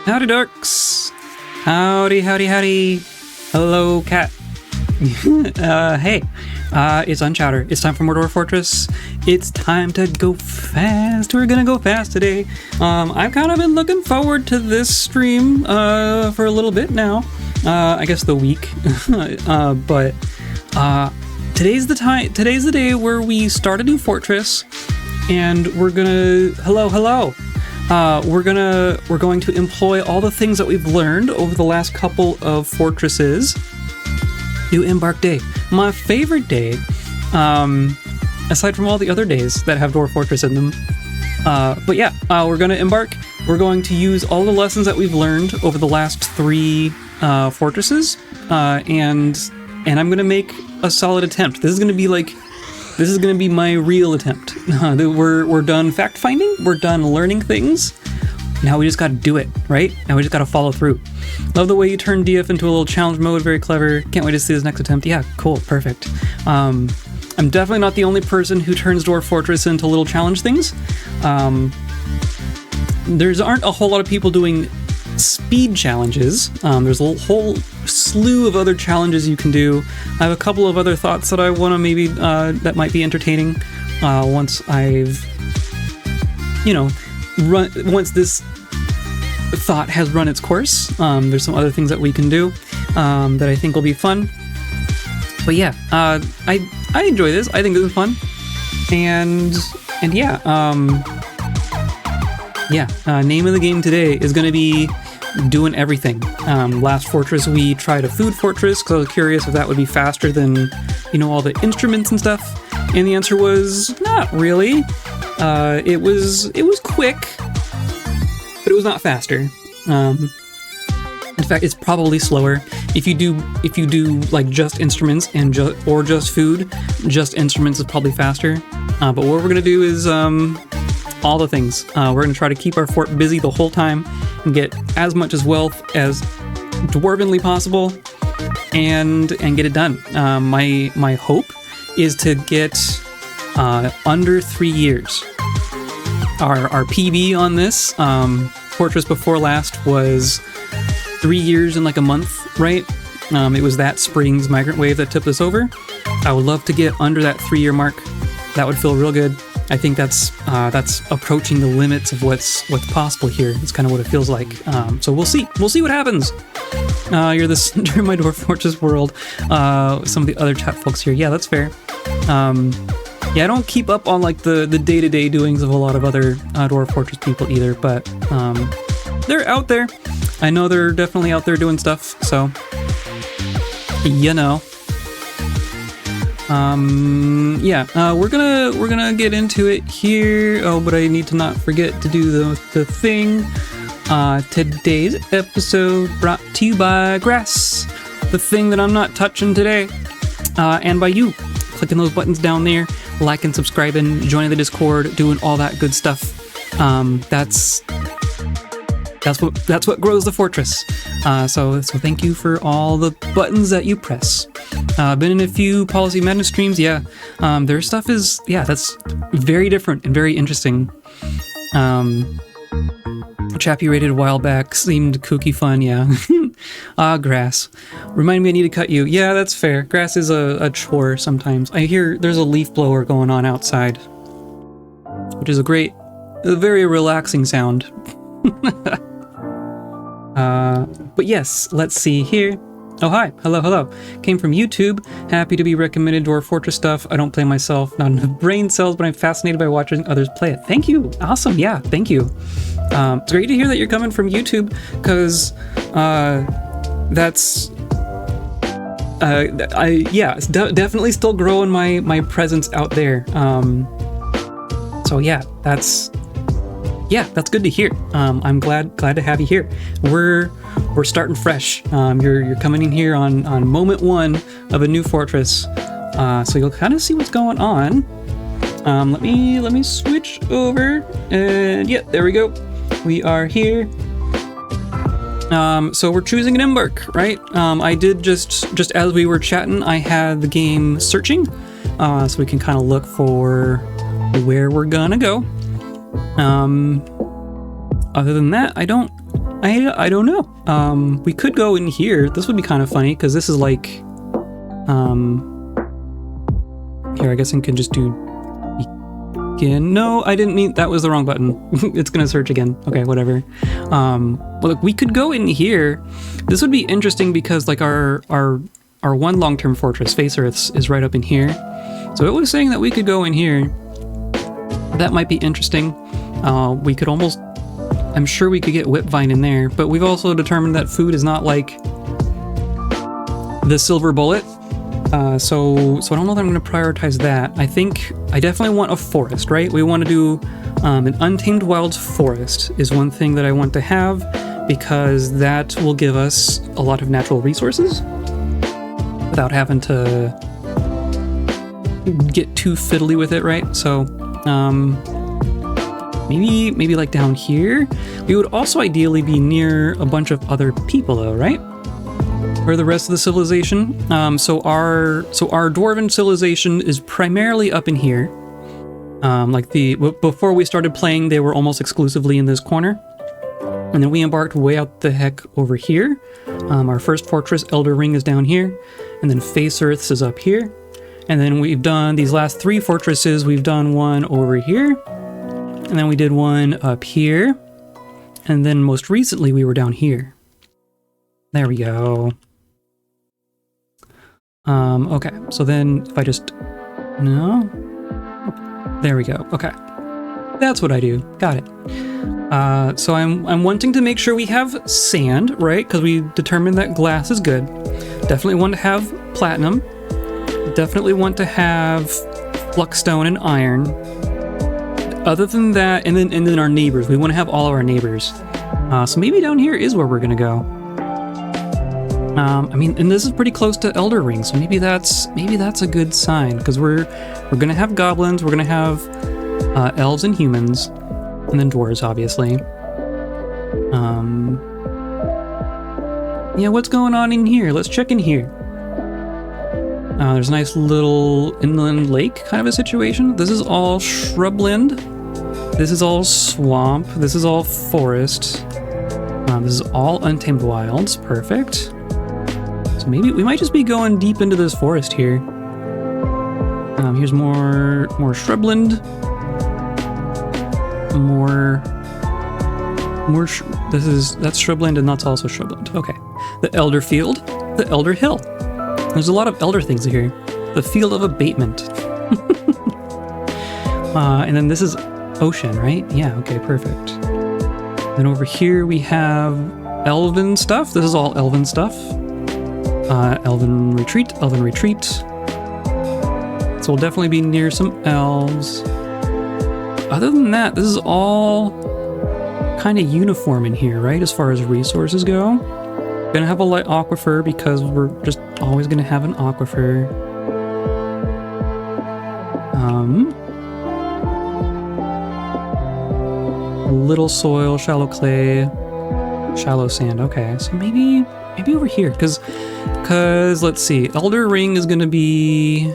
Howdy, Dorks. Howdy, howdy, howdy. Hello, cat. Hey, it's Unchowder. It's time for more Dwarf Fortress. It's time to go fast. We're gonna go fast today. I've kind of been looking forward to this stream for a little bit now. I guess the week. But today's the day where we start a new fortress, and we're gonna we're going to employ all the things that we've learned over the last couple of fortresses. Do Embark Day, my favorite day, aside from all the other days that have Dwarf Fortress in them. But yeah, we're going to embark. We're going to use all the lessons that we've learned over the last 3 fortresses, and I'm going to make a solid attempt. This is going to be my real attempt. We're done fact finding. We're done learning things. Now we just got to do it, right? Now we just got to follow through. Love the way you turned DF into a little challenge mode. Very clever. Can't wait to see this next attempt. Yeah, cool. Perfect. I'm definitely not the only person who turns Dwarf Fortress into little challenge things. There aren't a whole lot of people doing speed challenges. There's a whole slew of other challenges you can do. I have a couple of other thoughts that I want to maybe, that might be entertaining once I've, once this thought has run its course. There's some other things that we can do that I think will be fun. But yeah, I enjoy this. I think this is fun. And yeah, name of the game today is going to be doing everything. Last fortress we tried a food fortress because I was curious if that would be faster than, all the instruments and stuff. And the answer was not really. It was quick, but it was not faster. In fact, it's probably slower. If you do like just instruments and just food, just instruments is probably faster. But what we're gonna do is all the things. We're gonna try to keep our fort busy the whole time and get as much as wealth as dwarvenly possible, and get it done. My hope is to get under 3 years. Our PB on this fortress before last was 3 years and like a month, right? It was that spring's migrant wave that tipped us over. I would love to get under that 3-year mark. That would feel real good. I think that's approaching the limits of what's possible here. It's kind of what it feels like. So we'll see. We'll see what happens. You're the center of my Dwarf Fortress world. Some of the other chat folks here. Yeah, that's fair. Yeah, I don't keep up on like the day-to-day doings of a lot of other Dwarf Fortress people either, but they're out there. I know they're definitely out there doing stuff, so we're gonna get into it here. Oh, but I need to not forget to do the thing. Today's episode brought to you by grass, the thing that I'm not touching today, and by you clicking those buttons down there, liking, subscribing, joining the Discord, doing all that good stuff. That's what grows the fortress. So thank you for all the buttons that you press. Been in a few Policy Madness streams. Yeah, their stuff is, that's very different and very interesting. A chap you rated a while back seemed kooky fun. Yeah. Grass. Remind me I need to cut you. Yeah, that's fair. Grass is a chore sometimes. I hear there's a leaf blower going on outside, which is a very relaxing sound. But yes, let's see here. Oh, hi. Hello. Came from YouTube. Happy to be recommended Dwarf Fortress stuff. I don't play myself. Not enough brain cells, but I'm fascinated by watching others play it. Thank you. Awesome. Yeah, thank you. It's great to hear that you're coming from YouTube, because that's... it's definitely still growing my presence out there. So yeah, that's good to hear. I'm glad to have you here. We're starting fresh. You're coming in here on moment 1 of a new fortress. So you'll kind of see what's going on. Let me switch over, and yeah, there we go. We are here. So we're choosing an embark, right? I did just as we were chatting, I had the game searching, so we can kind of look for where we're gonna go. Other than that, I don't I don't know. We could go in here. This would be kind of funny because this is like, here, I guess I can just do begin. No, I didn't mean, that was the wrong button. It's gonna search again. Okay, whatever. Well, look, we could go in here. This would be interesting because like our one long-term fortress, Face Earths, is right up in here. So it was saying that we could go in here. That might be interesting. We could almost, I'm sure we could get Whipvine in there, but we've also determined that food is not like the silver bullet. So I don't know that I'm going to prioritize that. I think I definitely want a forest, right? We want to do an untamed wilds forest is one thing that I want to have because that will give us a lot of natural resources without having to get too fiddly with it, right? So maybe like down here. We would also ideally be near a bunch of other people though, right? Or the rest of the civilization. So our dwarven civilization is primarily up in here. Like before we started playing, they were almost exclusively in this corner. And then we embarked way out the heck over here. Our first fortress, Elder Ring, is down here. And then Face Earths is up here. And then we've done these last 3 fortresses. We've done one over here. And then we did one up here. And then most recently we were down here. There we go. Okay, so then if I just, no, there we go. Okay, that's what I do. Got it. So I'm wanting to make sure we have sand, right? Because we determined that glass is good. Definitely want to have platinum. Definitely want to have fluxstone and iron. Other than that, and then our neighbors. We want to have all of our neighbors. So maybe down here is where we're gonna go. I mean, and this is pretty close to Elder Ring, so maybe that's a good sign because we're gonna have goblins, we're gonna have elves and humans, and then dwarves, obviously. Yeah, what's going on in here? Let's check in here. There's a nice little inland lake kind of a situation. This is all shrubland. This is all swamp. This is all forest. This is all untamed wilds. Perfect. So maybe we might just be going deep into this forest here. Here's more shrubland. That's shrubland and that's also shrubland. Okay. The Elder Field, the Elder Hill. There's a lot of elder things here. The Field of Abatement. And then this is ocean, right? Yeah, okay, perfect. Then over here we have elven stuff. This is all elven stuff. Elven retreat. So we'll definitely be near some elves. Other than that, this is all kind of uniform in here, right? As far as resources go. Gonna have a light aquifer because we're just always gonna have an aquifer. Little soil, shallow clay, shallow sand. Okay, so maybe over here, because let's see, Elder Ring is gonna be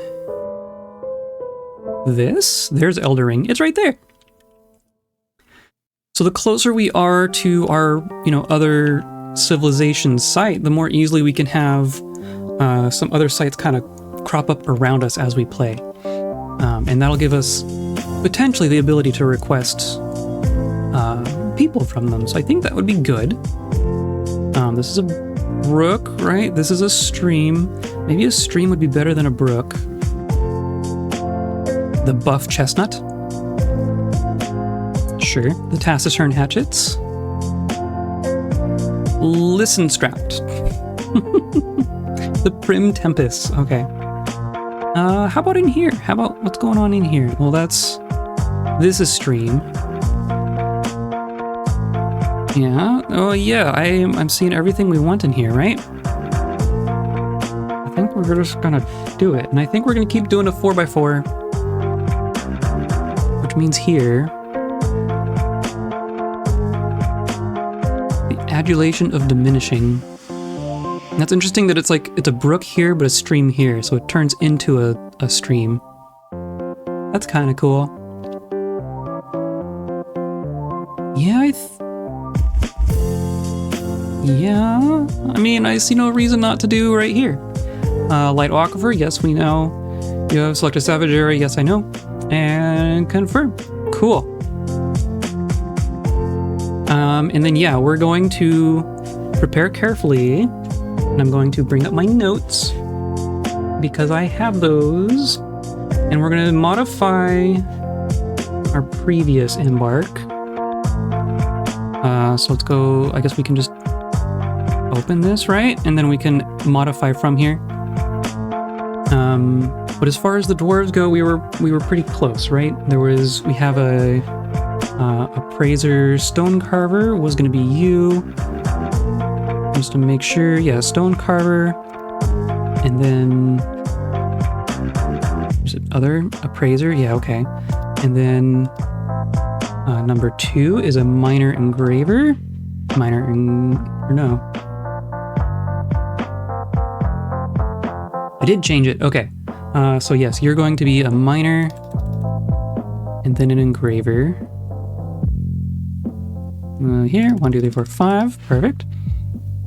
this. There's Elder Ring. It's right there. So the closer we are to our, other civilization site, the more easily we can have some other sites kind of crop up around us as we play. And that'll give us potentially the ability to request people from them. So I think that would be good. This is a brook, right? This is a stream. Maybe a stream would be better than a brook. The buff chestnut. Sure. The taciturn hatchets. Listen strapped. The prim tempest. Okay. How about in here? How about what's going on in here? Well, this is stream. Yeah. Oh, yeah. I'm seeing everything we want in here, right? I think we're just gonna do it, and I think we're gonna keep doing a 4x4, which means here. The adulation of diminishing. And that's interesting that it's a brook here, but a stream here, so it turns into a stream. That's kind of cool. Yeah, Yeah, I mean, I see no reason not to do right here. Light aquifer, yes, we know. You have select a savage area, yes, I know. And confirm. Cool. And then, yeah, we're going to prepare carefully. And I'm going to bring up my notes because I have those. And we're going to modify our previous embark. So let's go, I guess we can just open this, right? And then we can modify from here. But as far as the dwarves go, we were pretty close, right? We have a appraiser stone carver was going to be you. Just to make sure, yeah, stone carver. And then there's other appraiser, yeah, okay. And then number 2 is a minor engraver. Or no. I did change it, okay. So yes, you're going to be a miner and then an engraver. Here, 1, 2, 3, 4, 5, perfect.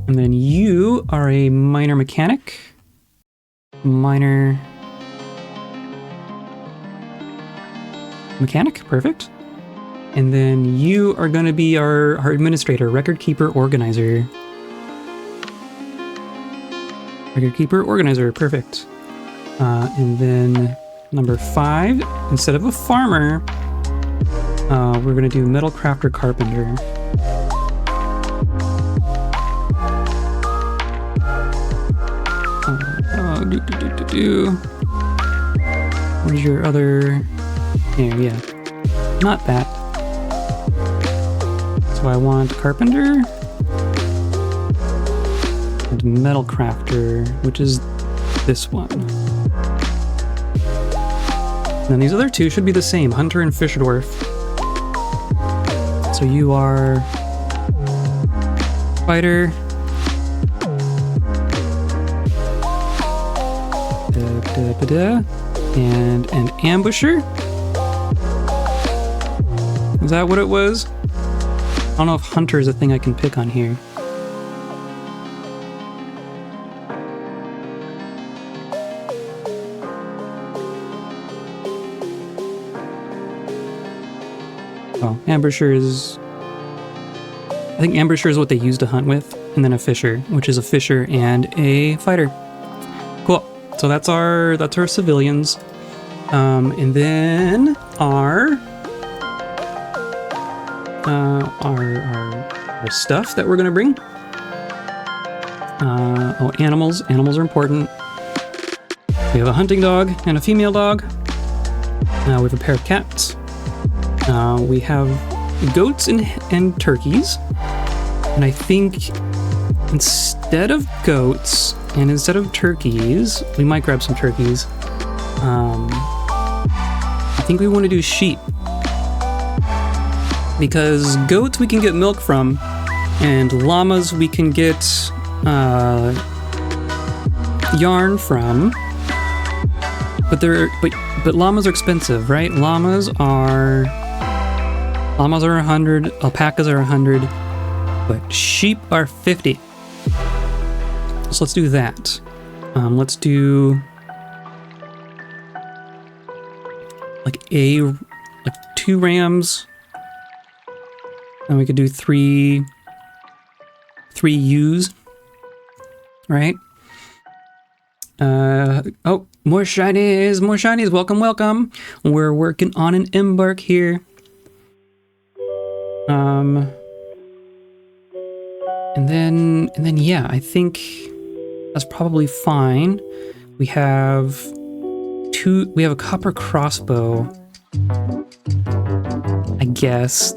And then you are a miner mechanic. Miner mechanic, perfect. And then you are going to be our administrator, record keeper, organizer. Record keeper, organizer, perfect. And then number 5, instead of a farmer, we're going to do metal crafter, carpenter. Where's your other? Here, yeah. Not that. So I want carpenter and metal crafter, which is this one. And then these other 2 should be the same, hunter and fish dwarf. So you are fighter. And an ambusher? Is that what it was? I don't know if hunter is a thing I can pick on here. Oh, ambusher is... I think ambusher is what they use to hunt with, and then a fisher, which is a fisher and a fighter. Cool. So that's our civilians. And then our stuff that we're gonna bring. Oh, animals. Animals are important. We have a hunting dog and a female dog. We have a pair of cats. We have goats and turkeys. And I think instead of goats and instead of turkeys, we might grab some turkeys. I think we want to do sheep. Because goats we can get milk from, and llamas we can get yarn from. But llamas are expensive, right? Llamas are 100, alpacas are 100, but sheep are 50. So let's do that. Let's do like 2 rams. And we could do 3 ewes, right? Oh, more shinies, welcome. We're working on an embark here. And then yeah, I think that's probably fine. We have a copper crossbow. I guess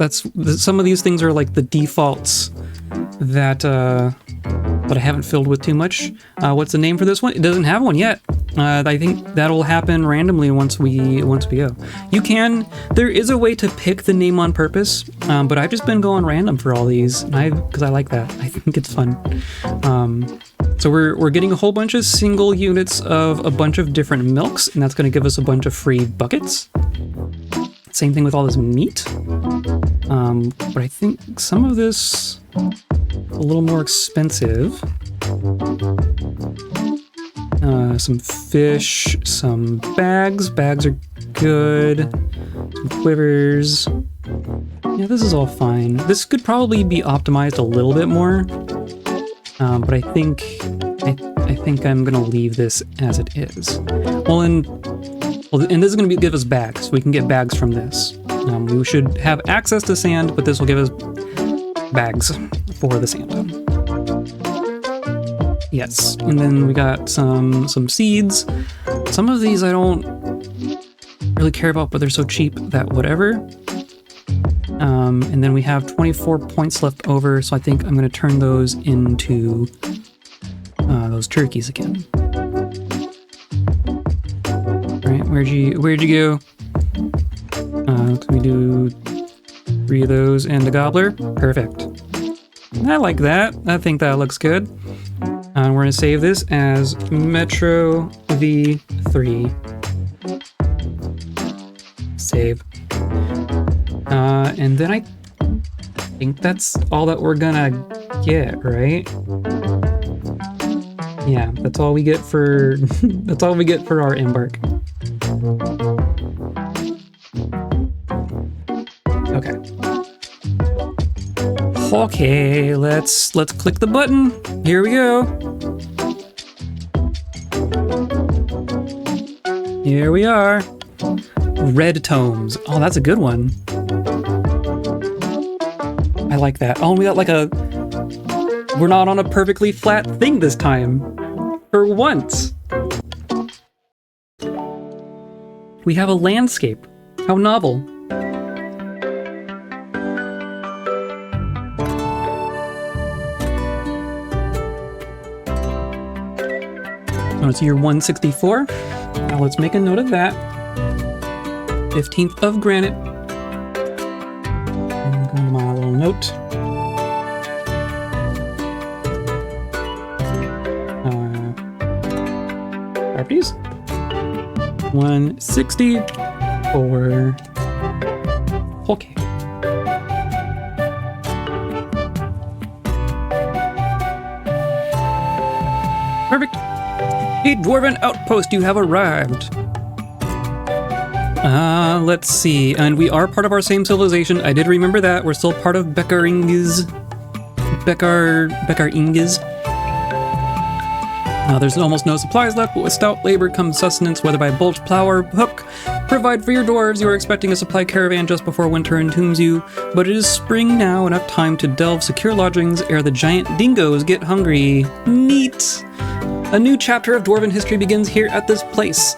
some of these things are like the defaults that I haven't filled with too much. What's the name for this one? It doesn't have one yet. I think that'll happen randomly once we go. There is a way to pick the name on purpose, but I've just been going random for all these, because I like that. I think it's fun. So we're getting a whole bunch of single units of a bunch of different milks, and that's going to give us a bunch of free buckets. Same thing with all this meat. But I think some of this a little more expensive. Some fish, some bags. Bags are good. Some quivers. Yeah, this is all fine. This could probably be optimized a little bit more, but I think I'm gonna leave this as it is. And this is gonna give us bags. We can get bags from this. We should have access to sand, but this will give us bags for the sand. Yes, and then we got some seeds. Some of these I don't really care about, but they're so cheap that whatever. And then we have 24 points left over, so I think I'm going to turn those into those turkeys again. All right, where'd you go? Can we do 3 of those and a gobbler? Perfect. I like that. I think that looks good. And we're going to save this as Metro V3. Save. And then I think that's all that we're gonna get, right? Yeah, that's all we get for that's all we get for our embark. Okay. Okay, let's click the button. Here we go. Here we are. Redtomes. Oh, that's a good one. I like that. Oh, and we got like we're not on a perfectly flat thing this time. For once. We have a landscape. How novel. Oh, it's year 164. Now let's make a note of that. 15th of granite. Go to my little note. Properties. 164. Okay. Perfect. A dwarven outpost, you have arrived. Let's see. And we are part of our same civilization. I did remember that. We're still part of Bekaringiz. There's almost no supplies left, but with stout labor comes sustenance, whether by bolt, plow, or hook. Provide for your dwarves. You are expecting a supply caravan just before winter entombs you, but it is spring now, enough time to delve secure lodgings ere the giant dingoes get hungry. Neat! A new chapter of dwarven history begins here at this place.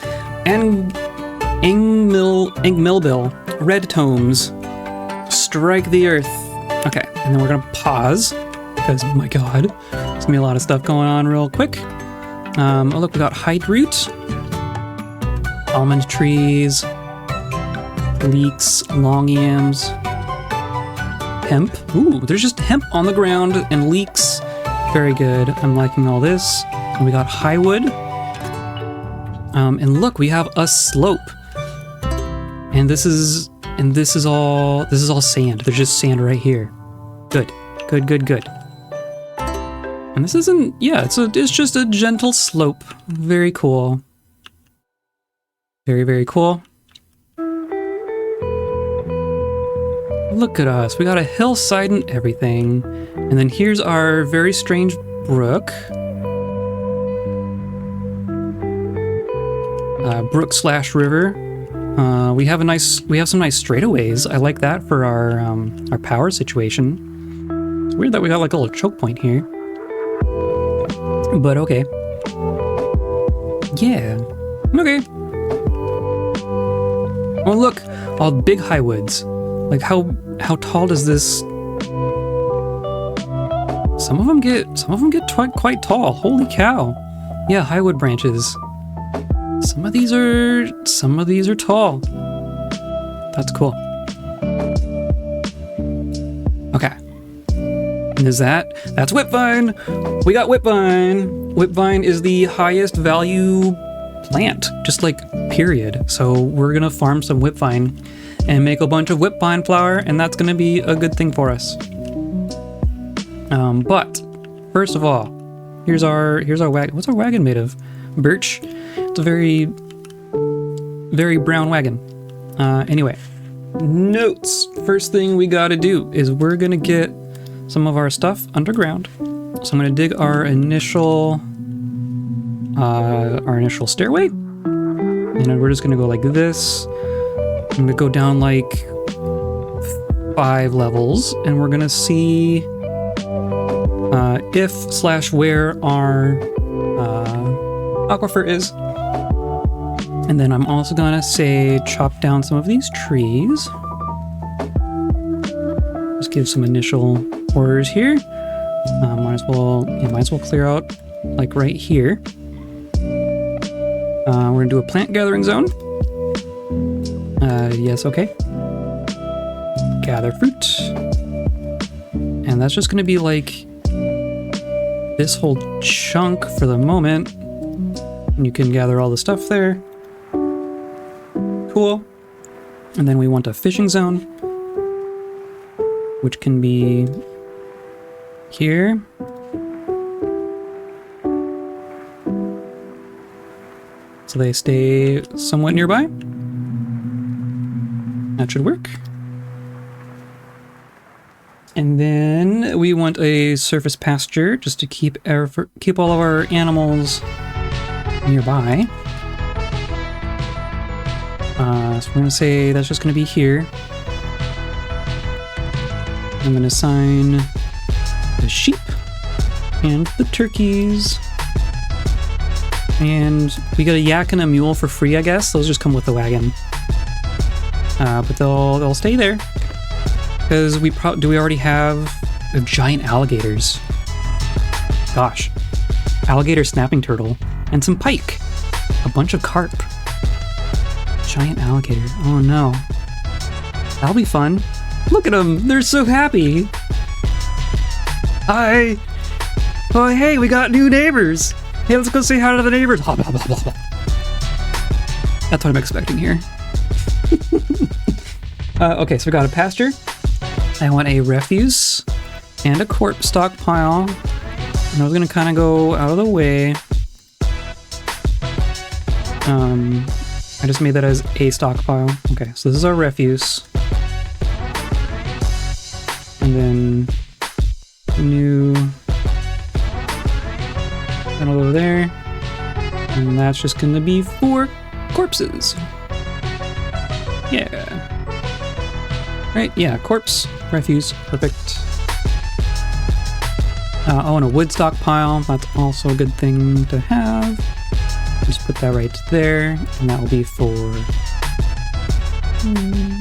Engmelville, Redtomes. Strike the earth. Okay, and then we're gonna pause, because, my god, there's gonna be a lot of stuff going on real quick. Oh look, we got hide root, almond trees, leeks, long yams, hemp. Ooh, there's just hemp on the ground and leeks. Very good. I'm liking all this. And we got high wood. And look, we have a slope. And this is all sand. There's just sand right here. Good. And this isn't, yeah, it's just a gentle slope. Very cool. Very, very cool. Look at us. We got a hillside and everything. And then here's our very strange brook. Brook/river. We have some nice straightaways. I like that for our power situation. It's weird that we got like a little choke point here. But okay. Yeah. Okay. Oh look, all big high woods. Like how tall does this? Some of them get quite tall. Holy cow. Yeah, high wood branches. Some of these are tall. That's cool. Okay. And that's whipvine. We got whipvine. Whipvine is the highest value plant, just like period. So we're gonna farm some whipvine and make a bunch of whipvine flour, and that's gonna be a good thing for us. But first of all, here's our wagon. What's our wagon made of? Birch. It's a very brown wagon. Anyway, notes. First thing we gotta do is we're gonna get some of our stuff underground. So I'm gonna dig our initial stairway, and then we're just gonna go like this. I'm gonna go down like 5 levels, and we're gonna see if/where our aquifer is. And then I'm also gonna say chop down some of these trees. Just give some initial orders here. Might as well clear out like right here. We're gonna do a plant gathering zone. Yes, okay. Gather fruit. And that's just gonna be like this whole chunk for the moment. And you can gather all the stuff there. Cool. And then we want a fishing zone, which can be here. So they stay somewhat nearby. That should work. And then we want a surface pasture just to keep all of our animals nearby. So we're gonna say that's just gonna be here. I'm gonna assign the sheep and the turkeys. And we got a yak and a mule for free, I guess. Those just come with the wagon. But they'll stay there. Because we already have giant alligators. Gosh. Alligator snapping turtle. And some pike. A bunch of carp. Giant alligator. Oh no. That'll be fun. Look at them. They're so happy. Hi. Oh, hey, we got new neighbors. Hey, let's go say hi to the neighbors. That's what I'm expecting here. Okay, so we got a pasture. I want a refuse and a corpse stockpile. And I was gonna kind of go out of the way. I just made that as a stockpile. Okay, so this is our refuse. And then new that'll go there. And that's just gonna be 4 corpses. Yeah. Right, yeah, corpse, refuse, perfect. Oh, and a wood stockpile, that's also a good thing to have. Just put that right there, and that will be for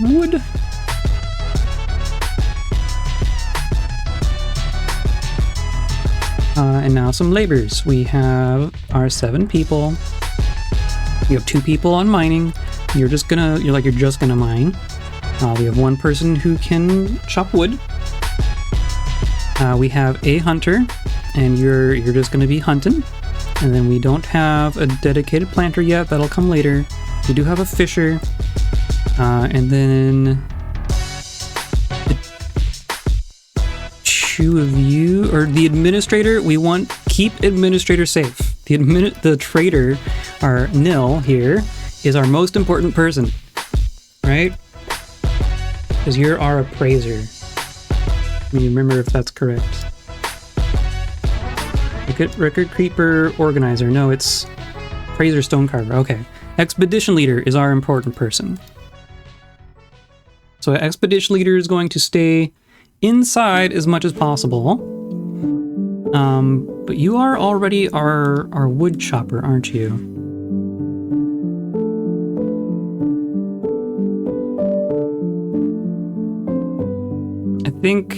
wood. And now some laborers. We have our 7 people. We have 2 people on mining. You're just gonna mine. We have 1 person who can chop wood. We have a hunter, and you're just gonna be hunting. And then we don't have a dedicated planter yet. That'll come later. We do have a fisher. And then the 2 of you, or the administrator, keep administrator safe. The trader, our Nil here, is our most important person, right? Because you're our appraiser. Let me remember if that's correct. Record keeper organizer. No, it's appraiser stonecarver. Okay. Expedition leader is our important person. So expedition leader is going to stay inside as much as possible. But you are already our wood chopper, aren't you? I think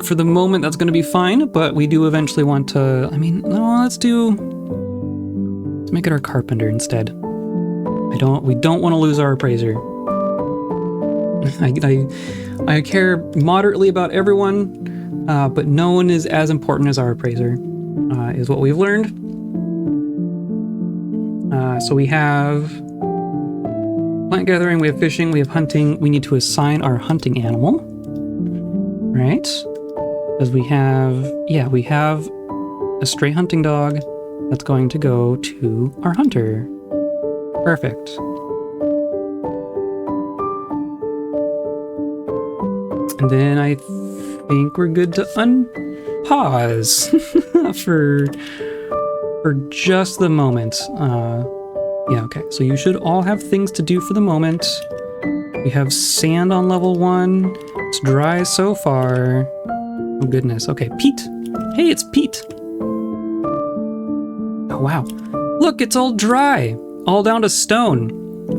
for the moment that's going to be fine, but we do eventually want to, let's make it our carpenter instead. We don't want to lose our appraiser. I care moderately about everyone, but no one is as important as our appraiser, is what we've learned. So we have plant gathering, we have fishing, we have hunting. We need to assign our hunting animal. Right? Because we have a stray hunting dog that's going to go to our hunter. Perfect. And then I think we're good to unpause for just the moment. Yeah, okay. So you should all have things to do for the moment. We have sand on level 1. It's dry so far. Oh goodness. Okay, peat. Hey, it's peat. Oh wow. Look, it's all dry. All down to stone.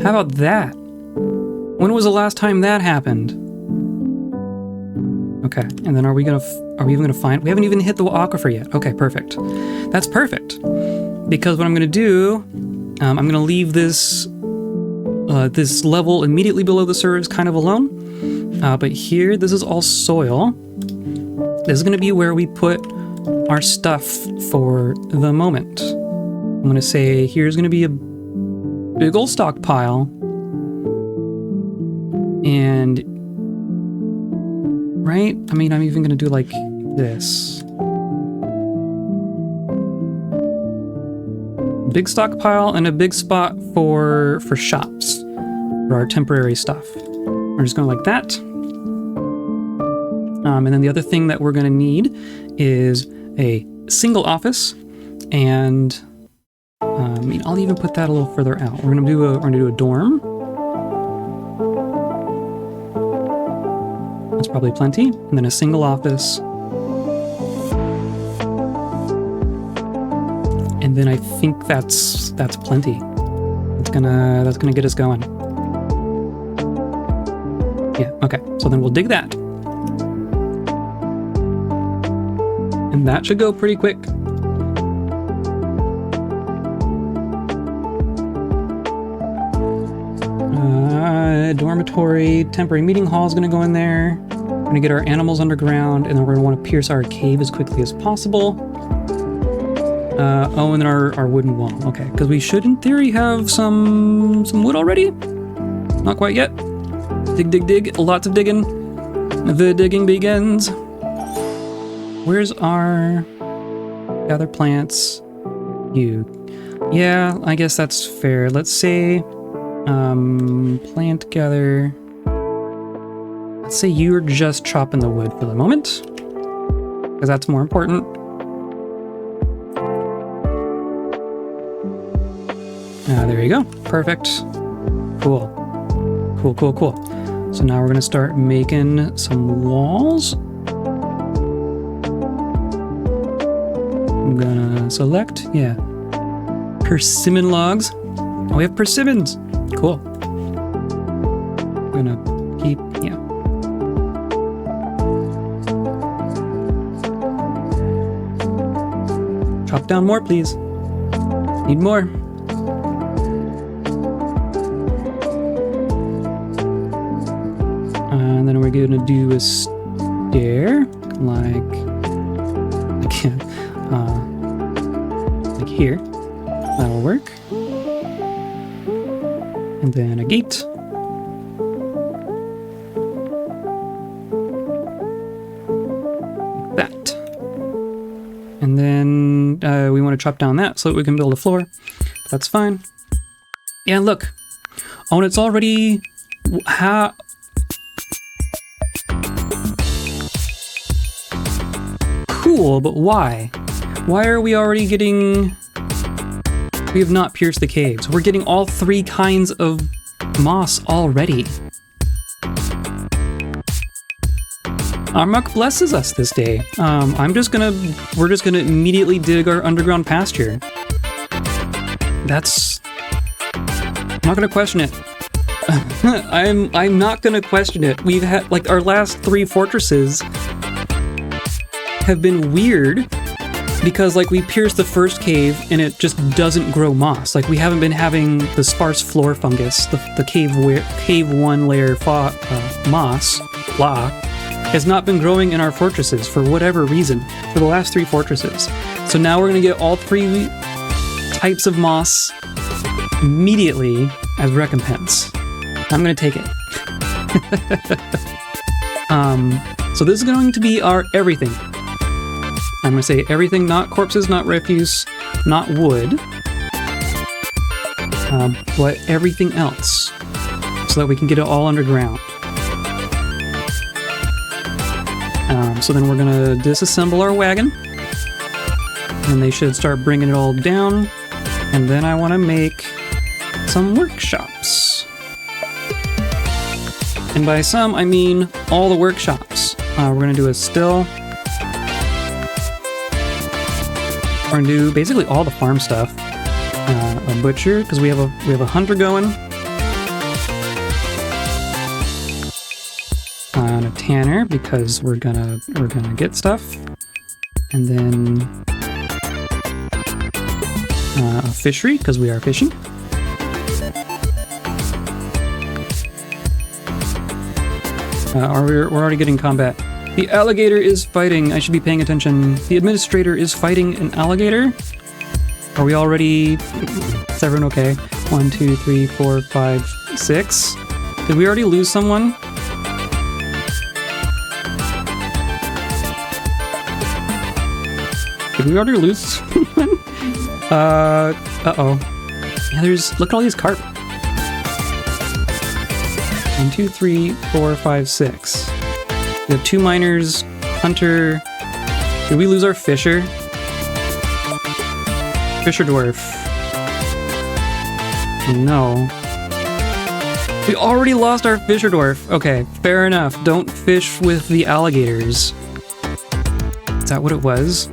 How about that? When was the last time that happened? Okay, and then are we even gonna find? We haven't even hit the aquifer yet. Okay, perfect. That's perfect. Because what I'm gonna do, I'm gonna leave this this level immediately below the servers kind of alone. But here, this is all soil. This is gonna be where we put our stuff for the moment. I'm gonna say here's gonna be a big old stockpile, and right? I mean, I'm even gonna do like this. Big stockpile and a big spot for shops, for our temporary stuff. We're just going like that. And then the other thing that we're gonna need is a single office, and I mean, I'll even put that a little further out. We're gonna do a dorm. That's probably plenty. And then a single office. And then I think that's plenty. That's gonna get us going. Yeah, okay. So then we'll dig that. And that should go pretty quick. Dormitory, temporary meeting hall is gonna go in there. We're gonna get our animals underground, and then we're gonna want to pierce our cave as quickly as possible. Oh, and then our wooden wall. Okay, because we should, in theory, have some wood already. Not quite yet. Dig, dig, dig. Lots of digging. The digging begins. Where's our gather plants? You. Yeah, I guess that's fair. Let's say plant gather. Let's say you're just chopping the wood for the moment, because that's more important. There you go. Perfect. Cool. Cool, cool, cool. So now we're going to start making some walls. I'm going to select, yeah, persimmon logs. Oh, we have persimmons. Cool. I'm going to keep, yeah. Chop down more, please. Need more. And then we're gonna do a stair, like here. That'll work. And then a gate. Like that. And then we want to chop down that so that we can build a floor. That's fine. Yeah, look. Oh, and it's already... How... Cool, but why? Why are we already getting... We have not pierced the caves. We're getting all 3 kinds of moss already. Armuk blesses us this day. We're just gonna immediately dig our underground pasture. That's... I'm not gonna question it. I'm not gonna question it. We've had, like, our last 3 fortresses have been weird because, like, we pierced the first cave and it just doesn't grow moss. Like, we haven't been having the sparse floor fungus, the cave 1 layer moss, blah, has not been growing in our fortresses for whatever reason for the last 3 fortresses. So now we're gonna get all 3 types of moss immediately as recompense. I'm gonna take it. So this is going to be our everything. I'm going to say everything, not corpses, not refuse, not wood, but everything else, so that we can get it all underground. So then we're going to disassemble our wagon, and they should start bringing it all down, and then I want to make some workshops. And by some, I mean all the workshops. We're going to do a still. We're going to do basically all the farm stuff. A butcher, because we have a hunter going. And a tanner, because we're gonna get stuff. And then a fishery, because we are fishing. We're already getting combat. The alligator is fighting. I should be paying attention. The administrator is fighting an alligator. Are we already... Is everyone okay? 1, 2, 3, 4, 5, 6. Did we already lose someone? Did we already lose someone? Uh-oh. Yeah, look at all these carp. 1, 2, 3, 4, 5, 6. We have 2 miners, hunter. Did we lose our fisher? Fisher dwarf. No. We already lost our fisher dwarf. Okay, fair enough. Don't fish with the alligators. Is that what it was?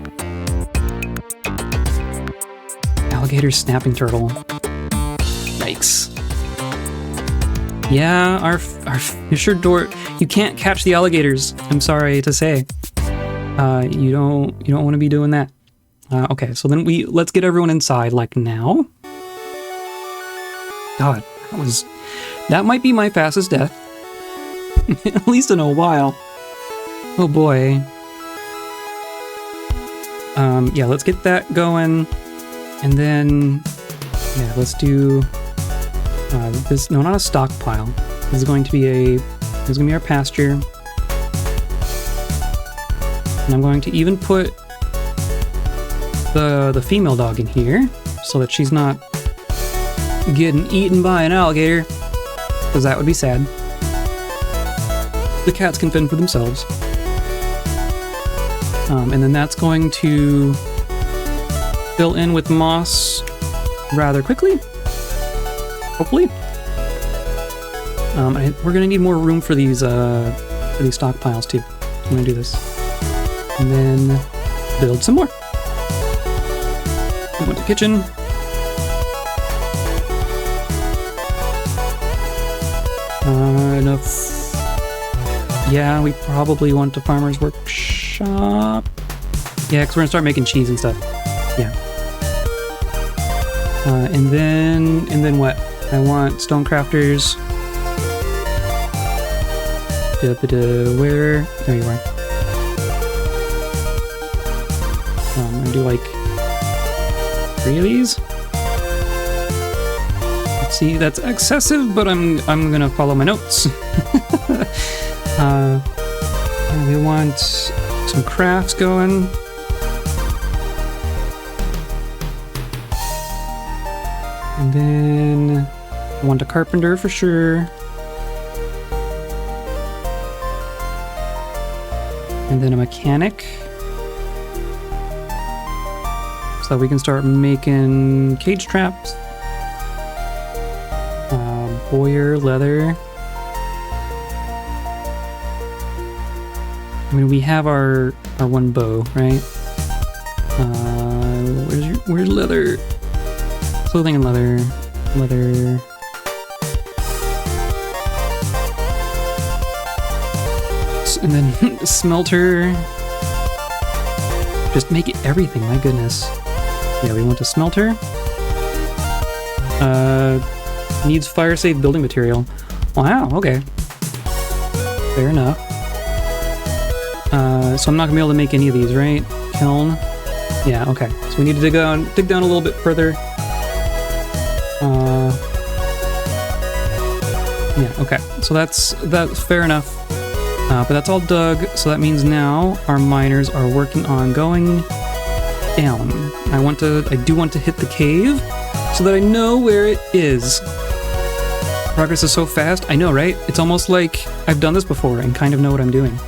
Alligator snapping turtle. Yikes. Yeah, our fisher dwarf. You can't catch the alligators. I'm sorry to say. You don't want to be doing that. Okay, so then let's get everyone inside, like now. God, that might be my fastest death. At least in a while. Oh boy. Yeah, let's get that going. And then, yeah, let's do this. No, not a stockpile. This is going to be our pasture. And I'm going to even put the female dog in here so that she's not getting eaten by an alligator, because that would be sad. The cats can fend for themselves. And then that's going to fill in with moss rather quickly, hopefully. We're gonna need more room for these stockpiles too. I'm gonna do this, and then build some more. I went to kitchen. Enough. Yeah, we probably want a farmer's workshop. Yeah, because we're gonna start making cheese and stuff. Yeah. And then what? I want stone crafters. Where? There you are. I'm gonna do like 3 of these. Let's see, that's excessive, but I'm gonna follow my notes. And we want some crafts going. And then I want a carpenter for sure. And then a mechanic. So that we can start making cage traps. Boyer, leather. I mean, we have our one bow, right? Where's leather? Clothing and leather. Leather. And then smelter. Just make it everything, my goodness. Yeah, we want a smelter. Needs fire-safe building material. Wow, okay. Fair enough. So I'm not gonna be able to make any of these, right? Kiln. Yeah, okay. So we need to dig down a little bit further. Yeah, okay. So that's fair enough. But that's all dug, so that means now our miners are working on going down. I do want to hit the cave so that I know where it is. Progress is so fast. I know, right? It's almost like I've done this before and kind of know what I'm doing.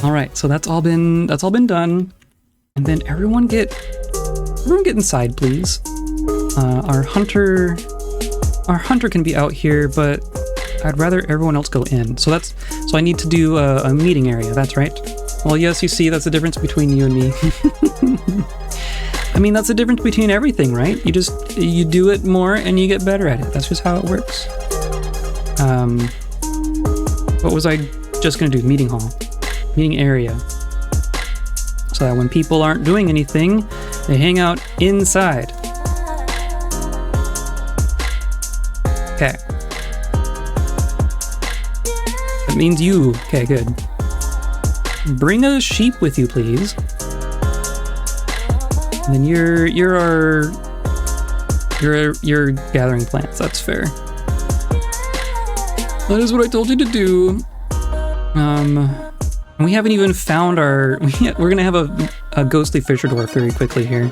All right, so that's all been done. And then everyone get inside, please. Our hunter can be out here, but I'd rather everyone else go in. So I need to do a meeting area. That's right. Well, yes, you see, that's the difference between you and me. I mean, that's the difference between everything, right? You do it more and you get better at it. That's just how it works. What was I just gonna do? Meeting hall. Meeting area. So that when people aren't doing anything, they hang out inside. Okay. That means you. Okay, good. Bring a sheep with you, please. And then you're gathering plants. That's fair. That is what I told you to do. And we haven't even found our... We're gonna have a ghostly fisher dwarf very quickly here.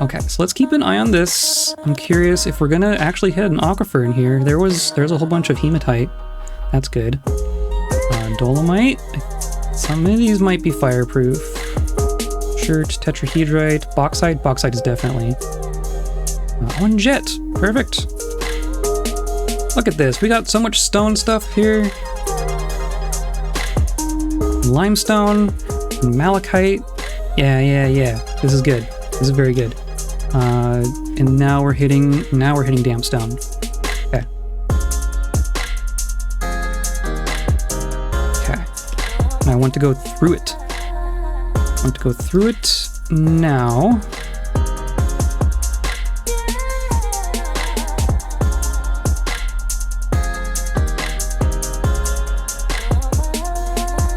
Okay, so let's keep an eye on this. I'm curious if we're gonna actually hit an aquifer in here. There's a whole bunch of hematite. That's good. Dolomite. Some of these might be fireproof. Shirt, tetrahedrite, bauxite. Bauxite is definitely. One jet. Perfect. Look at this. We got so much stone stuff here. Limestone, malachite. Yeah. This is good. This is very good. And now we're hitting damp stone. Okay. Okay. And I want to go through it. Now.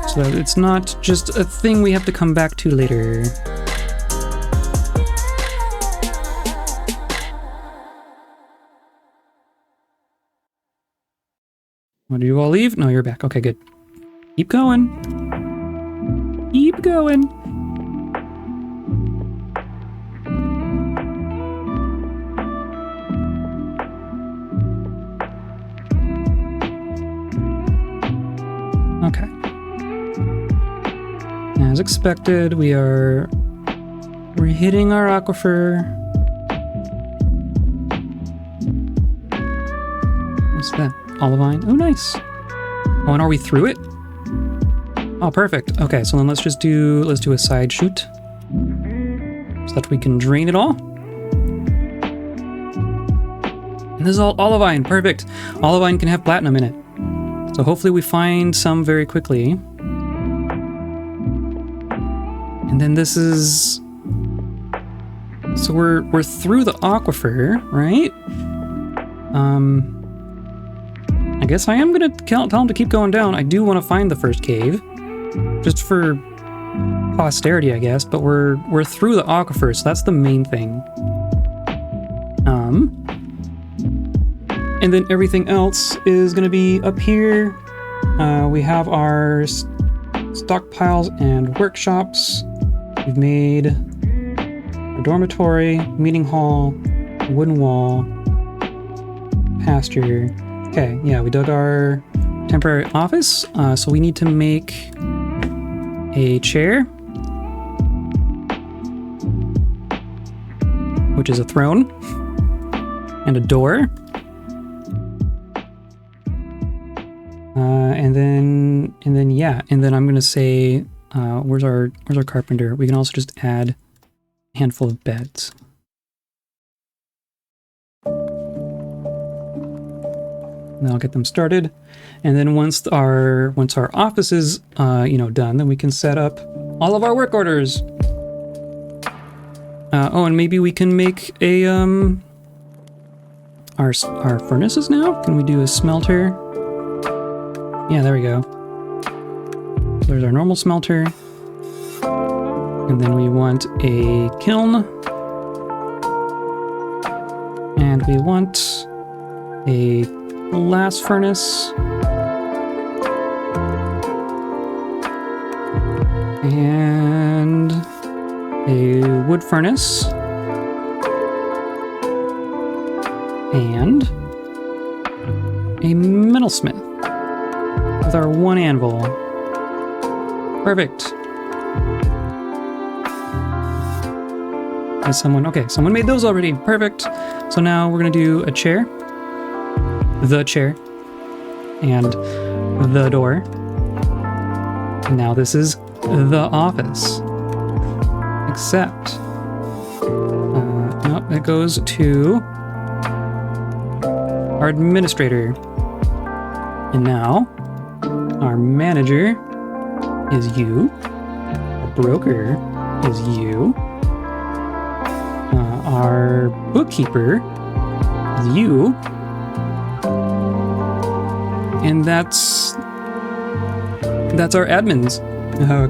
So that it's not just a thing we have to come back to later. What, did you all leave? No, you're back. Okay, good. Keep going. Keep going. Okay. As expected, we're hitting our aquifer. What's that? Olivine. Oh, nice. Oh, and are we through it? Oh, perfect. Okay, so then let's do a side shoot so that we can drain it all. And this is all olivine. Perfect. Olivine can have platinum in it. So hopefully we find some very quickly. And then this is... So we're through the aquifer, right? I guess I am gonna tell him to keep going down. I do want to find the first cave. Just for posterity, I guess, but we're through the aquifer, so that's the main thing. And then everything else is gonna be up here. We have our stockpiles and workshops. We've made a dormitory, meeting hall, wooden wall, pasture. Okay, yeah, we dug our temporary office, so we need to make a chair, which is a throne, and a door, and then I'm gonna say, where's our carpenter? We can also just add a handful of beds. And I'll get them started, and then once our office is done, then we can set up all of our work orders. Oh, and maybe we can make a our furnaces now. Can we do a smelter? Yeah, there we go. So there's our normal smelter, and then we want a kiln, and we want a blast furnace. And a wood furnace. And a metalsmith with our one anvil. Perfect. Has someone, okay, someone made those already. Perfect. So now we're gonna do a chair, the chair, and the door. And now this is the office. Except, nope, it goes to our administrator. And now, our manager is you. Our broker is you. Our bookkeeper is you. And that's our admins.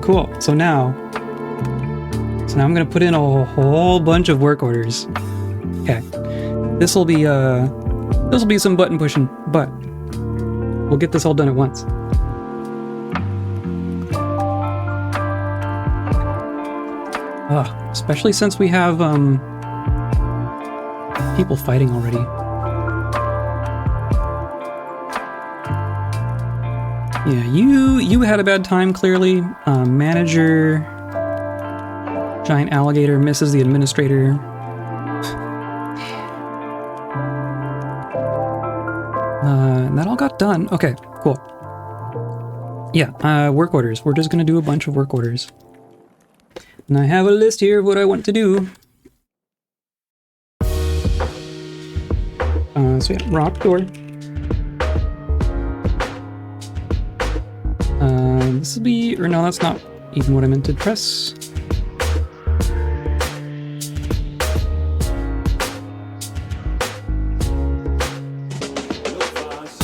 Cool. So now I'm gonna put in a whole bunch of work orders. Okay. This will be some button pushing, but we'll get this all done at once. Especially since we have people fighting already. Yeah, you had a bad time, clearly. Manager, giant alligator misses the administrator. And that all got done. Okay, cool. Yeah, work orders. We're just gonna do a bunch of work orders. And I have a list here of what I want to do. So yeah, rock door. This will be, or no, that's not even what I meant to press.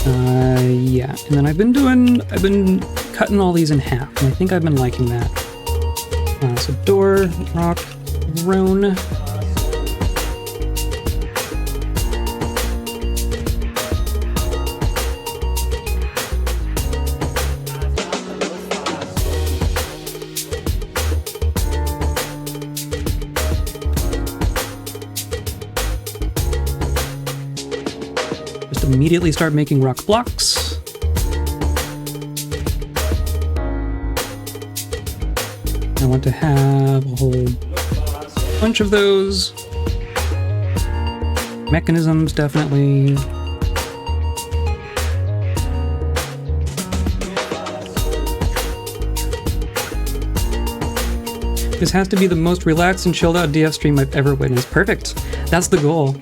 Yeah, and then I've been cutting all these in half, and I think I've been liking that. So door, rock, roan. Just immediately start making rock blocks. I want to have a whole bunch of those. Mechanisms, definitely. This has to be the most relaxed and chilled out DF stream I've ever witnessed. Perfect. That's the goal.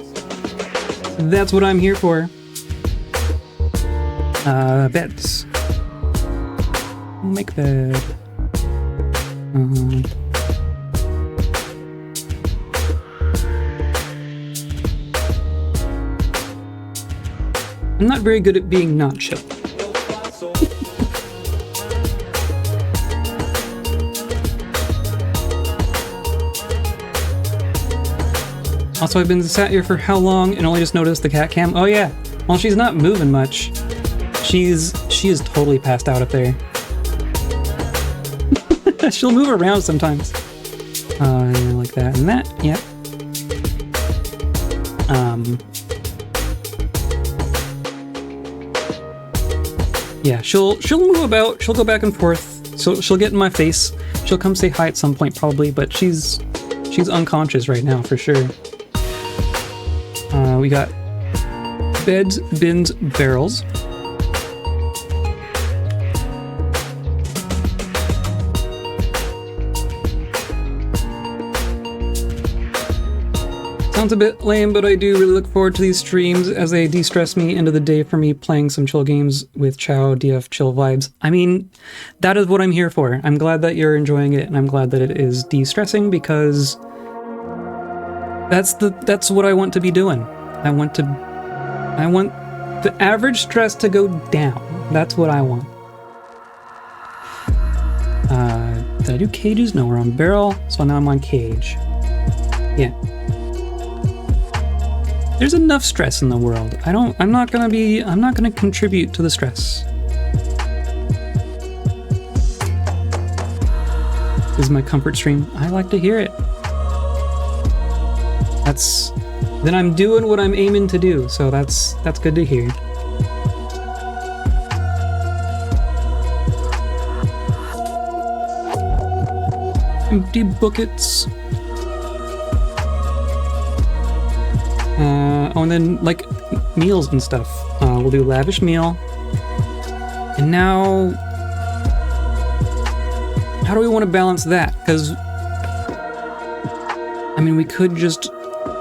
That's what I'm here for. Beds. Make bed. I'm not very good at being not chill. Also, I've been sat here for how long and only just noticed the cat cam? Oh yeah, well she's not moving much. She is totally passed out up there. She'll move around sometimes. Like that and that, yeah. Yeah, she'll move about, she'll go back and forth, so she'll get in my face. She'll come say hi at some point probably, but she's unconscious right now for sure. We got beds, bins, barrels. Sounds a bit lame, but I do really look forward to these streams as they de-stress me into the day for me playing some chill games with Chow DF chill vibes. I mean, that is what I'm here for. I'm glad that you're enjoying it, and I'm glad that it is de-stressing because that's what I want to be doing. I want the average stress to go down. That's what I want. Did I do cages? No, we're on barrel, so now I'm on cage. Yeah. There's enough stress in the world. I'm not gonna contribute to the stress. This is my comfort stream. I like to hear it. Then I'm doing what I'm aiming to do, so that's good to hear. Empty buckets. Oh, and then like meals and stuff. We'll do lavish meal. And now, how do we want to balance that? Because, I mean, we could just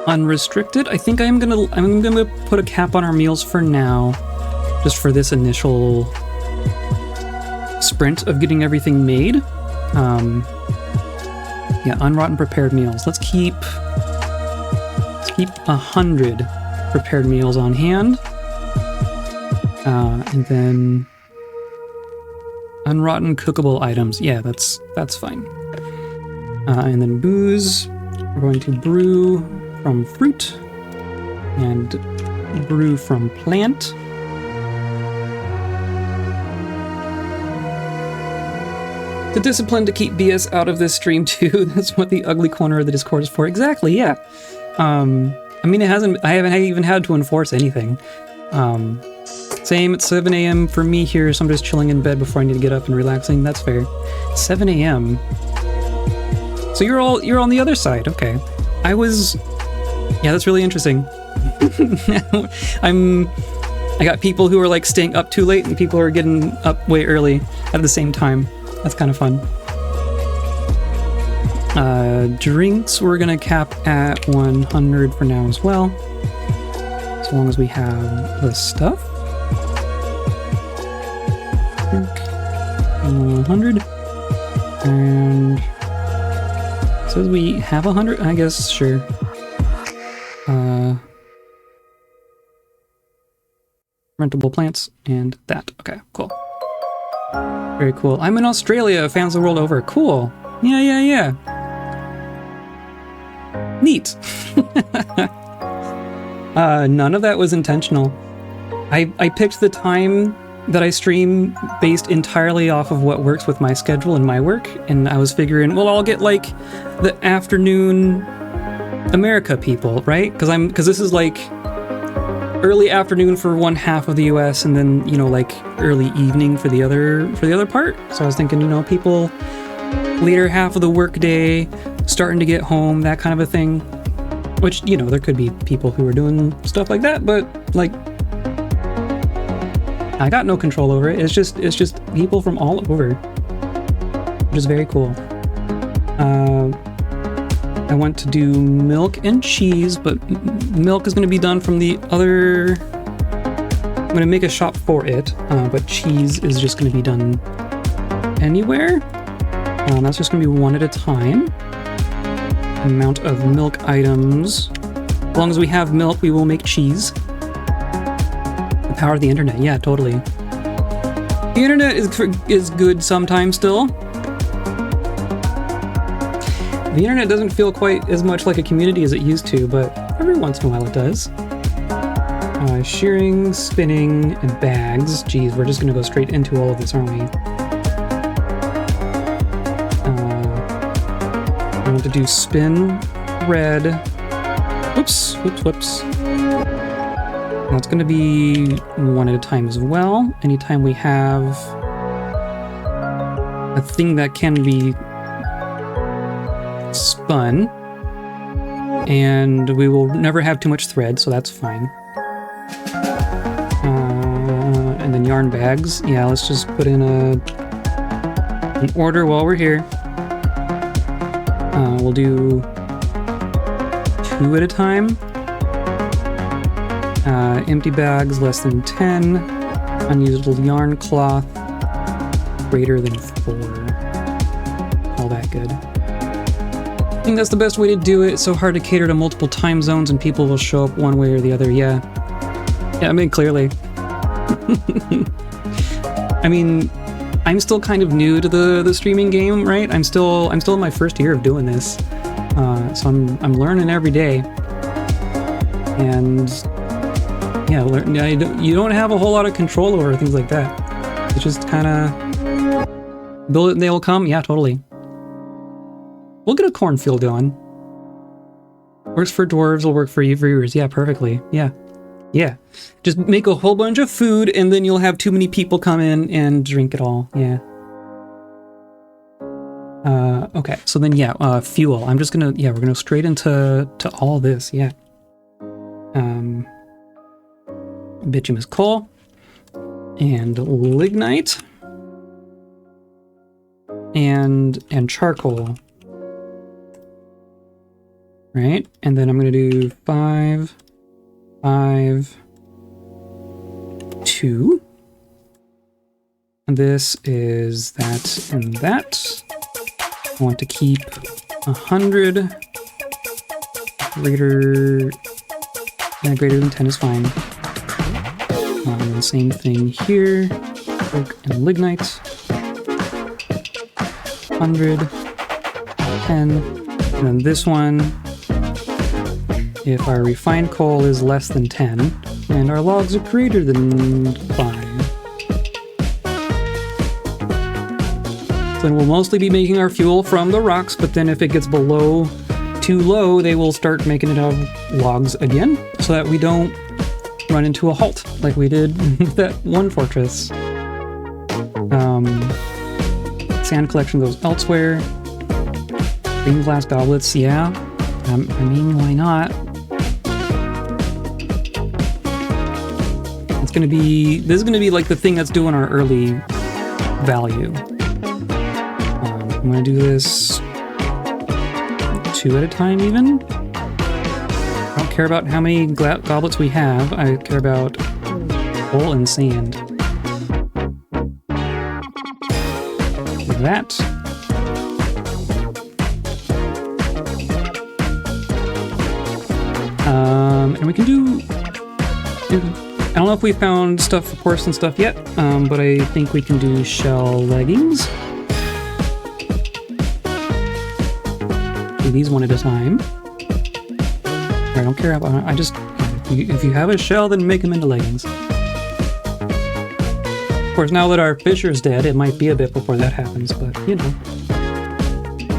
unrestricted. I think I'm gonna put a cap on our meals for now, just for this initial sprint of getting everything made. Yeah, unrotten prepared meals. Let's keep 100 prepared meals on hand, and then unrotten cookable items. Yeah, that's fine. And then booze. We're going to brew from fruit and brew from plant. The discipline to keep BS out of this stream too. That's what the ugly corner of the Discord is for. Exactly, yeah. I mean, I haven't even had to enforce anything. Same at 7 a.m. for me here, so I'm just chilling in bed before I need to get up and relaxing. That's fair. 7 a.m. So you're on the other side. Okay. Yeah, that's really interesting. I got people who are like staying up too late and people are getting up way early at the same time. That's kind of fun. Drinks we're gonna cap at 100 for now as well, as long as we have the stuff. Drink 100, and it says we have 100. I guess sure. Rentable plants and that. Okay, cool. Very cool. I'm in Australia, fans the world over. Cool. Yeah. Neat. None of that was intentional. I picked the time that I stream based entirely off of what works with my schedule and my work, and I was figuring, well, I'll get like the afternoon America people, right? Because this is like early afternoon for one half of the US, and then, you know, like early evening for the other part. So I was thinking, you know, people later half of the workday, starting to get home, that kind of a thing. Which, you know, there could be people who are doing stuff like that, but like, I got no control over it. It's just people from all over, which is very cool. I want to do milk and cheese, but milk is going to be done from the other. I'm going to make a shop for it, but cheese is just going to be done anywhere. That's just going to be one at a time. Amount of milk items. As long as we have milk, we will make cheese. The power of the internet, yeah, totally. The internet is good sometimes still. The internet doesn't feel quite as much like a community as it used to, but every once in a while it does. Shearing, spinning, and bags. Geez, we're just gonna go straight into all of this, aren't we? I want to do spin, red. Whoops. That's gonna be one at a time as well. Anytime we have a thing that can be spun, and we will never have too much thread, so that's fine. And then yarn bags. Yeah, let's just put in an order while we're here. We'll do 2 at a time. Empty bags less than 10. Unusable yarn cloth greater than 4. All that good. I think that's the best way to do it. It's so hard to cater to multiple time zones and people will show up one way or the other. Yeah, I mean, clearly. I mean, I'm still kind of new to the streaming game, right? I'm still in my first year of doing this, so I'm learning every day. And yeah, you don't have a whole lot of control over things like that. It's just kind of build it and they will come. Yeah, totally. We'll get a cornfield going. Works for dwarves, will work for you for yours. Yeah, perfectly. Yeah. Yeah. Just make a whole bunch of food and then you'll have too many people come in and drink it all. Yeah. Okay, so then yeah, fuel. I'm just gonna, yeah, we're gonna straight into all this, yeah. Bituminous coal and lignite and charcoal. Right, and then I'm gonna do 5, 5, 2. And this is that and that. I want to keep 100. Greater than 10 is fine. The same thing here. Oak and lignite. 100, 10, and then this one. If our refined coal is less than 10, and our logs are greater than 5. Then we'll mostly be making our fuel from the rocks, but then if it gets below too low, they will start making it out of logs again, so that we don't run into a halt like we did with that one fortress. Sand collection goes elsewhere. Green glass goblets, yeah. I mean, why not? This is gonna be like the thing that's doing our early value. I'm gonna do this 2 at a time even. I don't care about how many goblets we have. I care about coal and sand. Like that. And we can do... I don't know if we found stuff for horse and stuff yet, but I think we can do shell leggings. Do these one at a time. I don't care about it. If you have a shell, then make them into leggings. Of course, now that our fisher's dead, it might be a bit before that happens, but you know.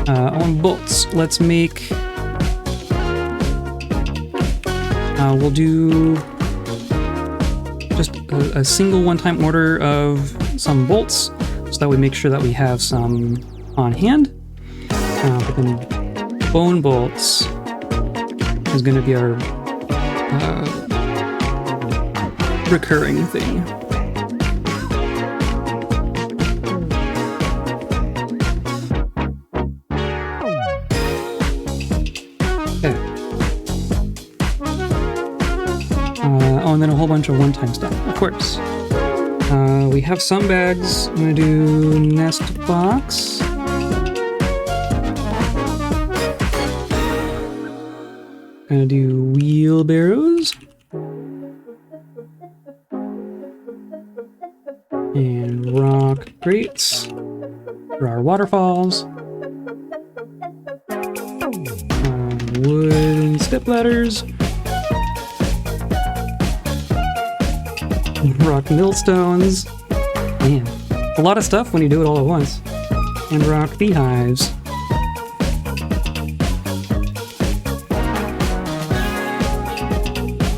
On bolts, let's make... we'll do just a single one-time order of some bolts, so that we make sure that we have some on hand. But then bone bolts is going to be our recurring thing. Oh, and then a whole bunch of one-time stuff, of course. We have some bags. I'm gonna do nest box. Gonna do wheelbarrows. And rock crates for our waterfalls. Wooden step ladders. Rock millstones. Man, a lot of stuff when you do it all at once. And rock beehives.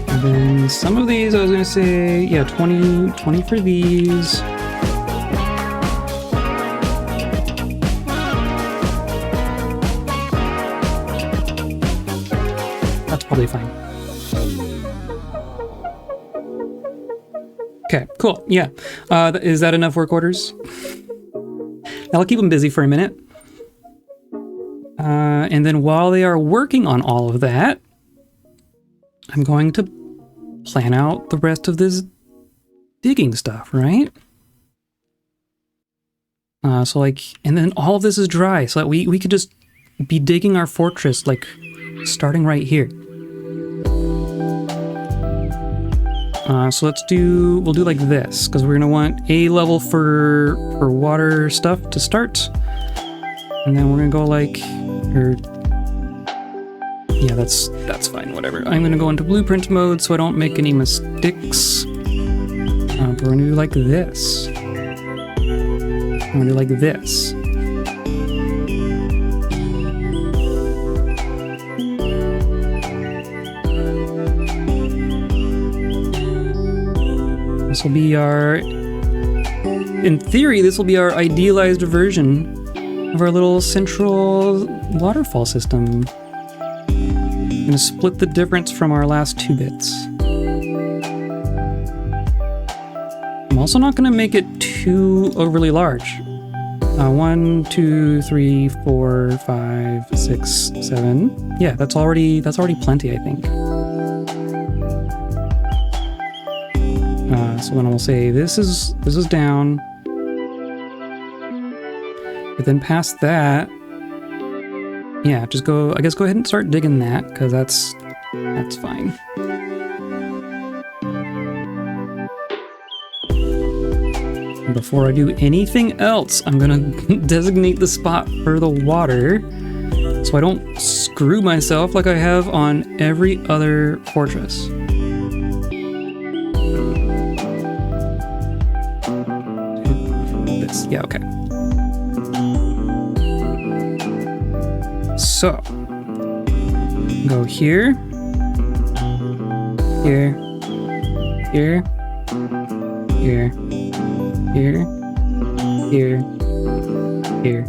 And then some of these, I was gonna say, yeah, 20 for these. That's probably fine. Okay, cool. Yeah. Is that enough work orders? That'll keep them busy for a minute. And then while they are working on all of that, I'm going to plan out the rest of this digging stuff, right? So like, and then all of this is dry, so that we could just be digging our fortress, like, starting right here. So we'll do like this, because we're gonna want a level for water stuff to start. And then we're gonna go like, Yeah, that's fine, whatever. I'm gonna go into blueprint mode so I don't make any mistakes. But we're gonna do like this. I'm gonna do like this. This will be our... In theory, this will be our idealized version of our little central waterfall system. I'm gonna split the difference from our last 2 bits. I'm also not gonna make it too overly large. 1, 2, 3, 4, 5, 6, 7. Yeah, that's already plenty, I think. So then I will say this is down. But then past that, yeah, just go, I guess go ahead and start digging that, because that's fine. Before I do anything else, I'm gonna designate the spot for the water so I don't screw myself like I have on every other fortress. This, yeah, okay. So, go here, here, here, here, here, here, here.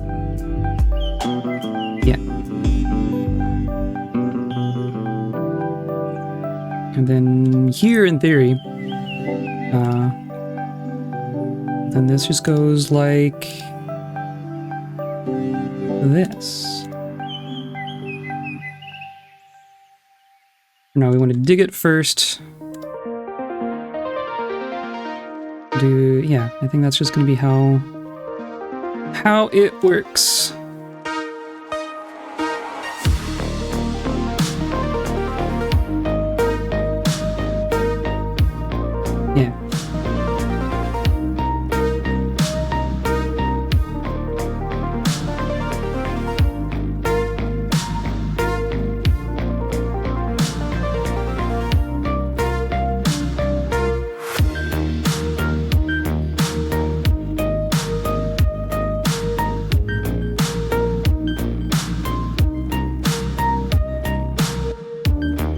Yeah. And then here, in theory, then this just goes like this. No, we want to dig it first. Yeah, I think that's just going to be how it works. Yeah.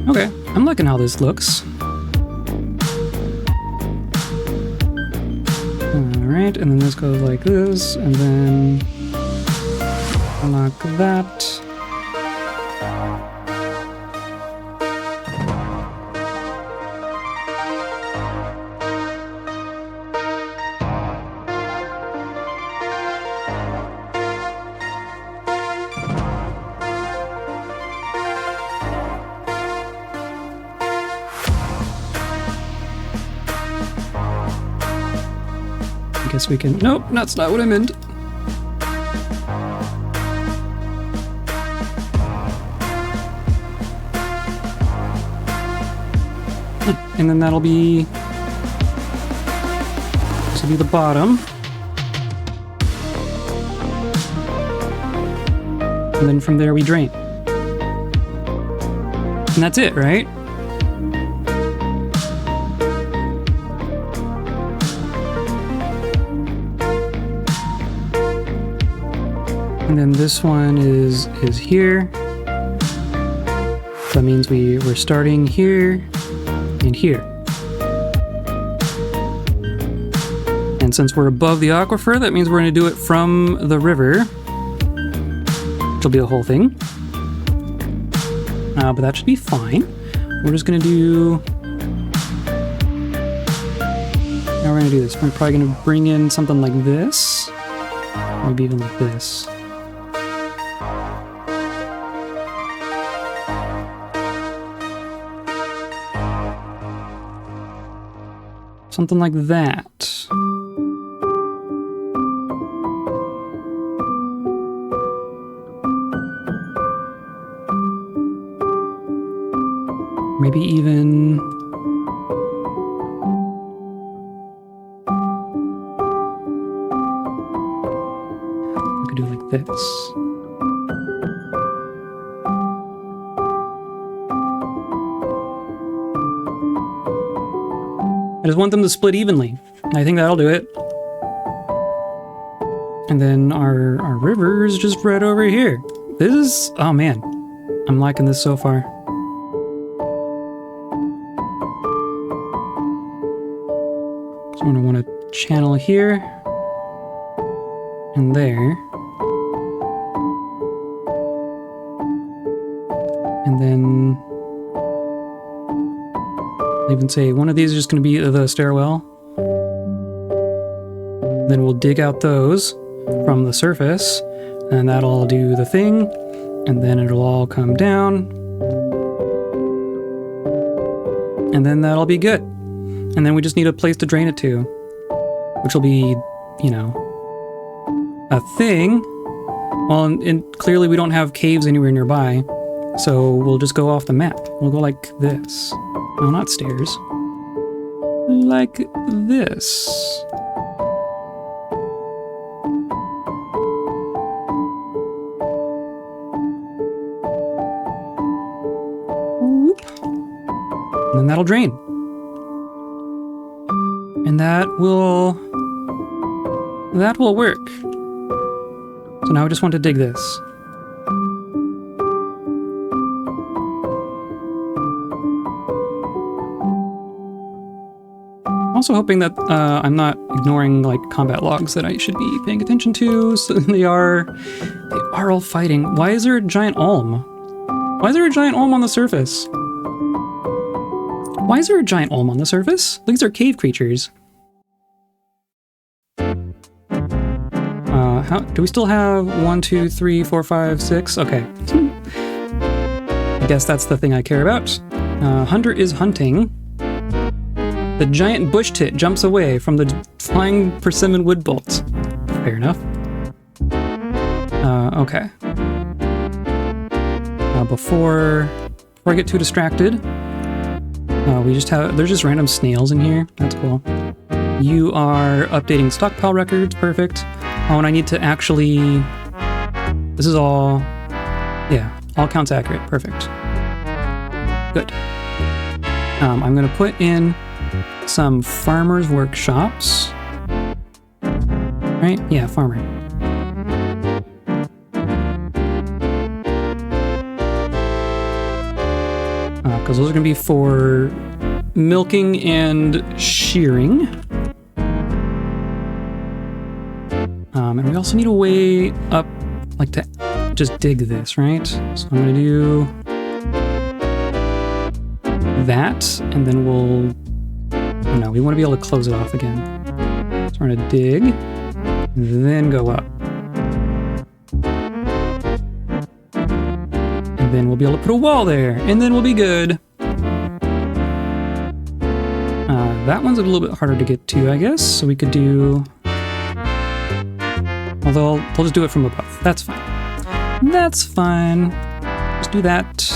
Okay, I'm liking how this looks. Alright, and then this goes like this, and then like that. Guess we can... Nope, that's not what I meant. And then that'll be... This will be the bottom. And then from there we drain. And that's it, right? And then this one is here. That means we're starting here and here. And since we're above the aquifer, that means we're going to do it from the river, which will be the whole thing. But that should be fine. We're just going to do... Now we're going to do this. We're probably going to bring in something like this. Maybe even like this. Something like that. Maybe even... we could do like this. I just want them to split evenly. I think that'll do it. And then our river is just right over here. This is, oh man, I'm liking this so far. So I want to channel here and there. And then I'll even say one of these is just going to be the stairwell. Then we'll dig out those from the surface, and that'll do the thing, and then it'll all come down, and then that'll be good. And then we just need a place to drain it to, which will be, you know, a thing. Well, and clearly we don't have caves anywhere nearby, so we'll just go off the map. We'll go like this. No, not stairs. Like this. And then that'll drain. And that will work. So now I just want to dig this. I'm also hoping that I'm not ignoring like combat logs that I should be paying attention to. So they are all fighting. Why is there a giant olm? Why is there a giant olm on the surface? Why is there a giant olm on the surface? These are cave creatures. Do we still have 1, 2, 3, 4, 5, 6? Okay. I guess that's the thing I care about. Hunter is hunting. The giant bush tit jumps away from the flying persimmon wood bolts. Fair enough. Okay. Before I get too distracted, there's just random snails in here. That's cool. You are updating stockpile records. Perfect. Oh, and I need to actually... This is all... Yeah, all counts accurate. Perfect. Good. I'm going to put in some farmers' workshops. Right? Yeah, farmer. Because those are going to be for milking and shearing. And we also need a way up, like to just dig this, right? So I'm going to do that, and then we'll... No, we want to be able to close it off again. So we're going to dig, then go up. And then we'll be able to put a wall there, and then we'll be good. That one's a little bit harder to get to, I guess, so we could do... Although, we'll just do it from above. That's fine. That's fine. Just do that,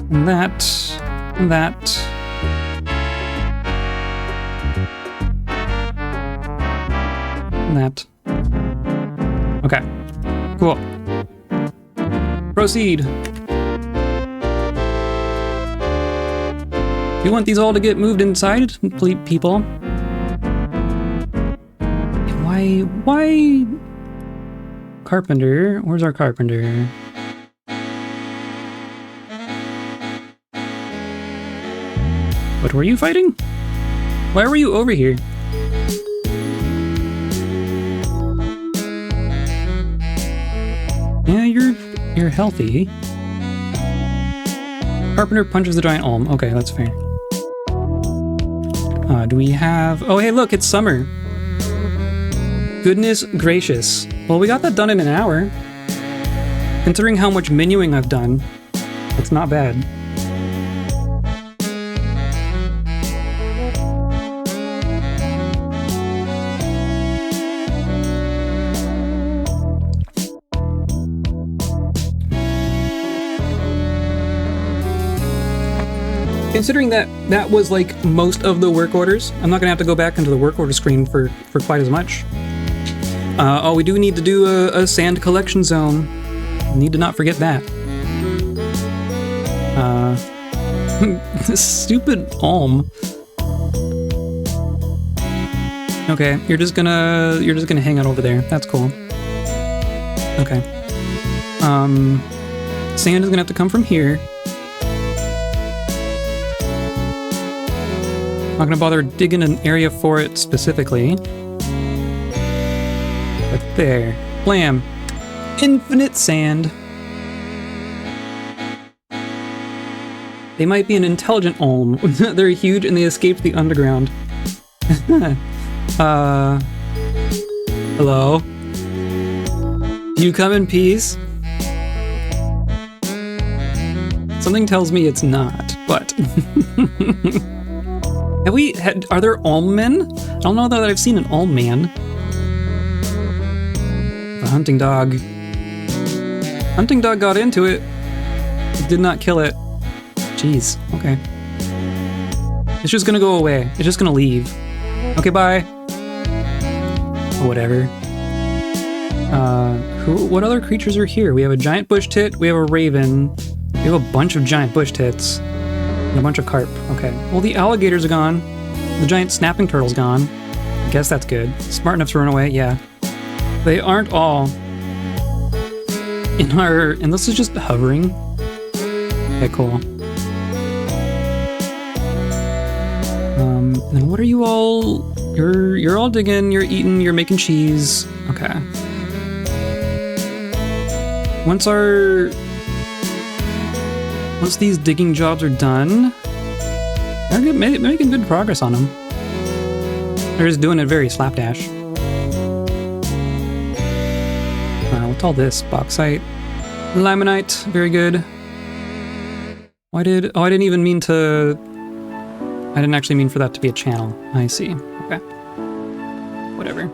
and that, and that. And that. Okay. Cool. Proceed. You want these all to get moved inside, people? Why? Carpenter? Where's our carpenter? What were you fighting? Why were you over here? Yeah, you're healthy. Carpenter punches the giant olm. Okay, that's fair. Do we have... Oh, hey, look, it's summer. Goodness gracious. Well, we got that done in an hour. Considering how much menuing I've done, it's not bad. Considering that was like most of the work orders, I'm not gonna have to go back into the work order screen for quite as much. Oh, we do need to do a sand collection zone. Need to not forget that. This stupid olm. Okay, you're just gonna hang out over there. That's cool. Okay. Sand is gonna have to come from here. Not gonna bother digging an area for it specifically. But there. Blam. Infinite sand. They might be an intelligent olm. They're huge and they escaped the underground. Hello? Do you come in peace? Something tells me it's not, but... Are there olm men? I don't know that I've seen an olm man. The hunting dog. Hunting dog got into it. Did not kill it. Jeez, okay. It's just gonna go away. It's just gonna leave. Okay, bye. Whatever. What other creatures are here? We have a giant bush tit, we have a raven, we have a bunch of giant bush tits, and a bunch of carp. Okay. Well, the alligators are gone. The giant snapping turtle's gone. I guess that's good. Smart enough to run away, yeah. They aren't all in our... And this is just hovering. Okay, cool. Then what are you all... You're all digging, you're eating, you're making cheese. Okay. Once these digging jobs are done, they're making good progress on them. They're just doing it very slapdash. What's all this? Bauxite. Limonite. Very good. I didn't even mean to... I didn't actually mean for that to be a channel. I see. Okay. Whatever.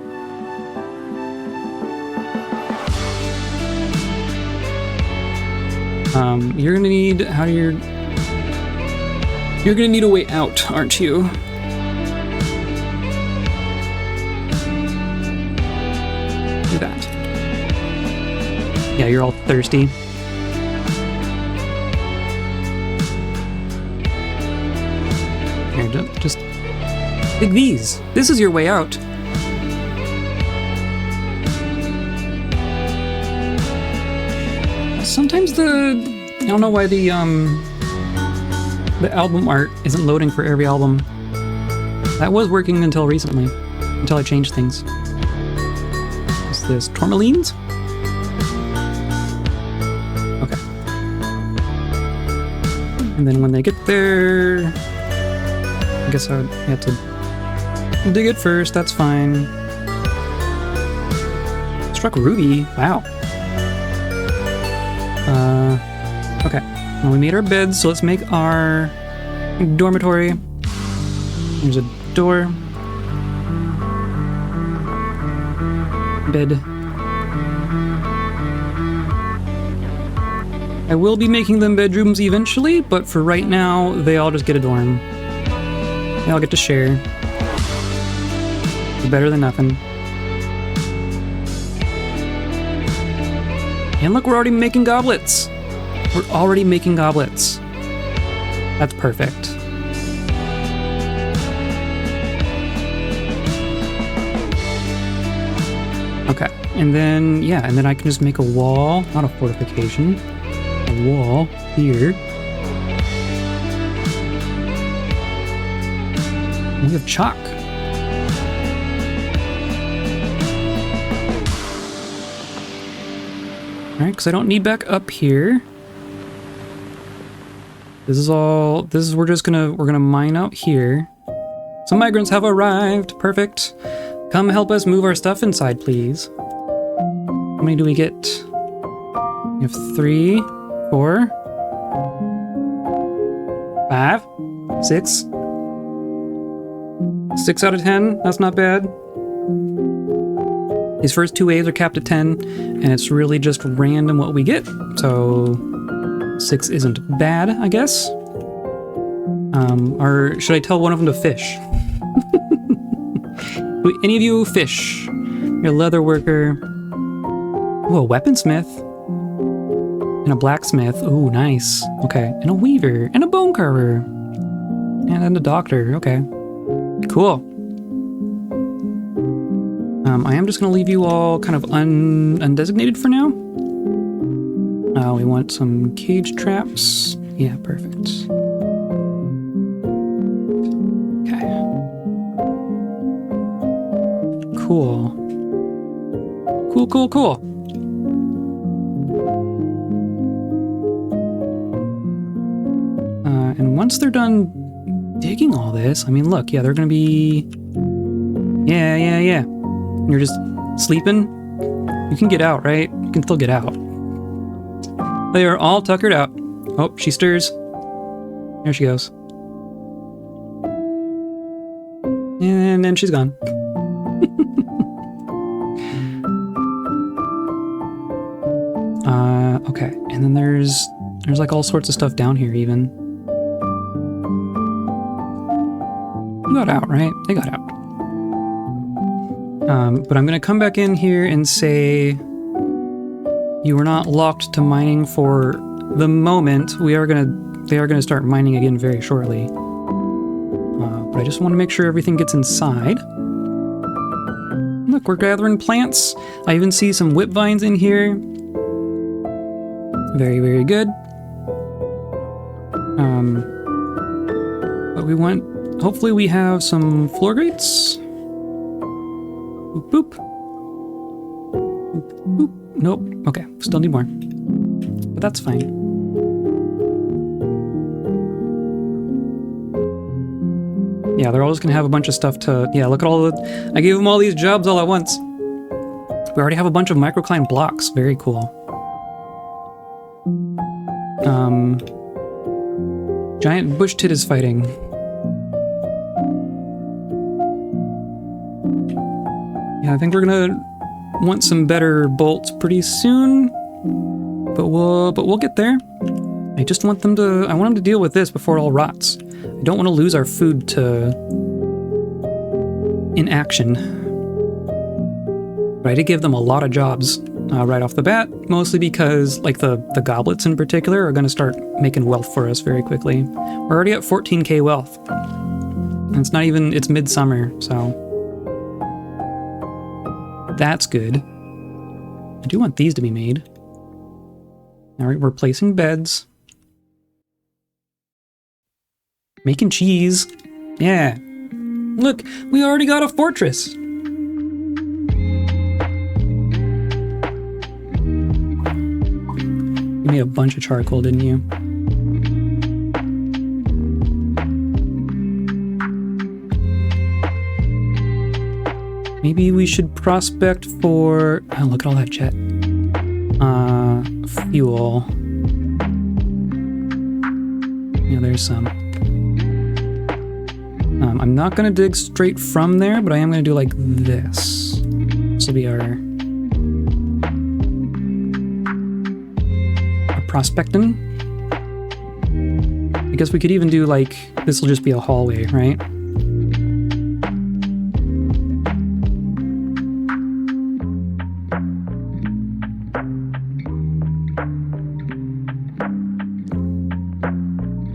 You're gonna need... You're gonna need a way out, aren't you? Do that. Yeah, you're all thirsty. Here, just dig these. This is your way out. Sometimes I don't know why the album art isn't loading for every album. That was working until recently, until I changed things. What's this? Tourmalines? Okay. And then when they get there, I guess I would have to dig it first. That's fine. Struck ruby. Wow. Okay. Well, we made our beds, so let's make our dormitory. There's a door. Bed. I will be making them bedrooms eventually, but for right now, they all just get a dorm. They all get to share. It's better than nothing. And look, we're already making goblets! We're already making goblets. That's perfect. Okay, and then, yeah, and then I can just make a wall, not a fortification, a wall here. And we have chalk. Alright, because I don't need back up here. We're gonna mine out here. Some migrants have arrived. Perfect. Come help us move our stuff inside, please. How many do we get? We have 3, 4, 5, 6. 6 out of 10. That's not bad. These first 2 waves are capped at 10, and it's really just random what we get. So 6 isn't bad, I guess. Or should I tell one of them to fish? Do any of you fish? You're a leather worker. Ooh, a weaponsmith. And a blacksmith. Ooh, nice. Okay. And a weaver. And a bone carver. And then a doctor. Okay. Cool. I am just going to leave you all kind of undesignated for now. We want some cage traps. Yeah, perfect. Okay. Cool. Cool, cool, cool. And once they're done digging all this, I mean, look, yeah, they're going to be... Yeah. You're just sleeping. You can get out, right? You can still get out. They are all tuckered out. Oh, she stirs. There she goes. And then she's gone. Okay. And then there's like all sorts of stuff down here even. You got out, right? They got out. But I'm going to come back in here and say you are not locked to mining for the moment. They are going to start mining again very shortly. But I just want to make sure everything gets inside. Look, we're gathering plants. I even see some whip vines in here. Very, very good. But we want... Hopefully we have some floor grates. Boop, boop. Boop, boop. Nope. Okay, still need more. But that's fine. Yeah, they're always gonna have a bunch of stuff to... Yeah, look at all the... I gave them all these jobs all at once. We already have a bunch of microclimate blocks. Very cool. Giant bush tit is fighting. Yeah, I think we're gonna want some better bolts pretty soon, but we'll get there. I just want them to... I want them to deal with this before it all rots. I don't want to lose our food to inaction. But I did give them a lot of jobs right off the bat, mostly because like the goblets in particular are going to start making wealth for us very quickly. We're already at 14k wealth. And it's not even... It's midsummer, so... That's good. I do want these to be made. All right, we're placing beds. Making cheese. Yeah. Look, we already got a fortress. You made a bunch of charcoal, didn't you? Maybe we should prospect for... Oh, look at all that jet. Fuel. Yeah, there's some. I'm not going to dig straight from there, but I am going to do like this. This will be our prospecting. I guess we could even do like... This will just be a hallway, right?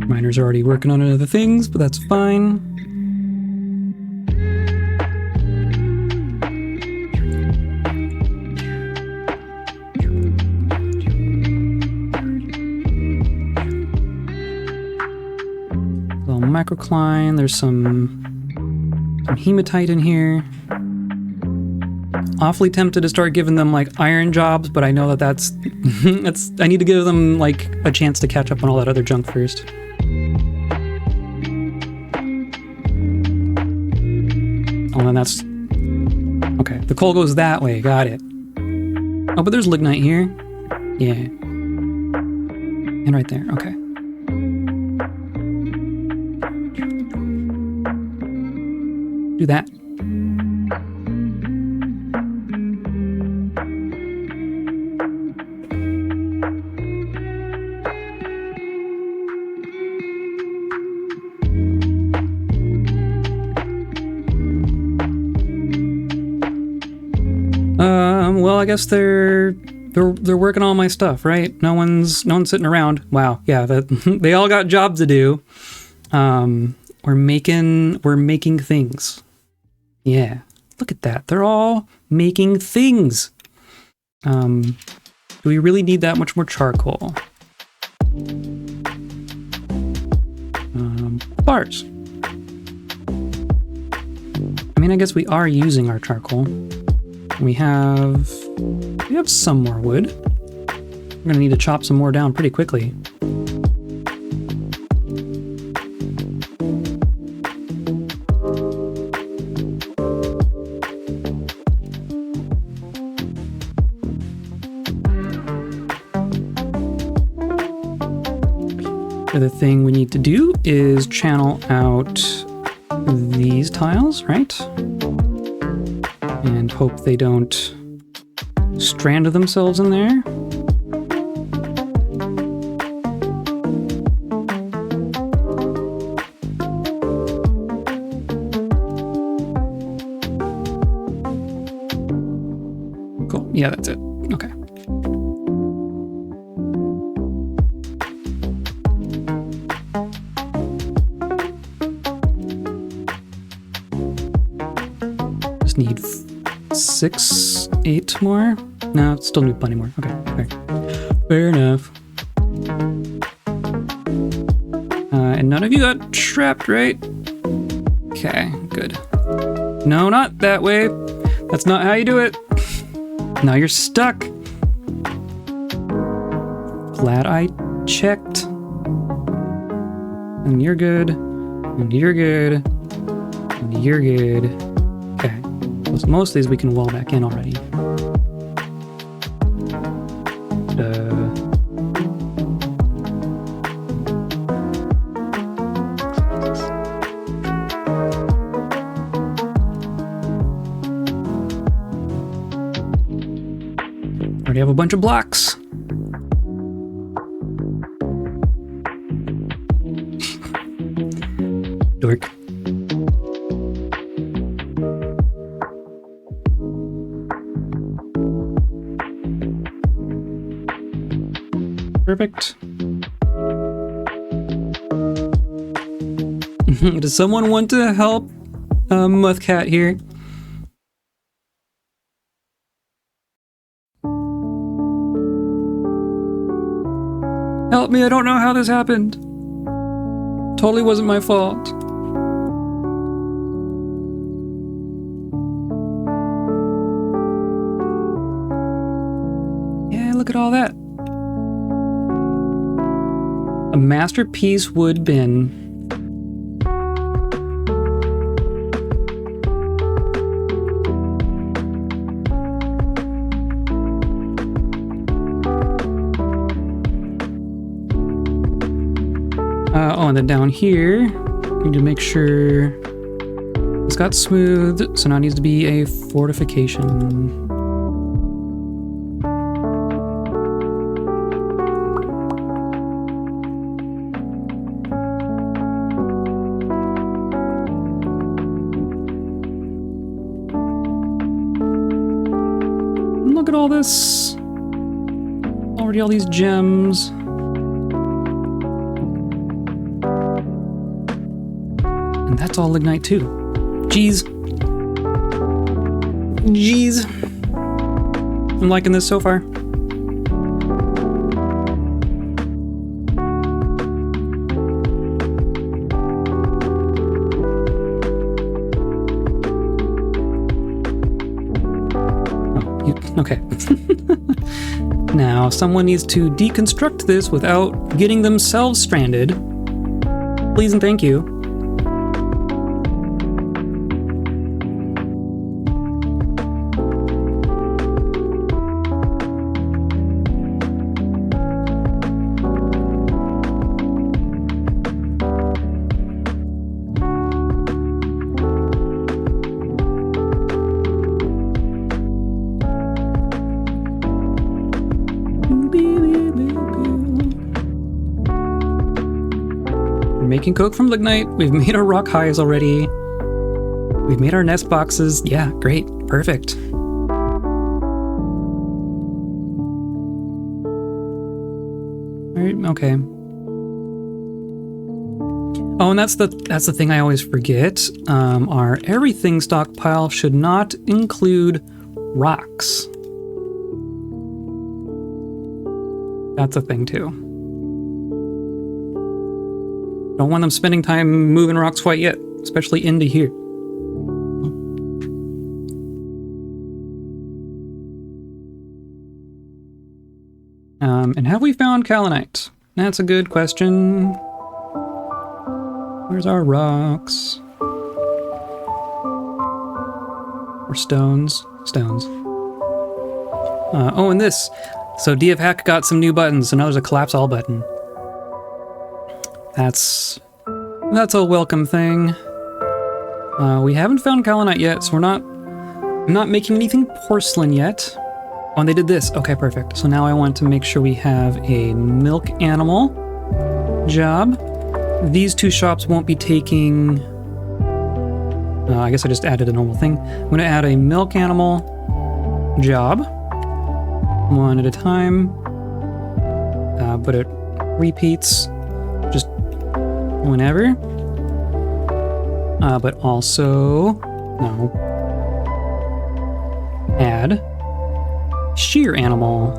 Miners are already working on other things, but that's fine. Little microcline, there's some hematite in here. Awfully tempted to start giving them like iron jobs, but I know that that's I need to give them like a chance to catch up on all that other junk first. Oh, and that's... Okay, the coal goes that way, got it. Oh, but there's lignite here. Yeah. And right there, okay. Do that. Well, I guess they're working on my stuff, right? No one's sitting around. Wow, yeah, they all got jobs to do. We're making things. Yeah, look at that. They're all making things. Do we really need that much more charcoal? Bars. I mean, I guess we are using our charcoal. We have some more wood. We're gonna need to chop some more down pretty quickly. The other thing we need to do is channel out these tiles, right? And hope they don't strand themselves in there. Cool. Yeah, that's it. Okay. Need 6, 8 more? No, still need plenty more. Okay, fair enough. And none of you got trapped, right? Okay, good. No, not that way. That's not how you do it. Now you're stuck. Glad I checked. And you're good. And you're good. And you're good. Okay. Most of these we can wall back in already. Already have a bunch of blocks. Dork. Perfect. Does someone want to help Muthcat here? Help me, I don't know how this happened. Totally wasn't my fault. Yeah, look at all that. A masterpiece wood bin. Oh, and then down here, need to make sure it's got smooth, so now it needs to be a fortification. Look at all this. Already all these gems. And that's all lignite too. Jeez. Jeez. I'm liking this so far. Okay. Now, someone needs to deconstruct this without getting themselves stranded. Please and thank you. Making coke from lignite. We've made our rock hives already. We've made our nest boxes. Yeah, great. Perfect. Alright, okay. Oh, and that's the thing I always forget. Our everything stockpile should not include rocks. That's a thing too. Don't want them spending time moving rocks quite yet, especially into here. And have we found kaolinite? That's a good question. Where's our rocks? Or stones? Stones. Oh, and this. So DF Hack got some new buttons, so now there's a collapse all button. That's a welcome thing. We haven't found kaolinite yet, so I'm not making anything porcelain yet. Oh, and they did this. Okay, perfect. So now I want to make sure we have a milk animal job. These two shops won't be taking... I guess I just added a normal thing. I'm going to add a milk animal job. One at a time. But it repeats just whenever. But also... No. Add... shear animal.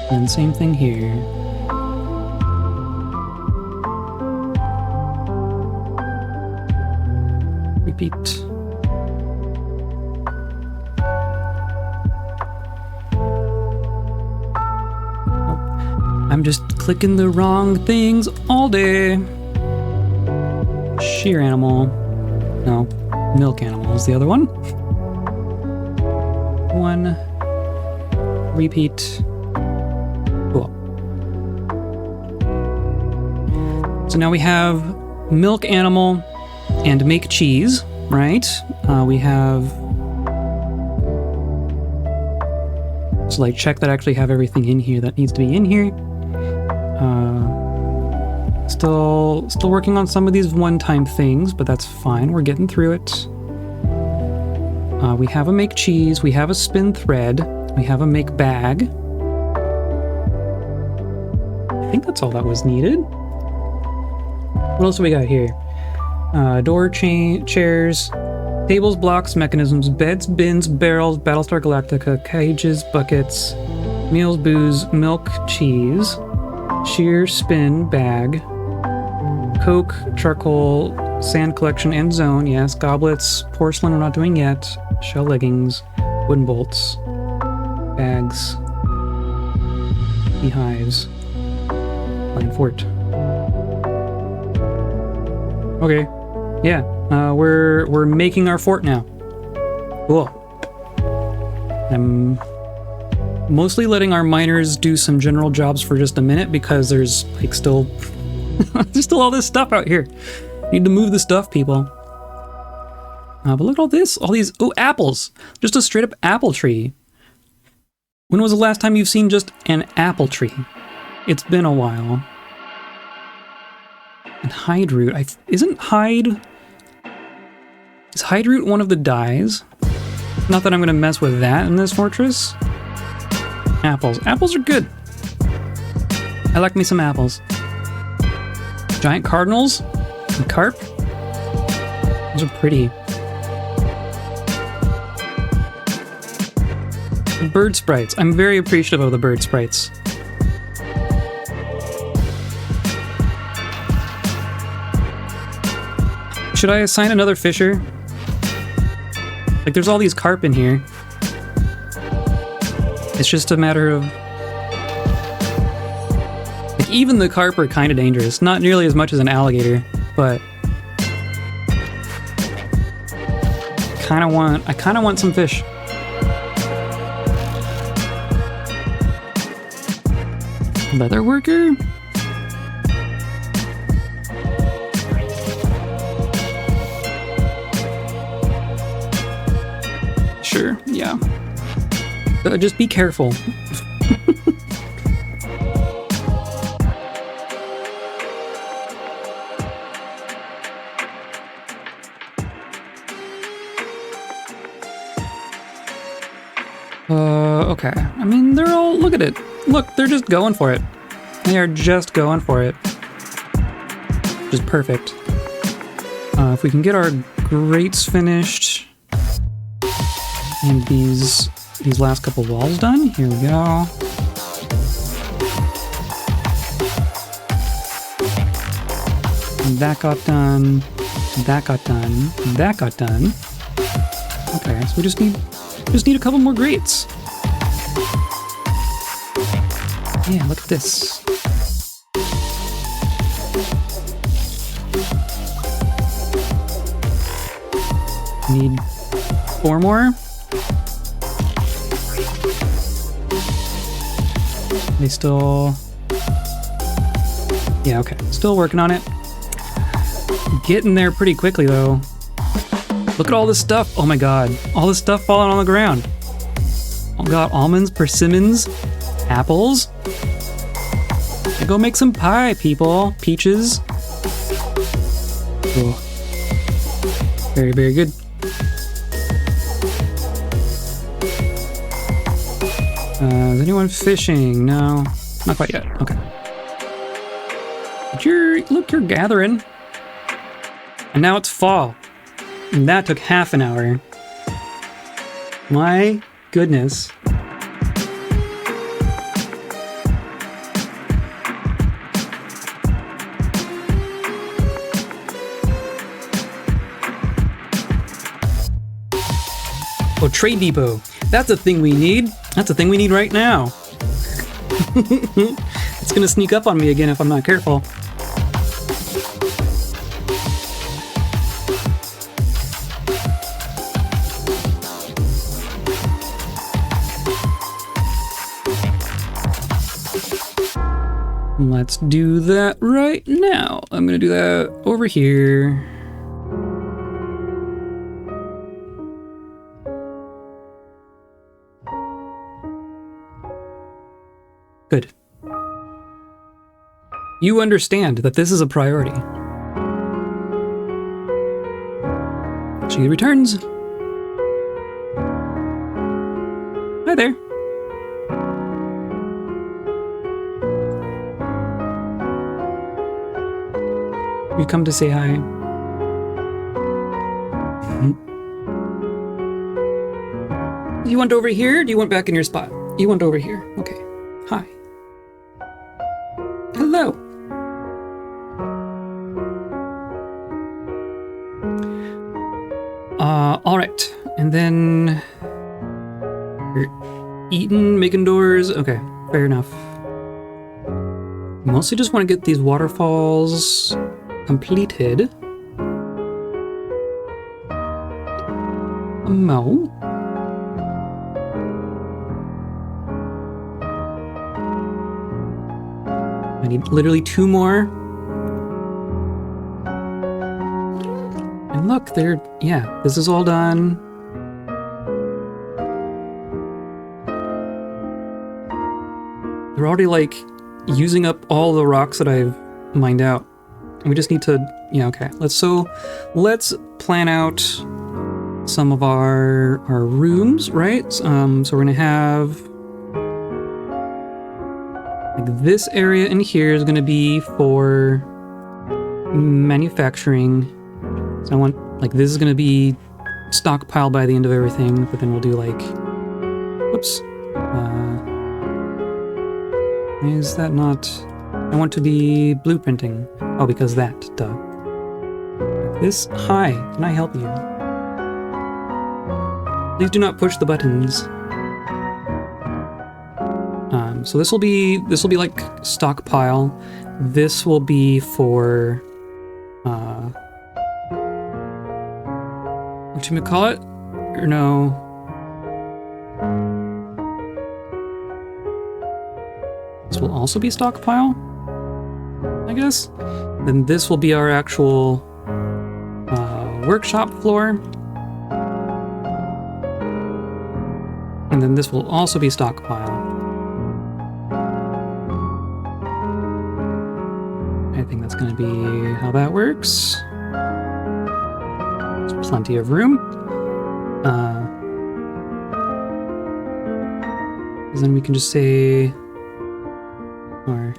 And same thing here. Repeat. Nope. I'm just clicking the wrong things all day. Shear animal. No. Milk animal is the other one. One. Repeat. Cool. So now we have milk animal and make cheese, right? We have... So like check that I actually have everything in here that needs to be in here. Still working on some of these one-time things, but that's fine. We're getting through it. We have a make cheese. We have a spin thread. We have a make bag. I think that's all that was needed. What else do we got here? Door chairs, tables, blocks, mechanisms, beds, bins, barrels, Battlestar Galactica, cages, buckets, meals, booze, milk, cheese, shear, spin, bag, coke, charcoal, sand collection, and zone, yes, goblets, porcelain we're not doing yet, shell leggings, wooden bolts, bags, beehives, pine fort. Okay, yeah, we're making our fort now. Cool. I'm mostly letting our miners do some general jobs for just a minute because there's like still there's still all this stuff out here. Need to move the stuff, people. But look at all this, all these, oh, apples. Just a straight up apple tree. When was the last time you've seen just an apple tree? It's been a while. And hide root, is hide root one of the dyes? Not that I'm gonna mess with that in this fortress. Apples are good. I like me some apples. Giant cardinals and carp. Those are pretty. Bird sprites. I'm very appreciative of the bird sprites. Should I assign another fisher? Like, there's all these carp in here. It's just a matter of... Like, even the carp are kind of dangerous. Not nearly as much as an alligator, but... I kind of want some fish. Leather worker? Sure, yeah. Just be careful. Okay. I mean, they're all... Look at it. Look, they're just going for it. They are just going for it. Just perfect. If we can get our grates finished and these last couple walls done, here we go. And that got done. That got done. That got done. Okay, so we just need a couple more grates. Yeah, look at this. Need 4 more. They still... Yeah, okay. Still working on it. Getting there pretty quickly, though. Look at all this stuff. Oh my god. All this stuff falling on the ground. Oh god, almonds, persimmons, apples. Go make some pie, people. Peaches. Cool. Very, very good. Is anyone fishing? No, not quite yet. Okay. But you're gathering. And now it's fall. And that took half an hour. My goodness. Oh, trade depot. That's a thing we need. That's a thing we need right now. It's gonna sneak up on me again if I'm not careful. Let's do that right now. I'm gonna do that over here. Good. You understand that this is a priority. She returns. Hi there. You come to say hi. You want over here? Or do you want back in your spot? You want over here. Okay. Hi. Hello. All right. And then you're eating, making doors. Okay, fair enough. Mostly just want to get these waterfalls completed. No. I need literally 2 more. And look, yeah, this is all done. They're already like using up all the rocks that I've mined out. We just need to, yeah, okay. Let's plan out some of our rooms, right? So we're gonna have like this area in here is gonna be for manufacturing. So I want, like, this is gonna be stockpile by the end of everything, but then we'll do like, whoops. Is that not, I want to be blueprinting. Oh, because that, duh. This, hi, can I help you? Please do not push the buttons. So this will be like stockpile. This will be for, whatchamacallit? Or no. This will also be stockpile, I guess. Then this will be our actual workshop floor. And then this will also be stockpile. I think that's going to be how that works. There's plenty of room. Then we can just say, or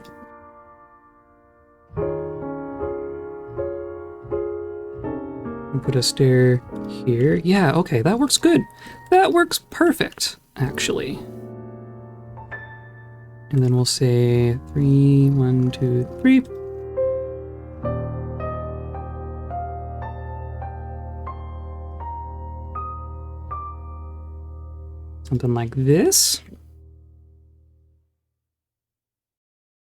We'll put a stair here. Yeah, okay, that works good. That works perfect, actually. And then we'll say 3, 1, 2, 3. Something like this.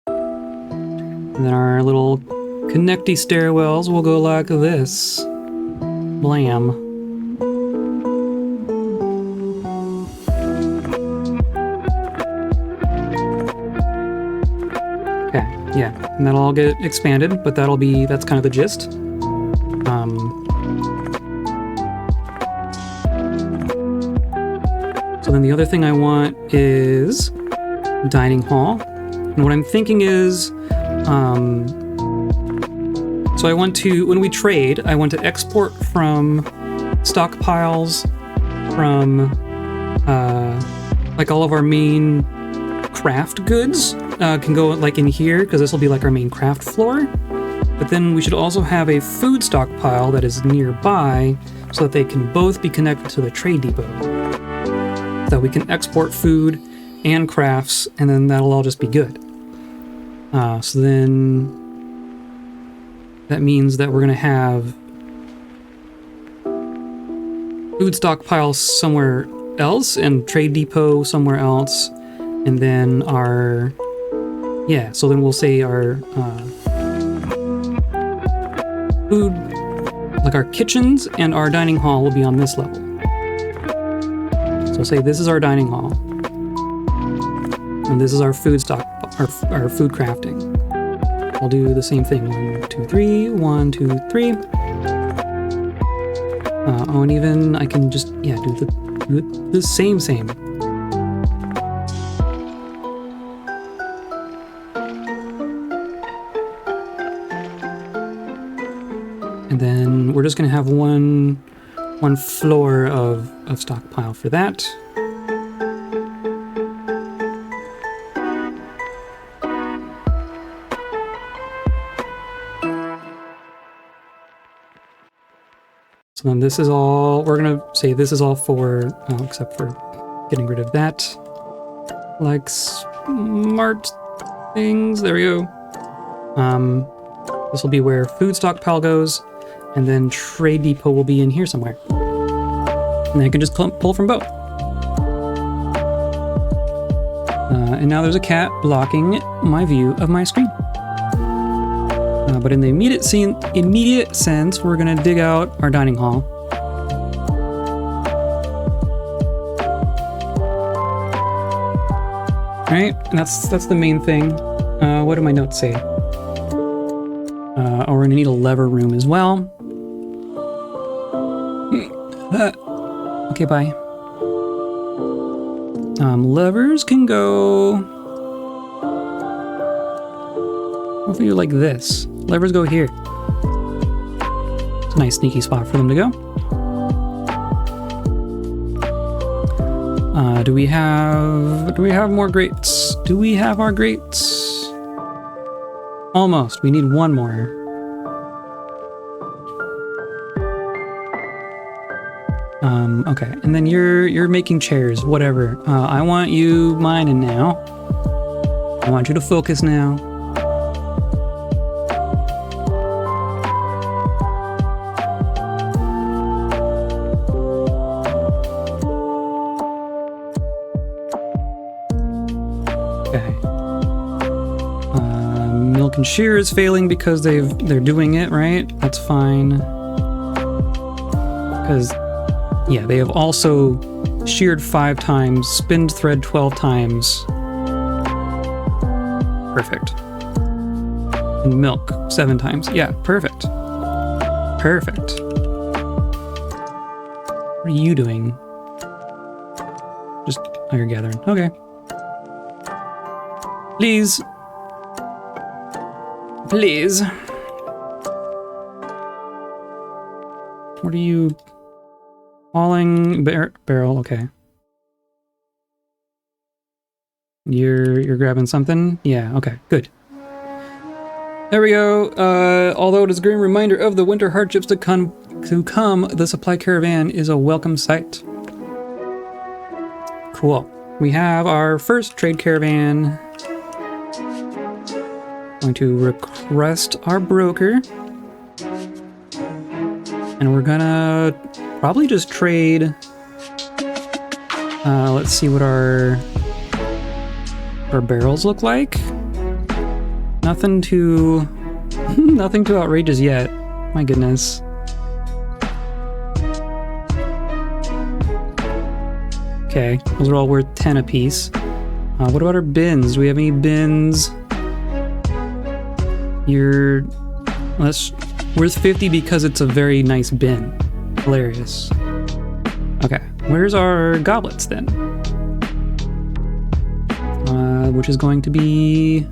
And then our little connecty stairwells will go like this. Blam. Okay, yeah, and that'll all get expanded, but that's kind of the gist. So then the other thing I want is dining hall. And what I'm thinking is, so I want to, when we trade, I want to export from stockpiles from like all of our main craft goods can go like in here, because this will be like our main craft floor. But then we should also have a food stockpile that is nearby so that they can both be connected to the trade depot. So we can export food and crafts, and then that'll all just be good. So then that means that we're going to have food stockpiles somewhere else and trade depot somewhere else. And then our, yeah, so then we'll say our food, like our kitchens and our dining hall will be on this level. So say this is our dining hall. And this is our food stock, our food crafting. I'll do the same thing. 1, 2, 3. 1, 2, 3. Oh, and even I can just, yeah, do the same. And then we're just gonna have one floor of stockpile for that. So then this is all, we're gonna say this is all for, except for getting rid of that. Like smart things, there we go. This will be where food stockpile goes, and then trade depot will be in here somewhere. And then I can just pull from both. And now there's a cat blocking my view of my screen. But in the immediate sense, we're gonna dig out our dining hall. All right, and that's the main thing. What do my notes say? Oh, we're gonna need a lever room as well. Okay, bye. Levers can go. What if we do like this? Levers go here. It's a nice sneaky spot for them to go. Do we have more grates? Do we have our grates? Almost. We need one more. Okay, and then you're making chairs, whatever. I want you mining now. I want you to focus now. Milk and shear is failing because they're doing it, right? That's fine. Because, yeah, they have also sheared 5 times, spinned thread 12 times. Perfect. And milk 7 times. Yeah, perfect. Perfect. What are you doing? Just, oh, you're gathering. Okay. Please. Please. What are you... Hauling barrel, okay. You're grabbing something? Yeah, okay, good. There we go. Although it is a grim reminder of the winter hardships to come, the supply caravan is a welcome sight. Cool. We have our first trade caravan. Going to request our broker. And we're gonna probably just trade. Let's see what our barrels look like. Nothing too outrageous yet. My goodness. Okay, those are all worth 10 apiece. What about our bins? Do we have any bins? Worth 50 because it's a very nice bin. Hilarious. Okay, where's our goblets then? Which is going to be...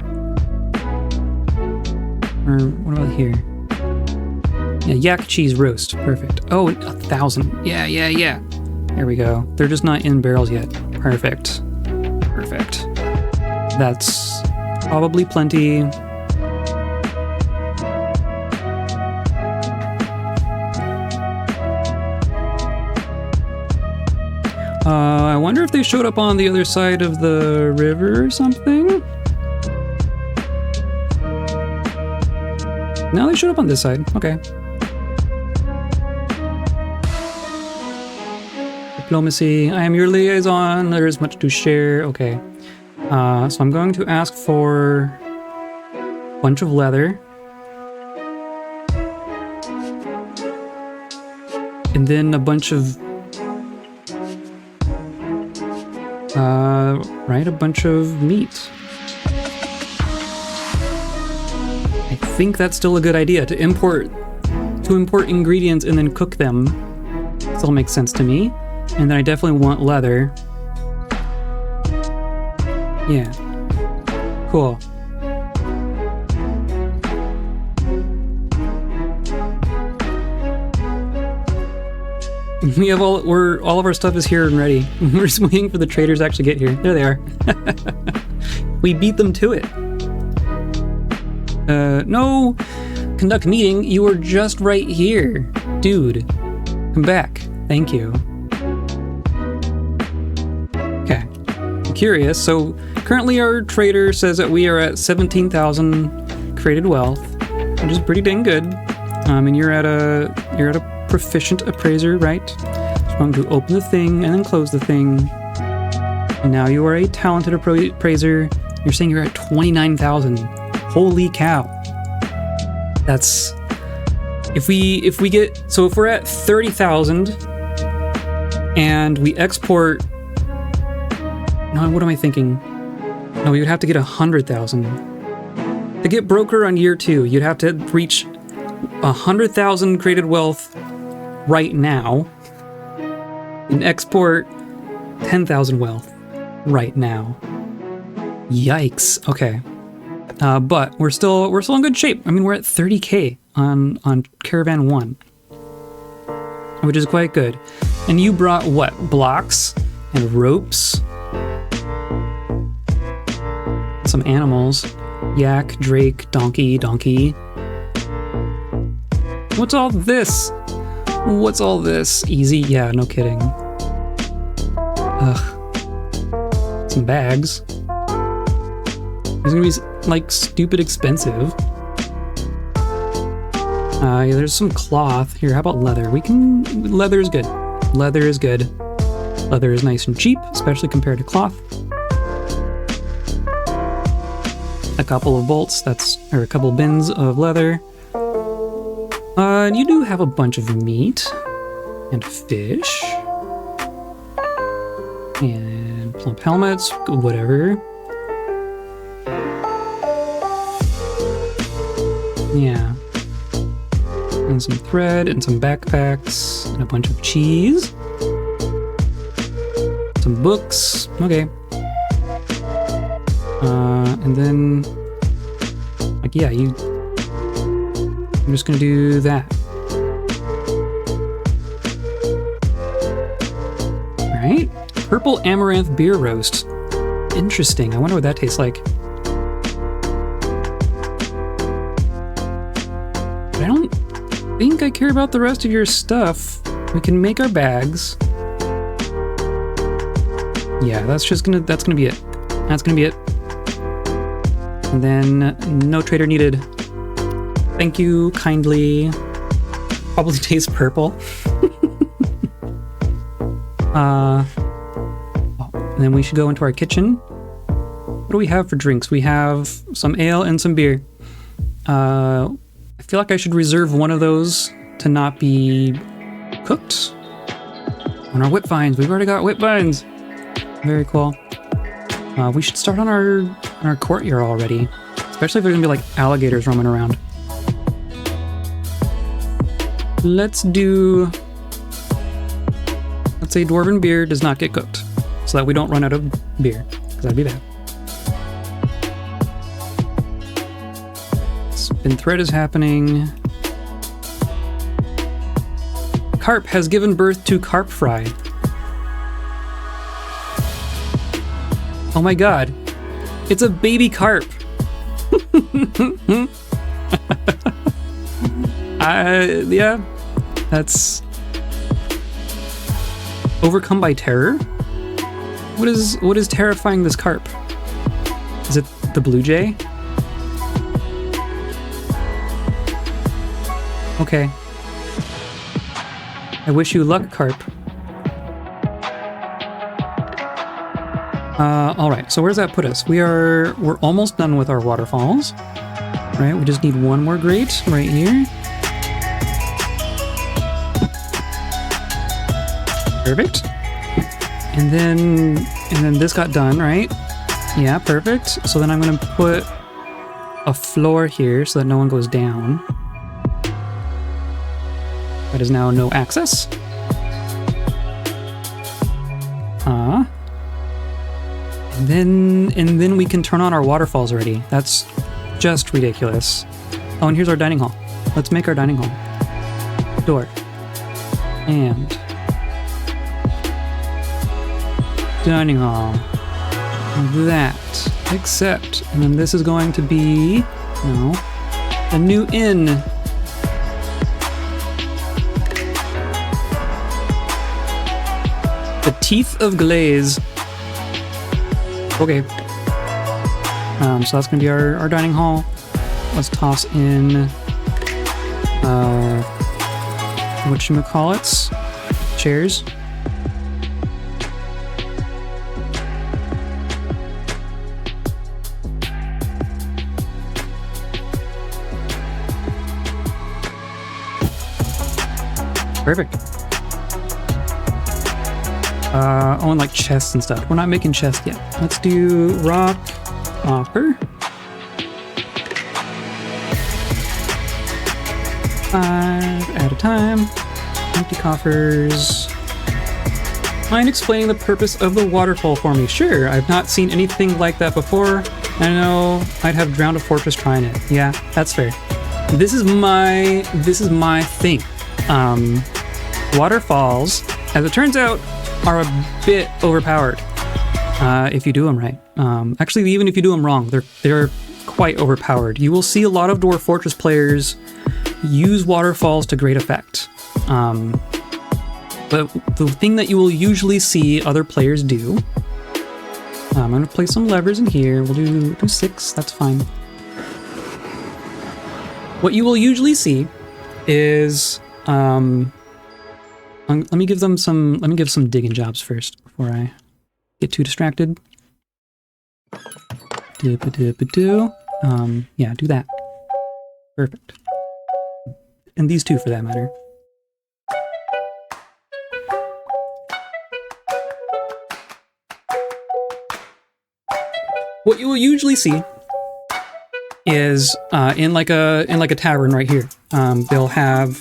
Or what about here? Yeah, yak cheese roast. Perfect. Oh, 1,000. Yeah. There we go. They're just not in barrels yet. Perfect. That's probably plenty. I wonder if they showed up on the other side of the river or something? No, they showed up on this side. Okay. Diplomacy. I am your liaison. There is much to share. Okay. So I'm going to ask for a bunch of leather. And then a bunch of... a bunch of meat. I think that's still a good idea, to import ingredients and then cook them. Still makes sense to me. And then I definitely want leather. Yeah. Cool. We have all of our stuff is here and ready. We're just waiting for the traders to actually get here. There they are. We beat them to it. No. Conduct meeting. You were just right here. Dude. Come back. Thank you. Okay. I'm curious. So currently our trader says that we are at 17,000 created wealth, which is pretty dang good. And you're at a proficient appraiser, right? So I'm going to open the thing and then close the thing. And now you are a talented appraiser. You're saying you're at 29,000. Holy cow. That's... If we're at 30,000 and we export... No, what am I thinking? No, we would have to get 100,000. To get broker on year 2, you'd have to reach 100,000 created wealth right now and export 10,000 wealth right now. Yikes. Okay. But we're still in good shape. I mean, we're at 30k on caravan 1, which is quite good. And you brought what? Blocks and ropes, some animals, yak, drake, donkey. What's all this? What's all this? Easy? Yeah, no kidding. Ugh. Some bags. These are gonna be, like, stupid expensive. Yeah, there's some cloth. Here, how about leather? Leather is good. Leather is good. Leather is nice and cheap, especially compared to cloth. A couple of bolts, or a couple of bins of leather. And you do have a bunch of meat and fish and plump helmets, whatever. Yeah. And some thread and some backpacks and a bunch of cheese. Some books. Okay. And then, like, yeah, I'm just gonna do that. Right? Purple amaranth beer roast. Interesting. I wonder what that tastes like. I don't think I care about the rest of your stuff. We can make our bags. Yeah, that's gonna be it. That's gonna be it. And then no trader needed. Thank you kindly. Probably tastes purple. And then we should go into our kitchen. What do we have for drinks? We have some ale and some beer. I feel like I should reserve one of those to not be cooked. On our whip vines. We've already got whip vines. Very cool. We should start on our courtyard already. Especially if there's gonna be like alligators roaming around. Let's say dwarven beer does not get cooked. So that we don't run out of beer. Because that'd be bad. Spin thread is happening. Carp has given birth to carp fry. Oh my god. It's a baby carp. Yeah. That's... Overcome by terror? What is terrifying this carp? Is it the blue jay? Okay. I wish you luck, carp. Alright, so where does that put us? We're almost done with our waterfalls. Right, we just need one more grate right here. Perfect. And then this got done, right? Yeah, perfect. So then I'm gonna put a floor here so that no one goes down. That is now no access. And then we can turn on our waterfalls already. That's just ridiculous. Oh, and here's our dining hall. Let's make our dining hall. Door. And dining hall. That. Except, and then this is going to be, no, a new inn. The Teeth of Glaze. Okay. So that's gonna be our dining hall. Let's toss in whatchamacallits? Chairs. Perfect. Oh, and like chests and stuff. We're not making chests yet. Let's do rock, copper. 5 at a time. Empty coffers. Mind explaining the purpose of the waterfall for me? Sure, I've not seen anything like that before. I know I'd have drowned a fortress trying it. Yeah, that's fair. This is my thing. Waterfalls, as it turns out, are a bit overpowered if you do them right. Actually, even if you do them wrong, they're quite overpowered. You will see a lot of Dwarf Fortress players use waterfalls to great effect. But the thing that you will usually see other players do, I'm going to place some levers in here. We'll do 6. That's fine. What you will usually see is let me give some digging jobs first before I get too distracted. Yeah, do that. Perfect. And these two for that matter. What you will usually see is in like a tavern right here. They'll have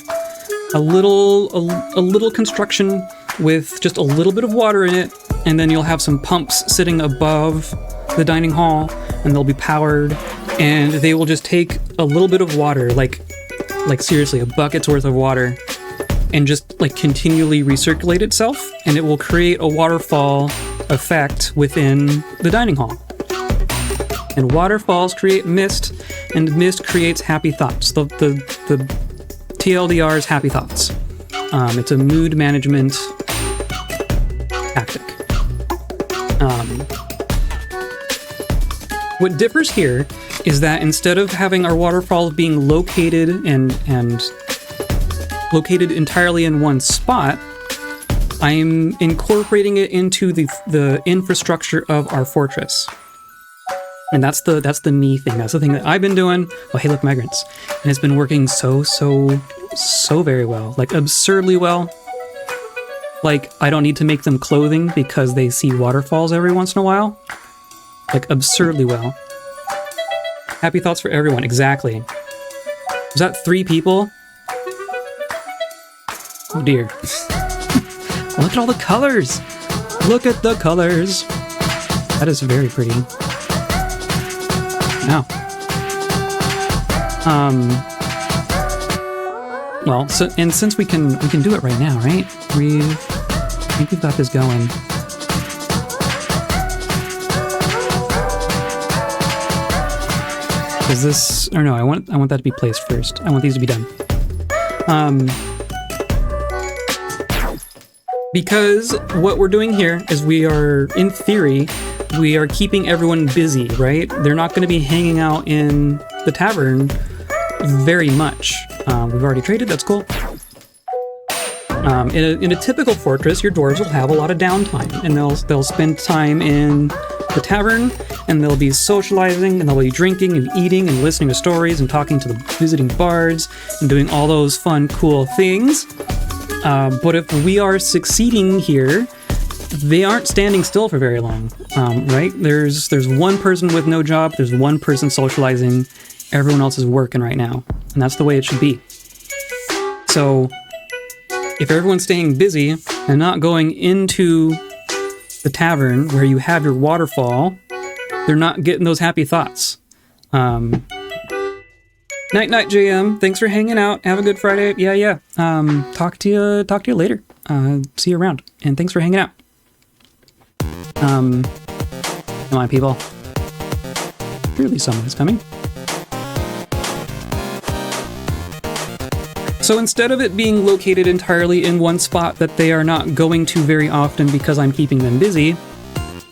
a little construction with just a little bit of water in it, and then you'll have some pumps sitting above the dining hall, and they'll be powered, and they will just take a little bit of water, like seriously, a bucket's worth of water, and just like continually recirculate itself, and it will create a waterfall effect within the dining hall. And waterfalls create mist, and mist creates happy thoughts. The TLDR's happy thoughts. It's a mood management tactic. What differs here is that instead of having our waterfalls being located and located entirely in one spot, I'm incorporating it into the infrastructure of our fortress. And that's the me thing. That's the thing that I've been doing. Oh, hey, look, migrants. And it's been working so very well. Like, absurdly well. Like, I don't need to make them clothing because they see waterfalls every once in a while. Like, absurdly well. Happy thoughts for everyone. Exactly. Was that 3 people? Oh, dear. Look at all the colors! Look at the colors! That is very pretty. Wow. Well, since we can do it right now, right? I think we've got this going. Is this, or no, I want that to be placed first. I want these to be done. Because what we're doing here is we are, in theory, we are keeping everyone busy, right? They're not going to be hanging out in the tavern very much. We've already traded, that's cool. In a typical fortress, your dwarves will have a lot of downtime, and they'll spend time in the tavern, and they'll be socializing, and they'll be drinking and eating and listening to stories and talking to the visiting bards and doing all those fun, cool things. But if we are succeeding here, they aren't standing still for very long, right? There's one person with no job, there's one person socializing, everyone else is working right now, and that's the way it should be. So if everyone's staying busy and not going into the tavern where you have your waterfall, they're not getting those happy thoughts. Night, JM. Thanks for hanging out. Have a good Friday. Yeah. Talk to you later. See you around. And thanks for hanging out. Come on, people. Surely someone is coming. So instead of it being located entirely in one spot that they are not going to very often because I'm keeping them busy,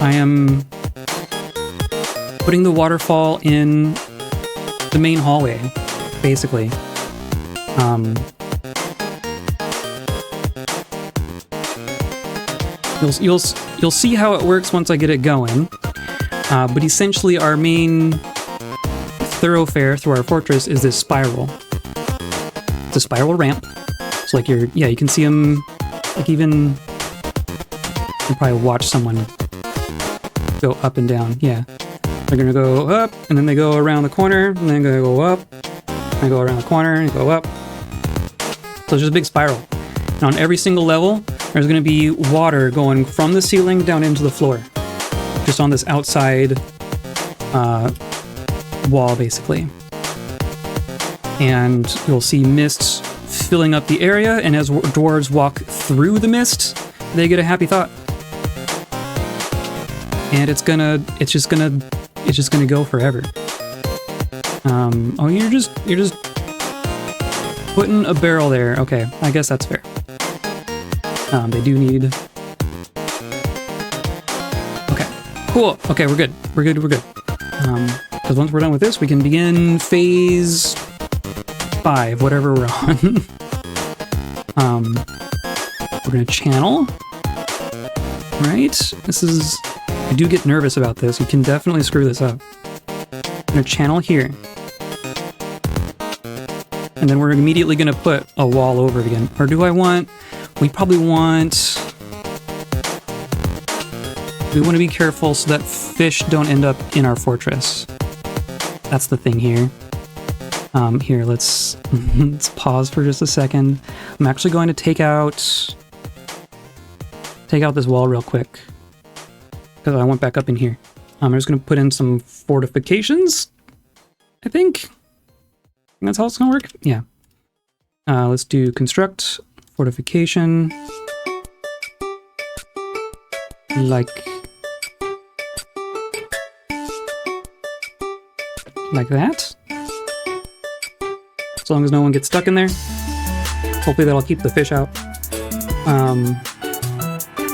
I am putting the waterfall in the main hallway, basically. You'll see how it works once I get it going. But essentially, our main thoroughfare through our fortress is this spiral. It's a spiral ramp. So like you can see them, like even, you can probably watch someone go up and down. Yeah. They're gonna go up, and then they go around the corner, and then they're gonna go up, and go around the corner, and go up. So it's just a big spiral. And on every single level, there's gonna be water going from the ceiling down into the floor. Just on this outside wall, basically. And you'll see mists filling up the area, and as dwarves walk through the mist, they get a happy thought. And it's just gonna go forever. Oh, you're just putting a barrel there. Okay, I guess that's fair. They do need. Okay, cool. Okay, we're good. We're good. Because once we're done with this, we can begin phase 5, whatever we're on. We're gonna channel. Right? This is. I do get nervous about this. You can definitely screw this up. I'm gonna channel here. And then we're immediately gonna put a wall over it again. Or do I want... We probably want... We want to be careful so that fish don't end up in our fortress. That's the thing here. Here, let's pause for just a second. I'm actually going to take out this wall real quick. Because I went back up in here. I'm just going to put in some fortifications, I think. That's how it's going to work? Yeah. Let's do construct, fortification. Like that. As long as no one gets stuck in there. Hopefully that'll keep the fish out.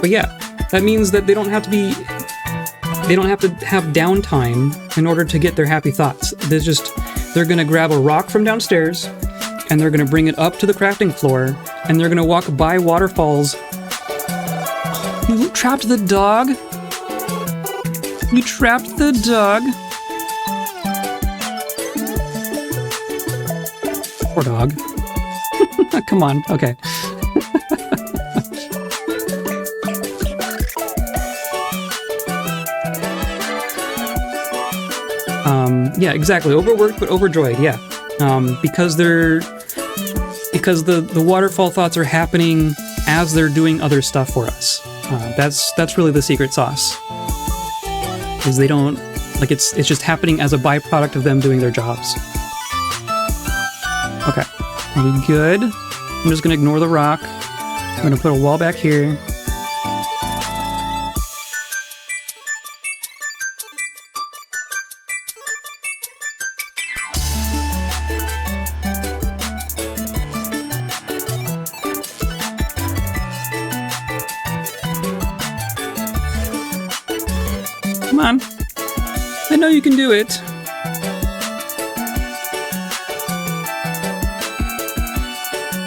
But yeah, that means that they don't have to have downtime in order to get their happy thoughts. They're gonna grab a rock from downstairs, and they're gonna bring it up to the crafting floor, and they're gonna walk by waterfalls. You trapped the dog? You trapped the dog? Poor dog. Come on, okay. Yeah, exactly. Overworked but overjoyed, yeah. Because the waterfall thoughts are happening as they're doing other stuff for us. That's really the secret sauce. Is they don't, like, it's just happening as a byproduct of them doing their jobs. Okay, are we good? I'm just gonna ignore the rock. I'm gonna put a wall back here. Come on. I know you can do it.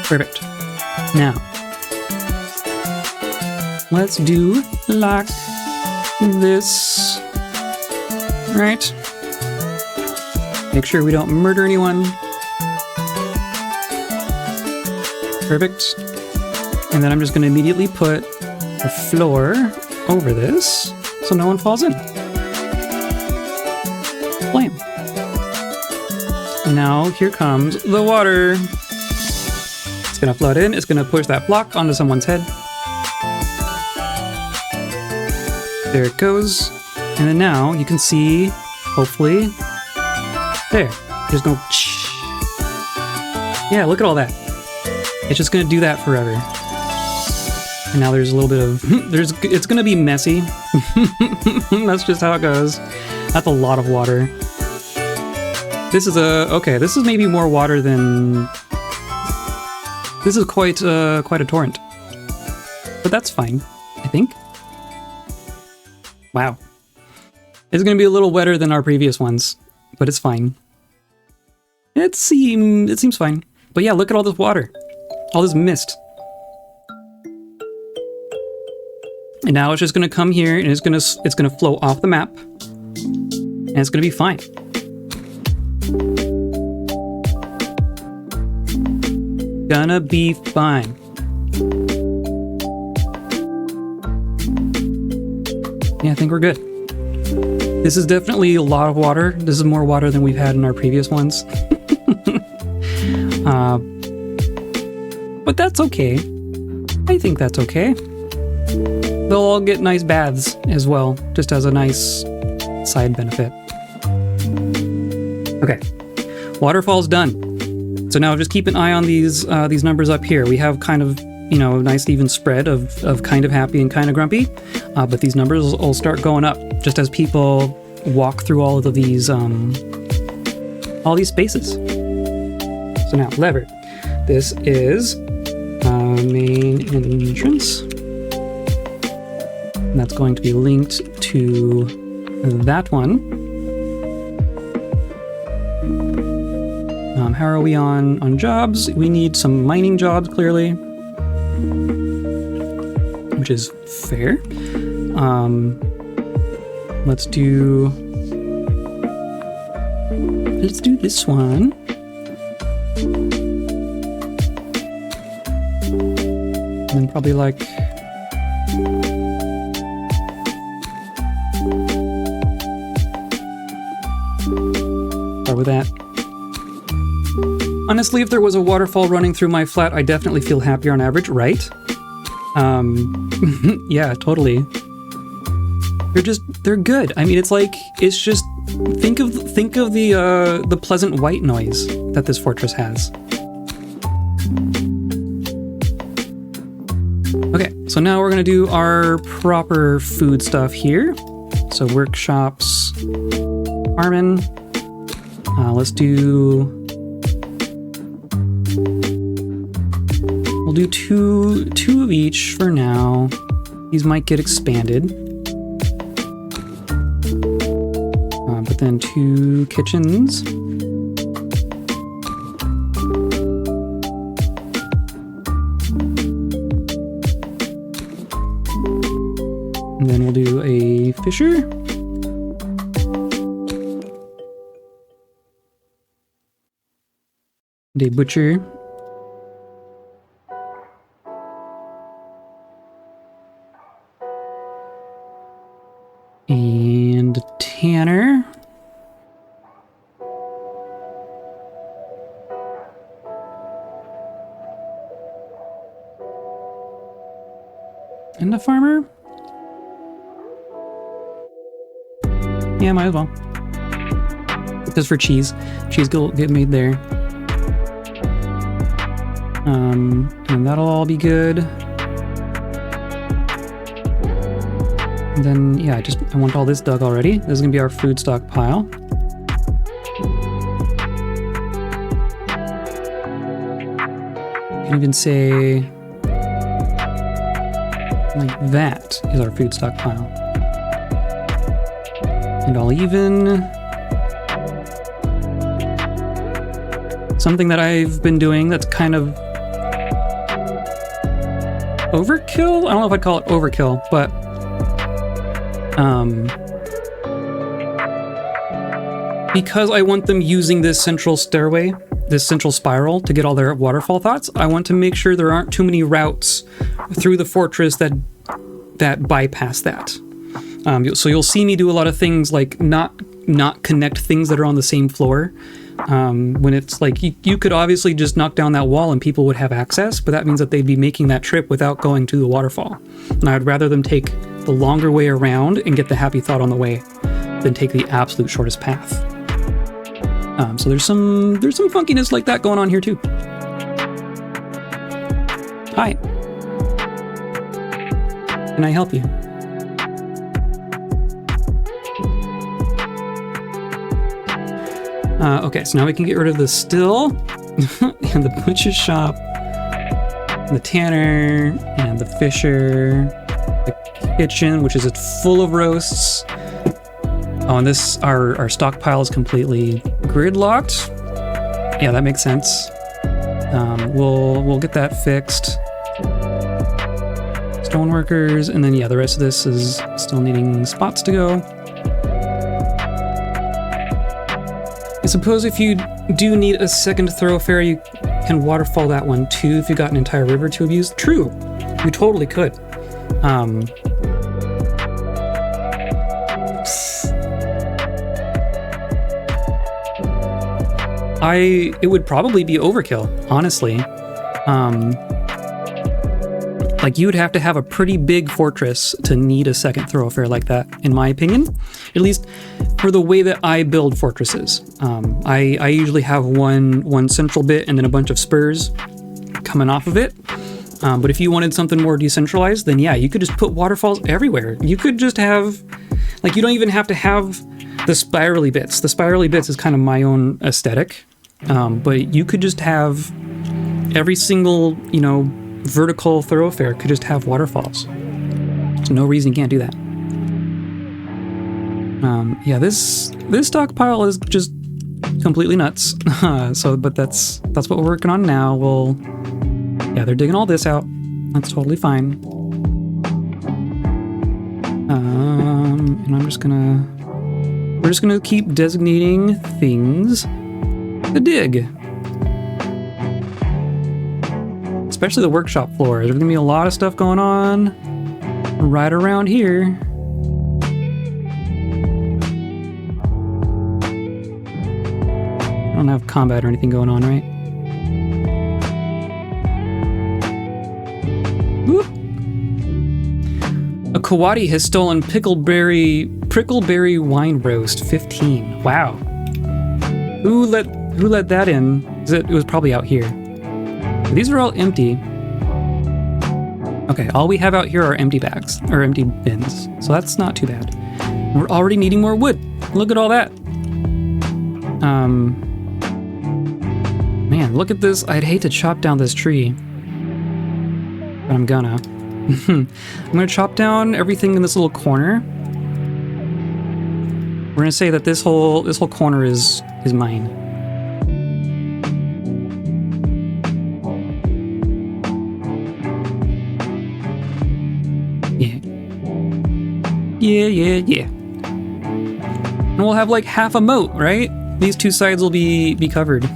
Perfect. Now, let's do like this. Right. Make sure we don't murder anyone. Perfect. And then I'm just going to immediately put the floor over this so no one falls in. Flame. And now here comes the water. It's gonna float in, it's gonna push that block onto someone's head. There it goes. And then now you can see, hopefully, there. Just go. Yeah, look at all that. It's just gonna do that forever. And now there's a little bit of, it's gonna be messy. That's just how it goes. That's a lot of water. This is okay, this is maybe more water than, this is quite a torrent. But that's fine, I think. Wow. It's gonna be a little wetter than our previous ones, but it's fine. It seems fine. But yeah, look at all this water. All this mist. And now it's just gonna come here and it's gonna flow off the map. And it's gonna be fine. Gonna be fine. Yeah, I think we're good. This is definitely a lot of water. This is more water than we've had in our previous ones. But that's okay. I think that's okay. They'll all get nice baths as well, just as a nice side benefit. Okay, waterfall's done. So now just keep an eye on these numbers up here. We have kind of, you know, a nice even spread of kind of happy and kind of grumpy, but these numbers will start going up just as people walk through all of these spaces. So now lever. This is main entrance. And that's going to be linked to that one. How are we on jobs? We need some mining jobs, clearly, which is fair. Let's do this one. And then probably like start with that. Honestly, if there was a waterfall running through my flat, I definitely feel happier on average, right? Yeah, totally. They're good. I mean, it's just, think of the pleasant white noise that this fortress has. Okay, so now we're gonna do our proper food stuff here. So workshops, farming. We'll do two of each for now. These might get expanded. But then 2 kitchens. And then we'll do a fisher. And a butcher. And a tanner. And a farmer. Yeah, might as well. Just for cheese. Cheese will get made there. And that'll all be good. And then, yeah, I want all this dug already. This is gonna be our food stockpile. You can even say, like that is our food stockpile. And I'll even... something that I've been doing that's kind of overkill? I don't know if I'd call it overkill, but because I want them using this central stairway, this central spiral to get all their waterfall thoughts, I want to make sure there aren't too many routes through the fortress that bypass that. So you'll see me do a lot of things like not connect things that are on the same floor. When it's like, you could obviously just knock down that wall and people would have access, but that means that they'd be making that trip without going to the waterfall. And I'd rather them take the longer way around and get the happy thought on the way than take the absolute shortest path. So there's some funkiness like that going on here too. Hi. Can I help you? Okay, so now we can get rid of the still, and the butcher shop, and the tanner, and the fisher, the kitchen, which is full of roasts. Oh, and our stockpile is completely gridlocked. Yeah, that makes sense. We'll get that fixed. Stoneworkers, and then yeah, the rest of this is still needing spots to go. I suppose if you do need a second thoroughfare, you can waterfall that one too if you got an entire river to abuse. True, you totally could. It would probably be overkill, honestly. Like, you would have to have a pretty big fortress to need a second thoroughfare like that, in my opinion. At least for the way that I build fortresses. I usually have one central bit and then a bunch of spurs coming off of it. But if you wanted something more decentralized, then yeah, you could just put waterfalls everywhere. You could just have, like, you don't even have to have the spirally bits. The spirally bits is kind of my own aesthetic. But you could just have every single, vertical thoroughfare could just have waterfalls. There's no reason you can't do that. Yeah, this stockpile is just completely nuts. But that's what we're working on now. Yeah, they're digging all this out. That's totally fine. And we're just gonna keep designating things to dig. Especially the workshop floor. There's gonna be a lot of stuff going on right around here. I don't have combat or anything going on, right? Whoop. A Kawadi has stolen prickleberry wine roast 15. Wow. Who let that in? It was probably out here. These are all empty. Okay, all we have out here are empty bags, or empty bins. So that's not too bad. We're already needing more wood. Look at all that. Man, look at this. I'd hate to chop down this tree. but I'm gonna. I'm gonna chop down everything in this little corner. We're gonna say that this whole corner is mine. Yeah. Yeah. And we'll have like half a moat, right? These two sides will be covered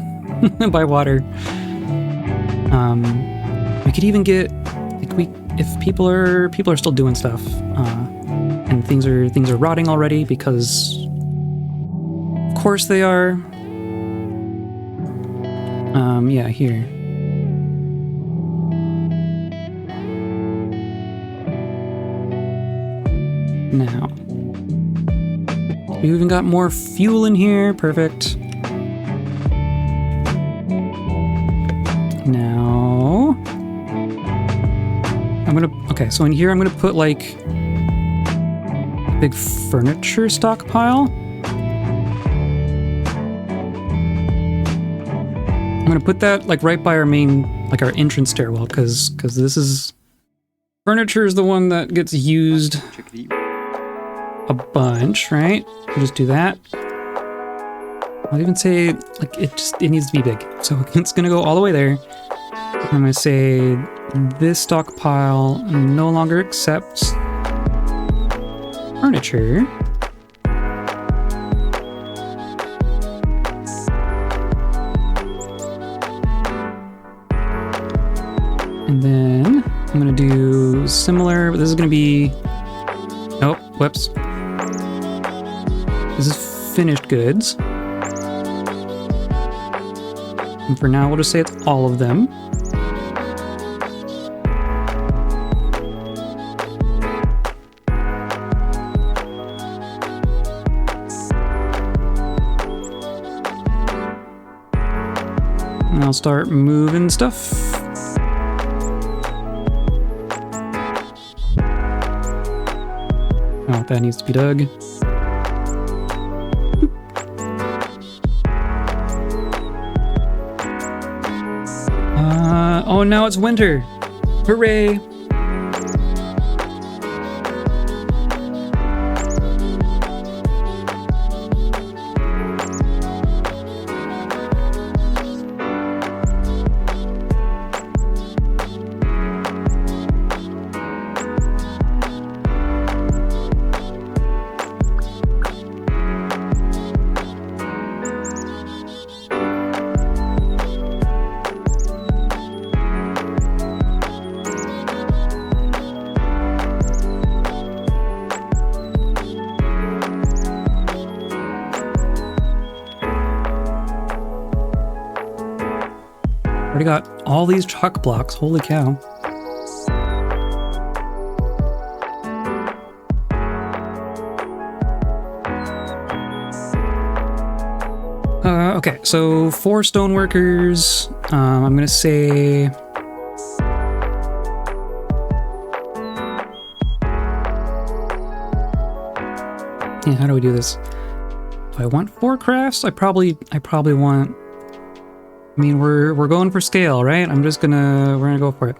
by water. We could even get like if people are still doing stuff, and things are rotting already because of course they are. Yeah, here. Now, we even got more fuel in here. Perfect. Now, okay, so in here I'm gonna put like a big furniture stockpile. I'm gonna put that like right by our main, like our entrance stairwell, because this is, furniture is the one that gets used a bunch, right? We'll just do that. I'll even say like it needs to be big, so it's gonna go all the way there. I'm gonna say this stockpile no longer accepts furniture. And then I'm gonna do similar, but this is gonna be, nope, whoops. This is finished goods. And for now, we'll just say it's all of them. And I'll start moving stuff. Oh, that needs to be dug. Oh, now it's winter. Hooray! Already got all these chalk blocks, holy cow. Okay, so 4 stone workers. I'm gonna say... Yeah, how do we do this? Do I want 4 crafts? I probably want... I mean, we're going for scale, right? We're gonna go for it.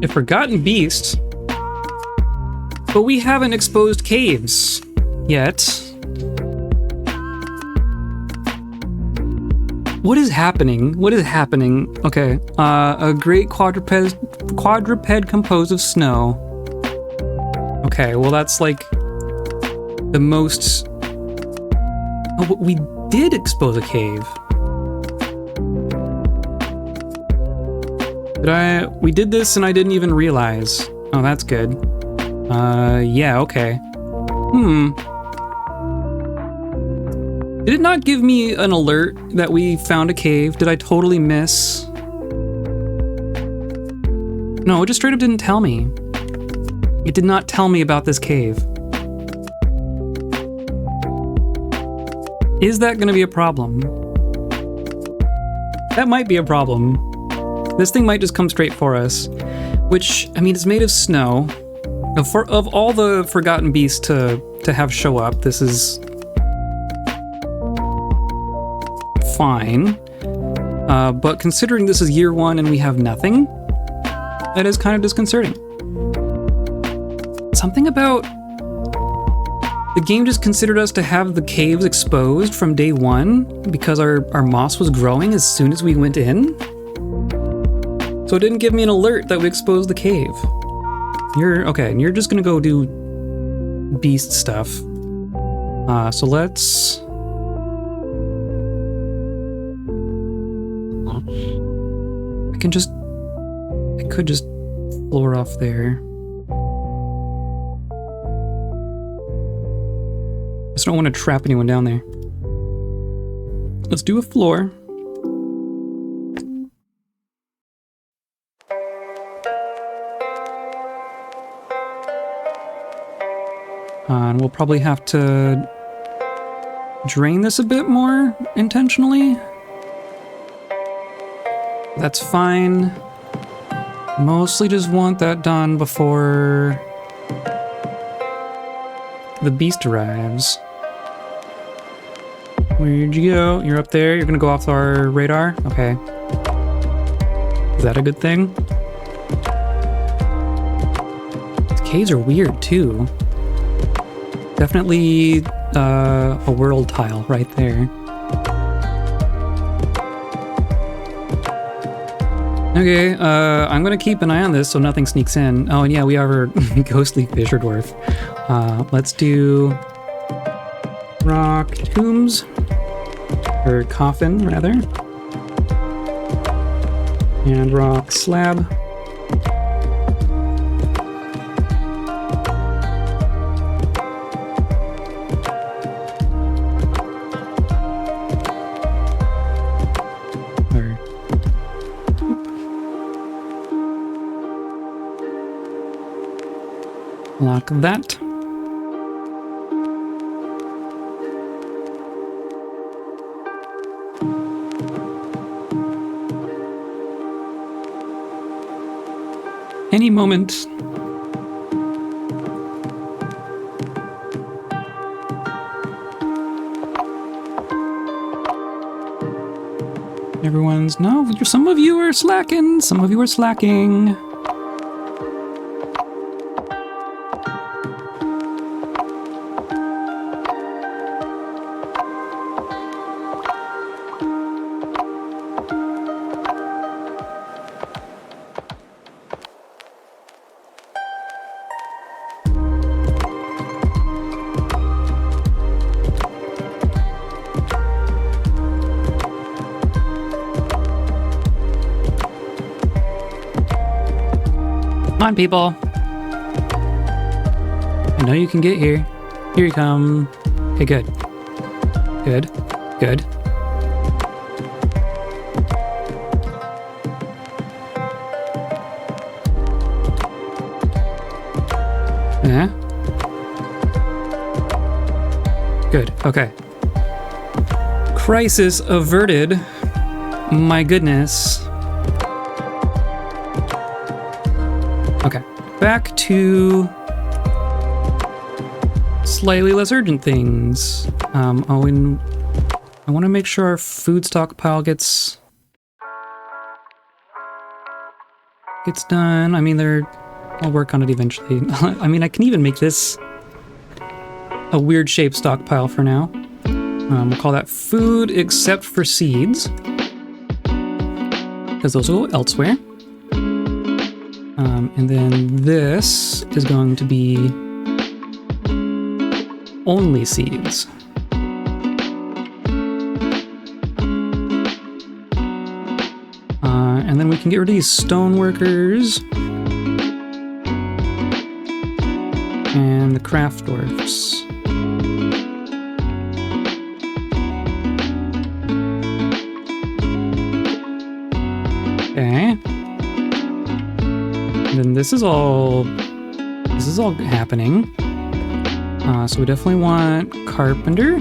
A forgotten beast? But we haven't exposed caves yet. What is happening? What is happening? Okay, a great quadruped composed of snow. Okay, well that's like the most... Oh, but we did expose a cave. We did this and I didn't even realize. Oh, that's good. Yeah, okay. Did it not give me an alert that we found a cave? Did I totally miss? No, it just straight up didn't tell me. It did not tell me about this cave. Is that going to be a problem? That might be a problem. This thing might just come straight for us. Which, I mean, it's made of snow. Of all the forgotten beasts to have show up, this is fine. But considering this is year 1 and we have nothing, that is kind of disconcerting. Something about the game just considered us to have the caves exposed from day 1 because our moss was growing as soon as we went in. So it didn't give me an alert that we exposed the cave. Okay, and you're just gonna go do beast stuff. So let's... I could just floor off there. Just don't want to trap anyone down there. Let's do a floor. And we'll probably have to drain this a bit more intentionally. That's fine. Mostly just want that done before the beast arrives. Where'd you go? You're up there? You're gonna go off our radar? Okay. Is that a good thing? The caves are weird too. Definitely a world tile right there. Okay, I'm gonna keep an eye on this so nothing sneaks in. Oh, and yeah, we have our ghostly fisher dwarf. Let's do rock tombs, or coffin rather, and rock slab. Lock that. Any moment. Everyone's, no, some of you are slacking, some of you are slacking. Come on, people. I know you can get here. Here you come. Okay, good. Good. Good. Yeah. Good. Okay. Crisis averted. My goodness. Okay, back to slightly less urgent things. And I want to make sure our food stockpile gets done. I mean, I'll work on it eventually. I mean, I can even make this a weird shaped stockpile for now. We'll call that food except for seeds, because those will go elsewhere. And then this is going to be only seeds. And then we can get rid of these stone workers and the craft dwarfs. Okay. And then this is all happening. So we definitely want carpenter.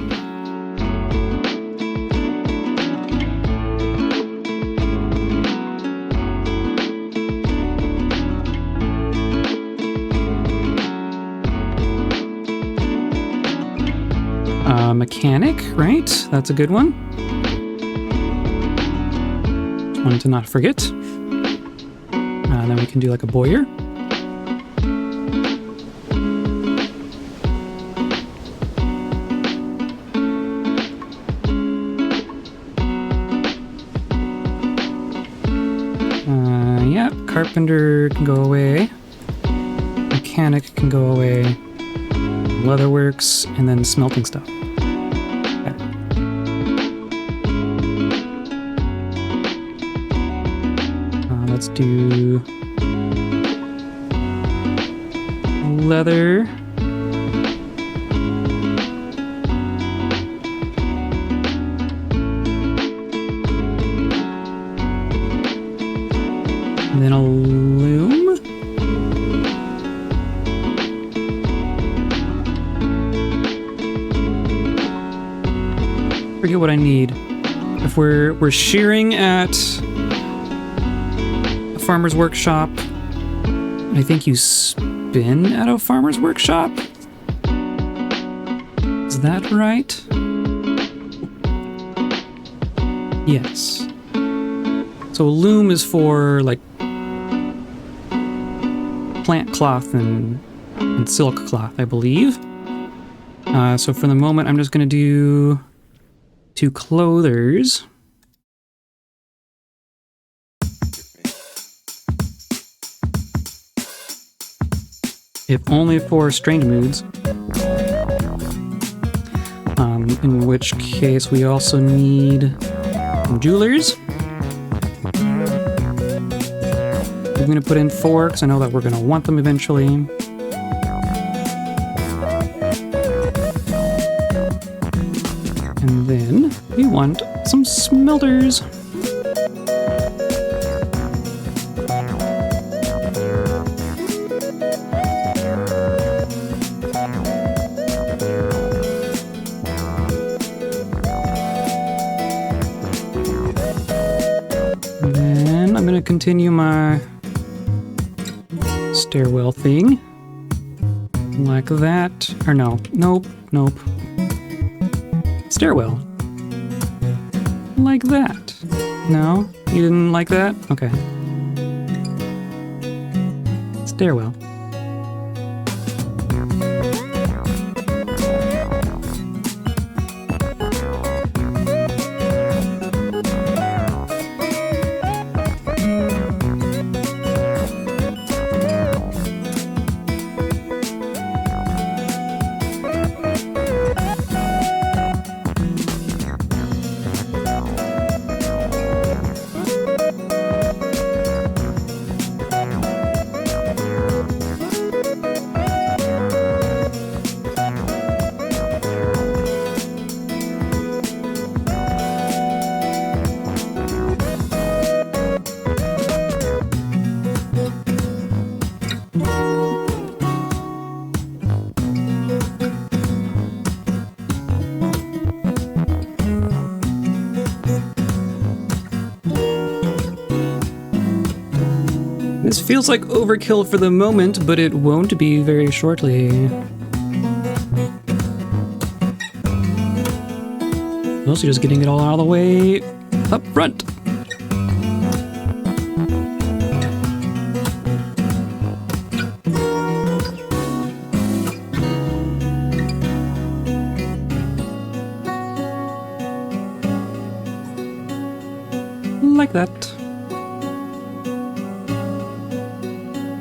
mechanic, right? That's a good one. One to not forget. And then we can do like a bowyer. Yeah, carpenter can go away. Mechanic can go away. Leatherworks, and then smelting stuff. Okay. Let's do leather. And then a loom. Forget what I need. If we're shearing at a farmer's workshop, I think you spin at a farmer's workshop. Is that right? Yes. So a loom is for like plant cloth and silk cloth, I believe. So for the moment, I'm just going to do 2 clothers. If only for strange moods. In which case we also need jewelers. I'm going to put in 4 because I know that we're going to want them eventually. And then we want some smelters. And then I'm going to continue my stairwell thing. Like that. Or no. Nope. Stairwell. Like that. No? You didn't like that? Okay. Stairwell. This feels like overkill for the moment, but it won't be very shortly. Mostly just getting it all out of the way up front. Like that.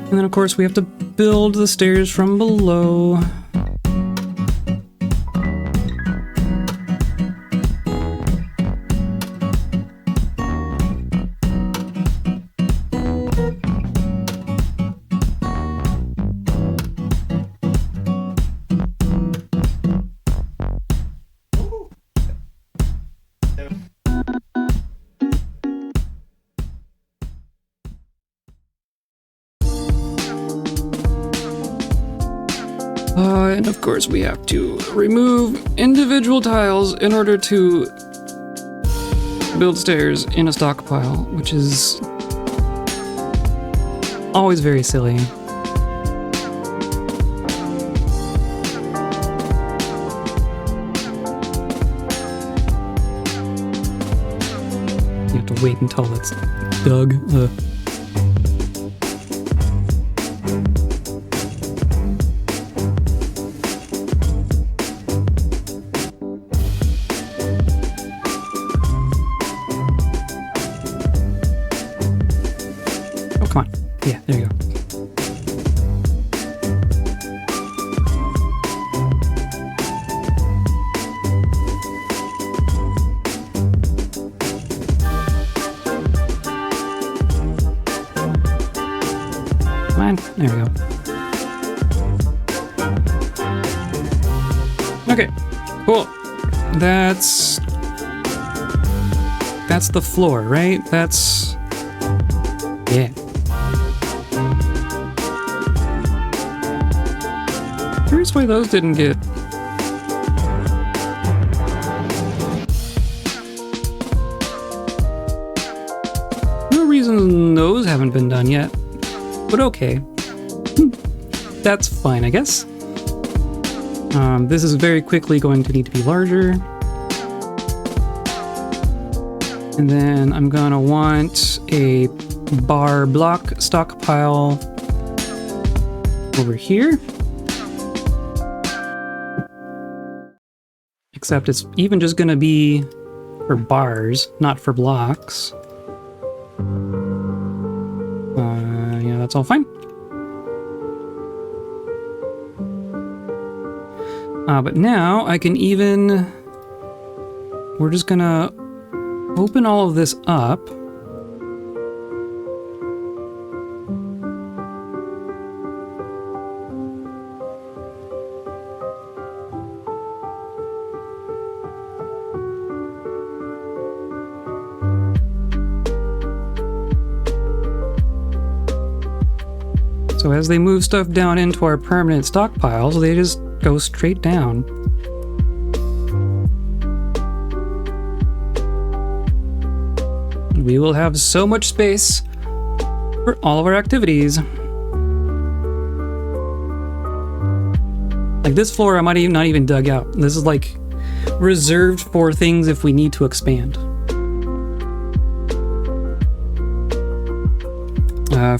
And then of course we have to build the stairs from below. And of course we have to remove individual tiles in order to build stairs in a stockpile, which is always very silly. have to wait until it's dug. Oh, come on. Yeah, there you go. There we go. Okay, cool. That's the floor, right? Yeah. Curious why those didn't get... No reason those haven't been done yet, but okay. That's fine, I guess. This is very quickly going to need to be larger. And then I'm gonna want a bar block stockpile over here. Except it's even just gonna be for bars, not for blocks. Yeah, that's all fine. But now I can even... We're just gonna open all of this up. So as they move stuff down into our permanent stockpiles, they just go straight down. We will have so much space for all of our activities. Like this floor, I might even not even dug out. This is like reserved for things if we need to expand.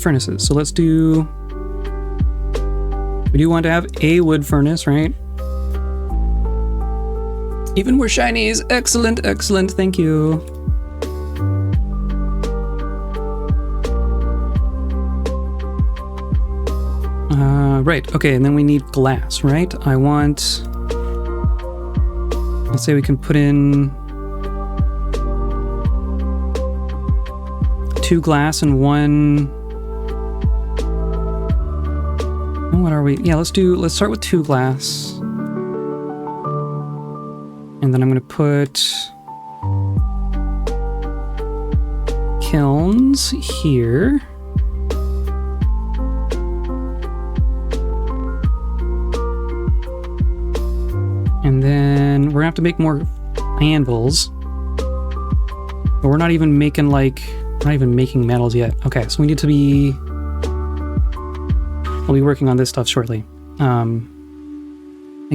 Furnaces. So let's do... We do want to have a wood furnace, right? Even more shinies. Excellent, excellent. Thank you. Right. Okay, and then we need glass, right? I want... Let's say we can put in 2 glass and 1... What are we? Yeah, let's start with 2 glass. And then I'm gonna put kilns here. And then we're gonna have to make more anvils. But we're not even making making metals yet. Okay, so we need to be... We'll be working on this stuff shortly. I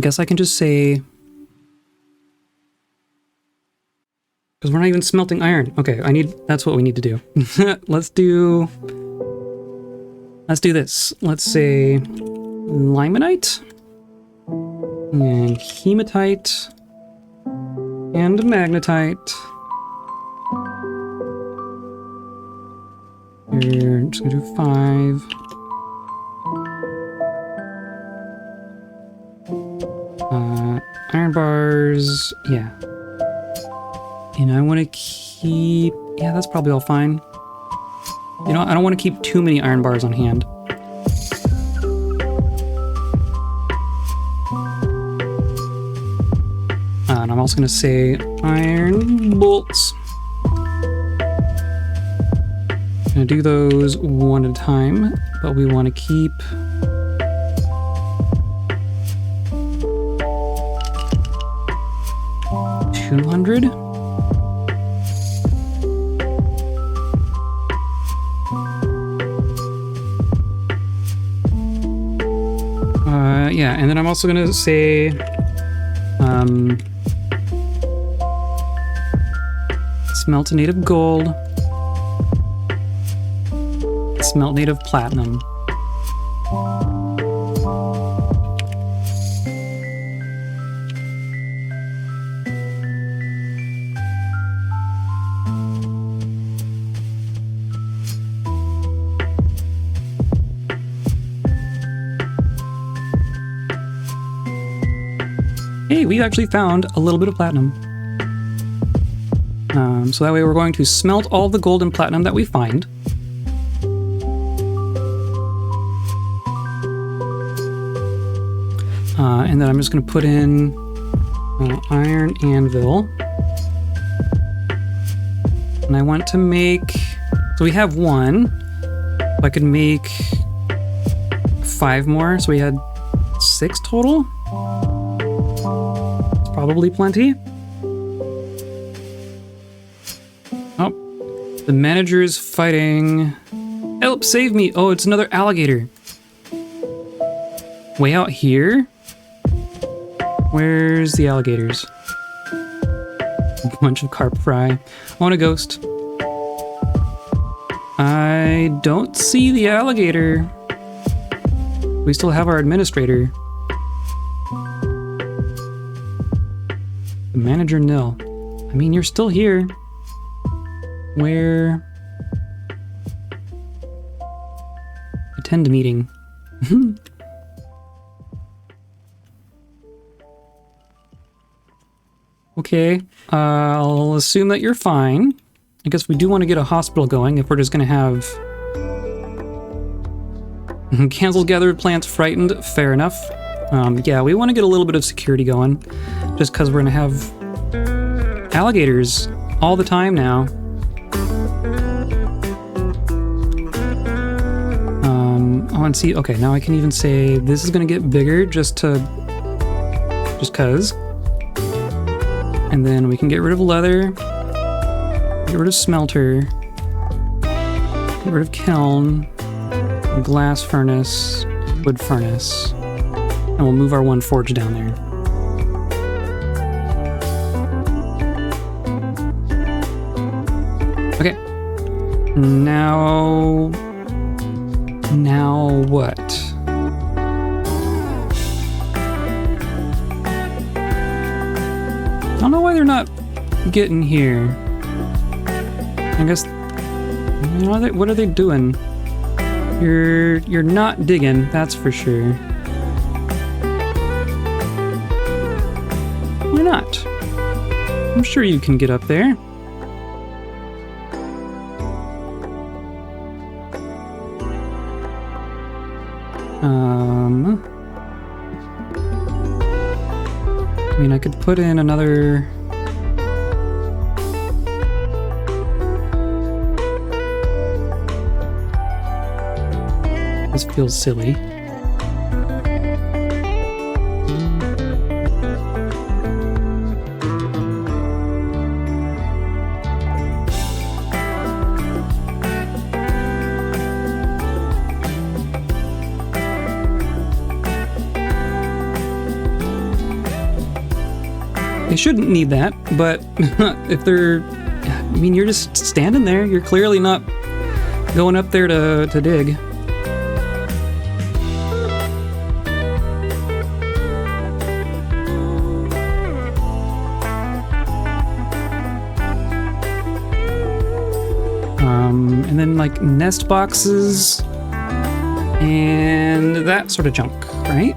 guess I can just say... Because we're not even smelting iron. Okay, that's what we need to do. Let's do this. Let's say limonite and hematite and magnetite. Here, I'm just gonna do 5. Iron bars, yeah. And I want to keep... Yeah, that's probably all fine. You know, I don't want to keep too many iron bars on hand. And I'm also going to say iron bolts. I'm going to do those one at a time, but we want to keep... 200. Yeah, and then I'm also gonna say Smelt a native gold. Smelt native platinum. Hey, we actually found a little bit of platinum. So that way we're going to smelt all the gold and platinum that we find. And then I'm just going to put in iron anvil. And I want to make... So we have one. I could make 5 more. So we had 6 total. It's probably plenty. Oh, the manager's fighting. Help, save me. Oh, it's another alligator. Way out here? Where's the alligators? A bunch of carp fry. I want a ghost. I don't see the alligator. We still have our administrator. The manager nil. I mean, you're still here. Where? Attend meeting. Okay, I'll assume that you're fine. I guess we do want to get a hospital going if we're just going to have... Cancelled gathered plants frightened. Fair enough. Yeah, we want to get a little bit of security going. Just because we're going to have alligators all the time now. Oh, and see, okay, now I can even say this is going to get bigger just cause. And then we can get rid of leather, get rid of smelter, get rid of kiln, glass furnace, wood furnace, and we'll move our one forge down there. Okay, now what? I don't know why they're not getting here. I guess, what are they doing? You're not digging, that's for sure. Why not? I'm sure you can get up there. I mean, I could put in another... This feels silly. They shouldn't need that, but if they're... I mean, you're just standing there. You're clearly not going up there to dig. And then, like, nest boxes and that sort of junk, right?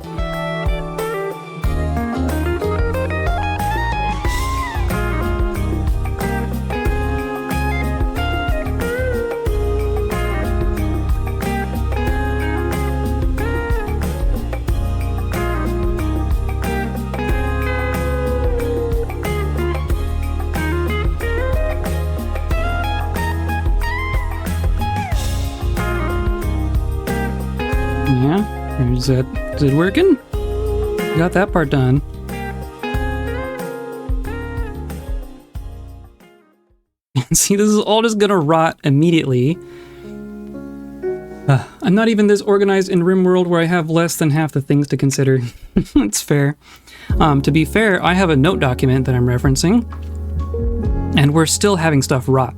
Is it working? Got that part done. See, this is all just gonna rot immediately. I'm not even this organized in RimWorld where I have less than half the things to consider. It's fair. To be fair, I have a note document that I'm referencing. And we're still having stuff rot.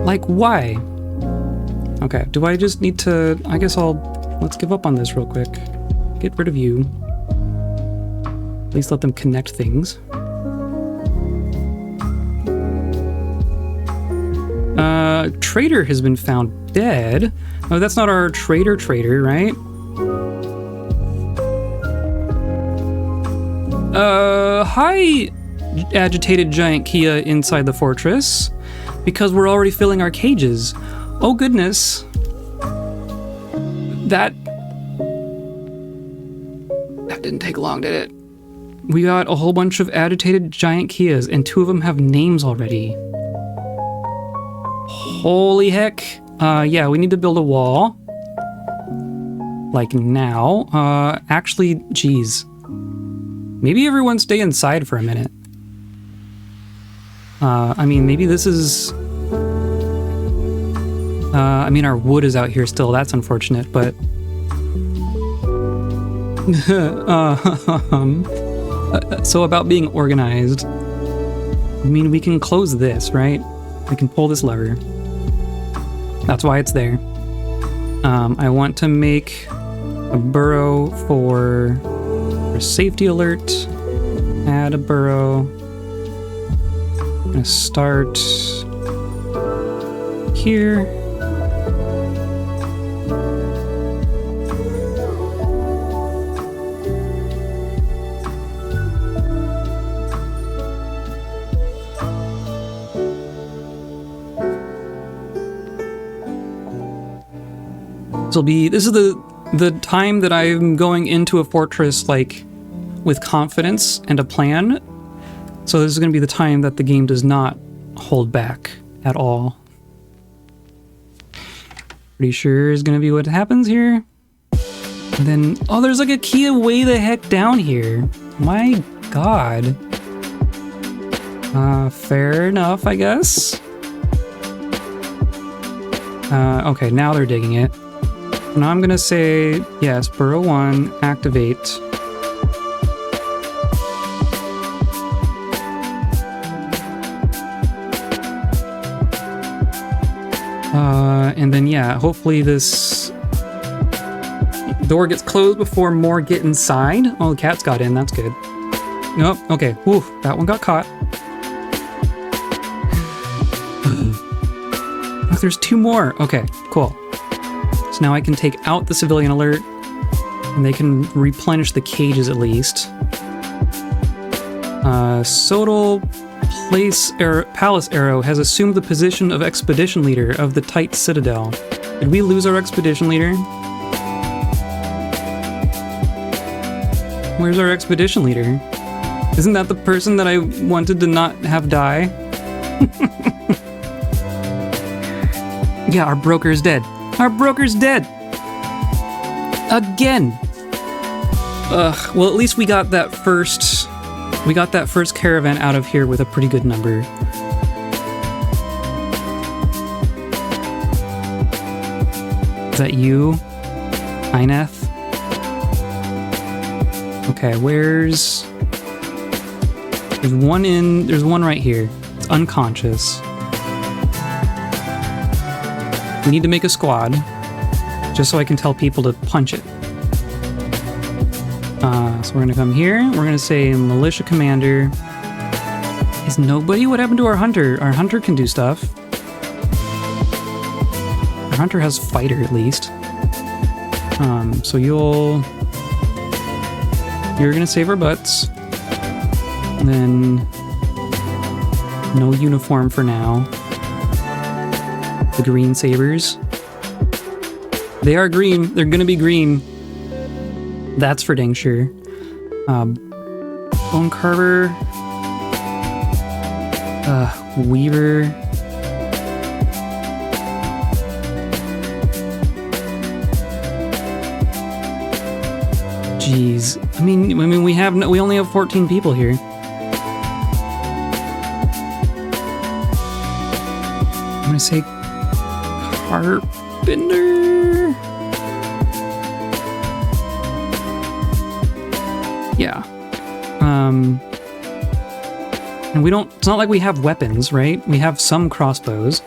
Like, why? Okay, do I just need to... I guess let's give up on this real quick. Get rid of you. At least let them connect things. Trader has been found dead. Oh, that's not our trader, right? Hi, agitated giant Kia inside the fortress. Because we're already filling our cages. Oh goodness. That didn't take long, did it? We got a whole bunch of agitated giant Kias, and 2 of them have names already. Holy heck. Yeah, we need to build a wall. Like now. Actually, geez. Maybe everyone stay inside for a minute. I mean, maybe this is... I mean, our wood is out here still. That's unfortunate, but... So about being organized. I mean, we can close this, right? We can pull this lever. That's why it's there. I want to make a burrow for safety alert. Add a burrow. I'm gonna start here. This is the time that I'm going into a fortress like with confidence and a plan. So this is going to be the time that the game does not hold back at all. Pretty sure is going to be what happens here. And then, oh, there's like a Kia way the heck down here. My God. Fair enough, I guess. Okay, now they're digging it. Now I'm gonna say, yes, burrow 1, activate. And then, yeah, hopefully this door gets closed before more get inside. Oh, the cats got in, that's good. Nope, okay, whew, that one got caught. Oh, there's 2 more, okay, cool. So now I can take out the civilian alert, and they can replenish the cages at least. Sodal Palace Arrow has assumed the position of expedition leader of the Tight Citadel. Did we lose our expedition leader? Where's our expedition leader? Isn't that the person that I wanted to not have die? Yeah, our broker's dead. Our broker's dead! Again! Ugh, well at least we got that first caravan out of here with a pretty good number. Is that you? Ineth? Okay, there's one right here. It's unconscious. We need to make a squad, just so I can tell people to punch it. So we're gonna come here, we're gonna say militia commander. Is nobody? What happened to our hunter? Our hunter can do stuff. Our hunter has fighter at least. So you're gonna save our butts. And then no uniform for now. The green sabers. They are green. They're gonna be green. That's for dang sure. Bone carver. Weaver. Jeez. I mean, we only have 14 people here. I'm gonna say carpenter. Yeah. And we don't, it's not like we have weapons, right? We have some crossbows.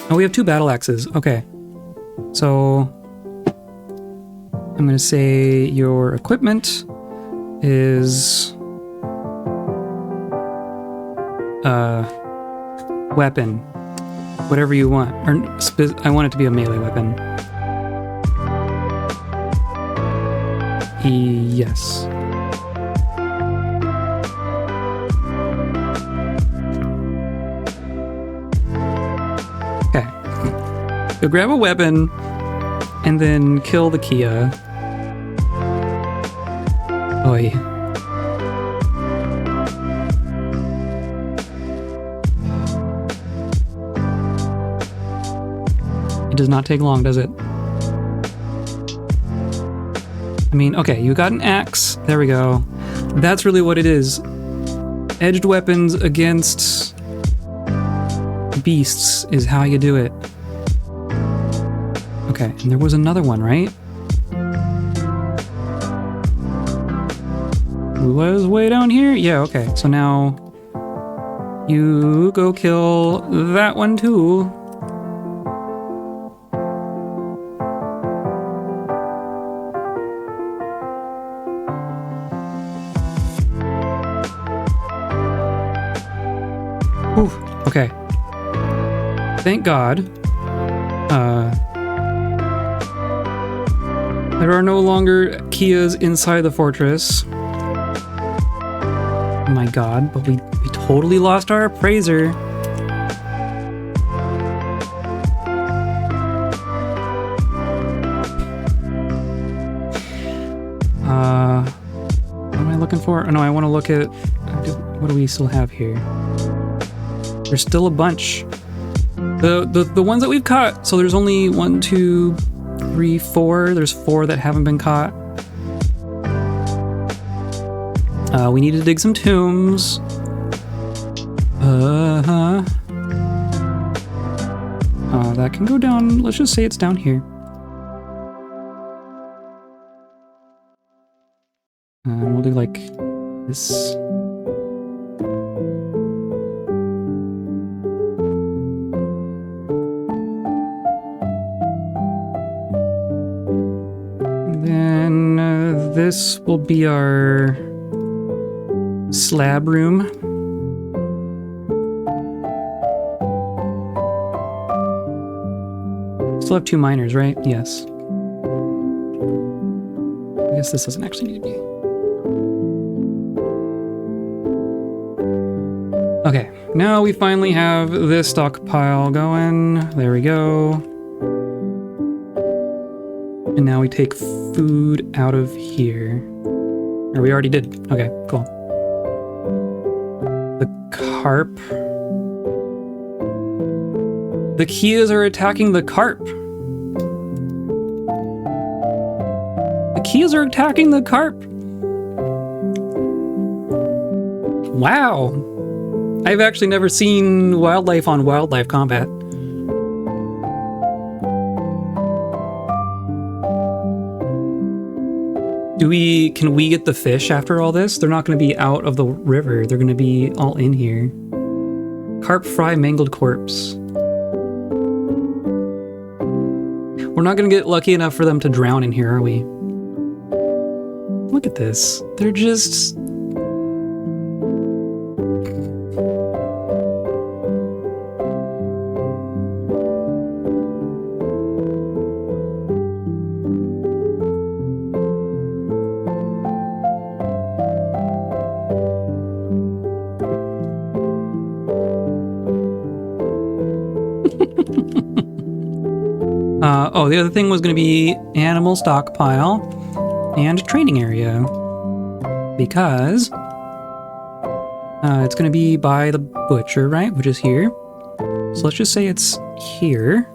Oh, we have 2 battle axes. Okay. So I'm going to say your equipment is weapon. Whatever you want. Or I want it to be a melee weapon. Yes. Okay. So grab a weapon and then kill the Kea. Oy. It does not take long, does it? I mean, okay, you got an axe. There we go. That's really what it is. Edged weapons against beasts is how you do it. Okay, and there was another one, right? Who was way down here? Yeah, okay. So now you go kill that one too. Ooh, okay. Thank God. There are no longer keas inside the fortress. Oh my God, but we totally lost our appraiser. What am I looking for? Oh no, I want to look at... What do we still have here? There's still a bunch. The ones that we've caught, so there's only 1, 2, 3, 4. There's 4 that haven't been caught. We need to dig some tombs. That can go down. Let's just say it's down here. We'll do like this. This will be our slab room. Still have 2 miners, right? Yes. I guess this doesn't actually need to be. Okay, now we finally have this stockpile going. There we go. And now we take food out of here. Or we already did. Okay, cool. The carp. The keas are attacking the carp. The keas are attacking the carp. Wow. I've actually never seen wildlife on wildlife combat. Can we get the fish after all this? They're not going to be out of the river. They're going to be all in here. Carp fry mangled corpse. We're not going to get lucky enough for them to drown in here, are we? Look at this. They're just... Oh, the other thing was going to be animal stockpile and training area. Because it's going to be by the butcher, right? Which is here. So let's just say it's here.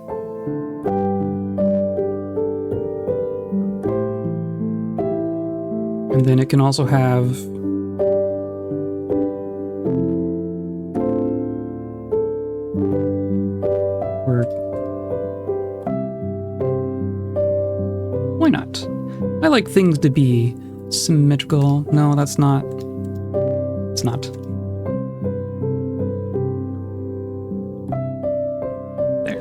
And then it can also have... Why not? I like things to be Symmetrical. No, that's not. It's not. There.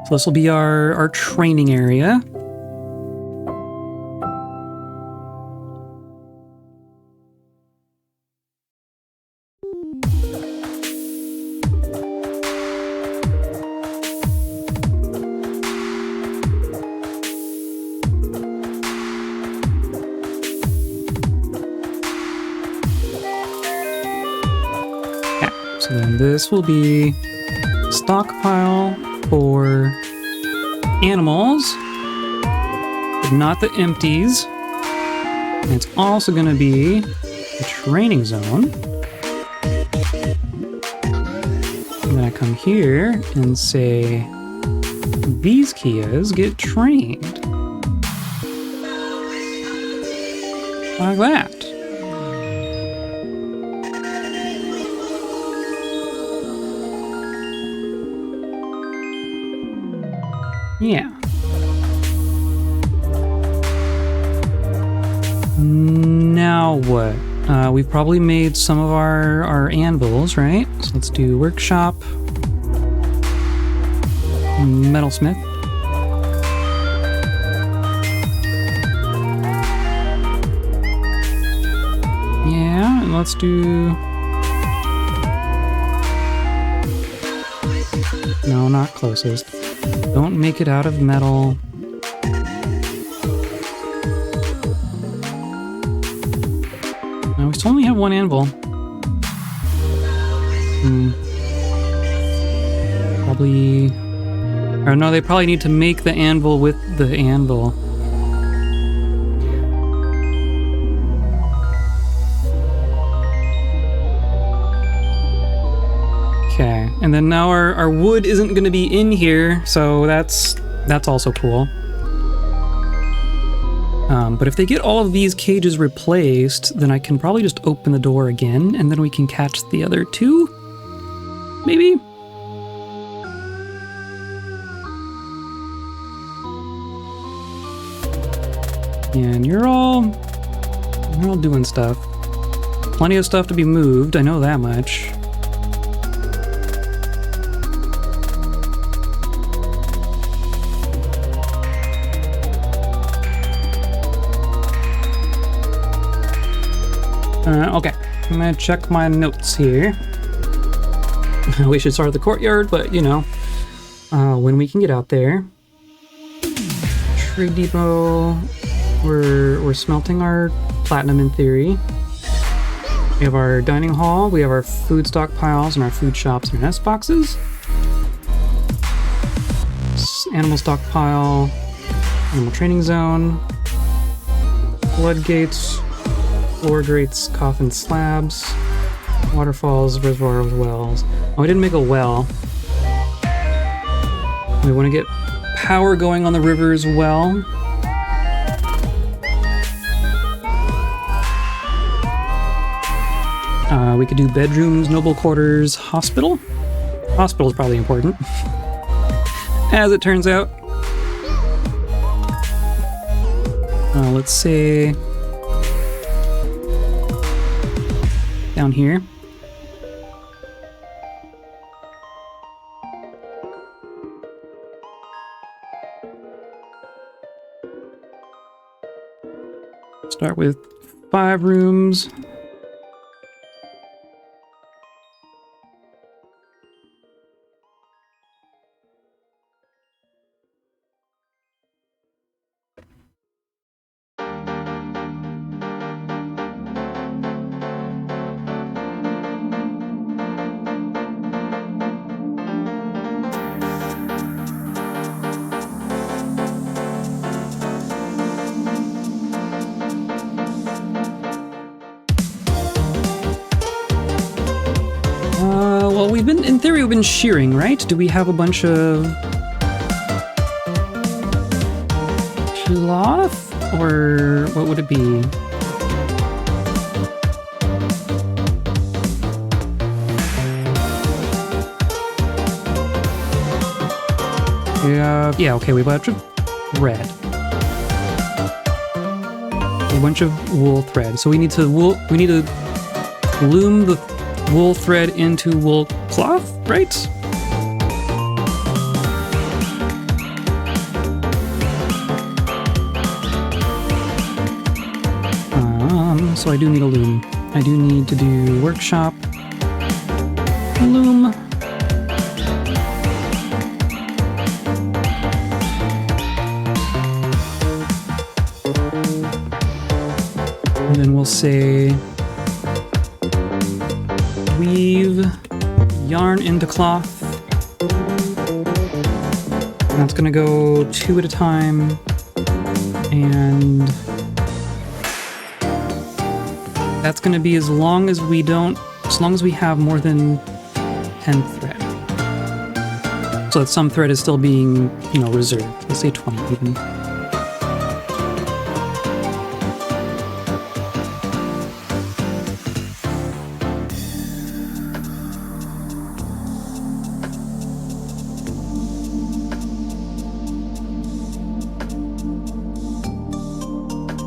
So this will be our training area. So then this will be stockpile for animals, but not the empties. And it's also going to be a training zone. And then I come here and say, these keas get trained. Like that. Yeah. Now what? We've probably made some of our anvils, right? So let's do workshop. Metalsmith. Yeah, and let's do... No, not closest. Don't make it out of metal. No, we still only have one anvil. Probably... Or no, they probably need to make the anvil with the anvil. Okay, and then now our wood isn't going to be in here, so that's also cool. But if they get all of these cages replaced, then I can probably just open the door again, and then we can catch the other two? Maybe? And you're all doing stuff. Plenty of stuff to be moved, I know that much. Okay, I'm gonna check my notes here. We should start at the courtyard, but you know, when we can get out there. Trade depot. We're smelting our platinum in theory. We have our dining hall. We have our food stockpiles and our food shops and our nest boxes. Animal stockpile. Animal training zone. Floodgates. Floor grates, coffin slabs, waterfalls, reservoir wells. Oh, we didn't make a well. We want to get power going on the river as well. We could do bedrooms, noble quarters, hospital. Hospital is probably important, as it turns out. Let's say down here. Start with 5 rooms. Well, in theory, we've been shearing, right? Do we have a bunch of cloth? Or what would it be? Yeah, okay, we have a bunch of thread. A bunch of wool thread. So we need to loom the wool thread into wool cloth, right? So I do need a loom. I do need to do workshop, loom. And then we'll say weave yarn into cloth. And that's gonna go 2 at a time. And that's going to be as long as we have more than 10 thread. So that some thread is still being, reserved. Let's say 20 even.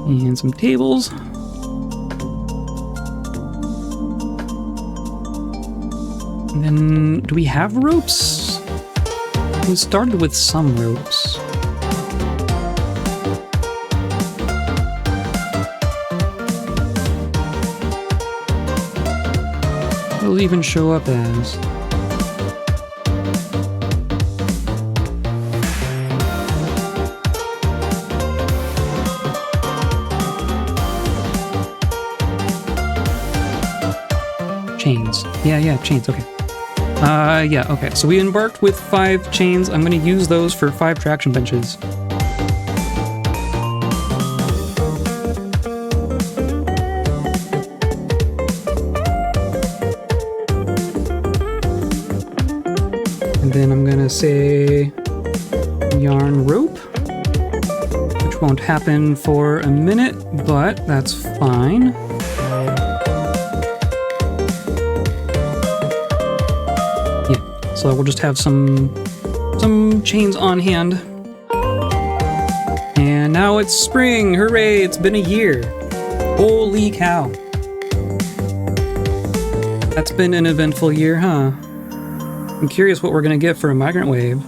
And some tables. And then, do we have ropes? We started with some ropes. It'll even show up as. Chains. Yeah, chains, okay. Yeah, okay. So we embarked with 5 chains. I'm going to use those for 5 traction benches. And then I'm going to say yarn rope, which won't happen for a minute, but that's fine. So we'll just have some chains on hand. And now it's spring! Hooray! It's been a year! Holy cow! That's been an eventful year, huh? I'm curious what we're gonna get for a migrant wave.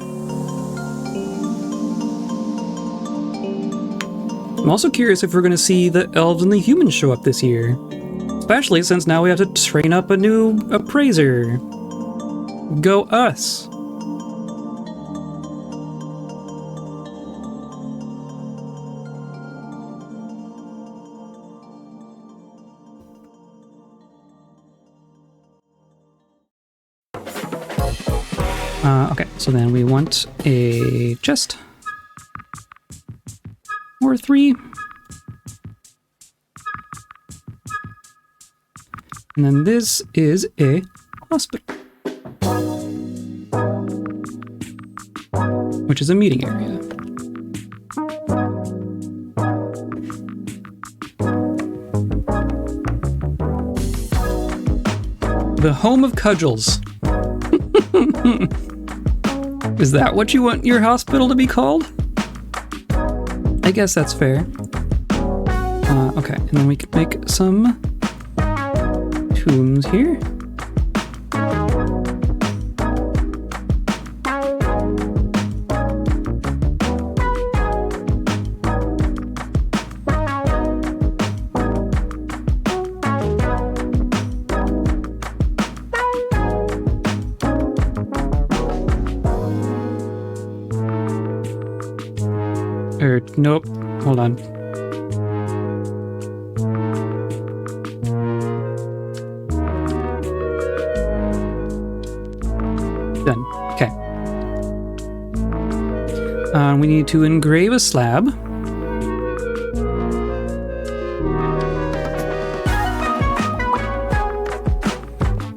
I'm also curious if we're gonna see the elves and the humans show up this year. Especially since now we have to train up a new appraiser. Go us! Okay, so then we want a chest. Or 3. And then this is a hospital. Which is a meeting area. The home of cudgels. Is that what you want your hospital to be called? I guess that's fair. Okay, and then we can make some tombs here. Nope. Hold on. Done. Okay. We need to engrave a slab.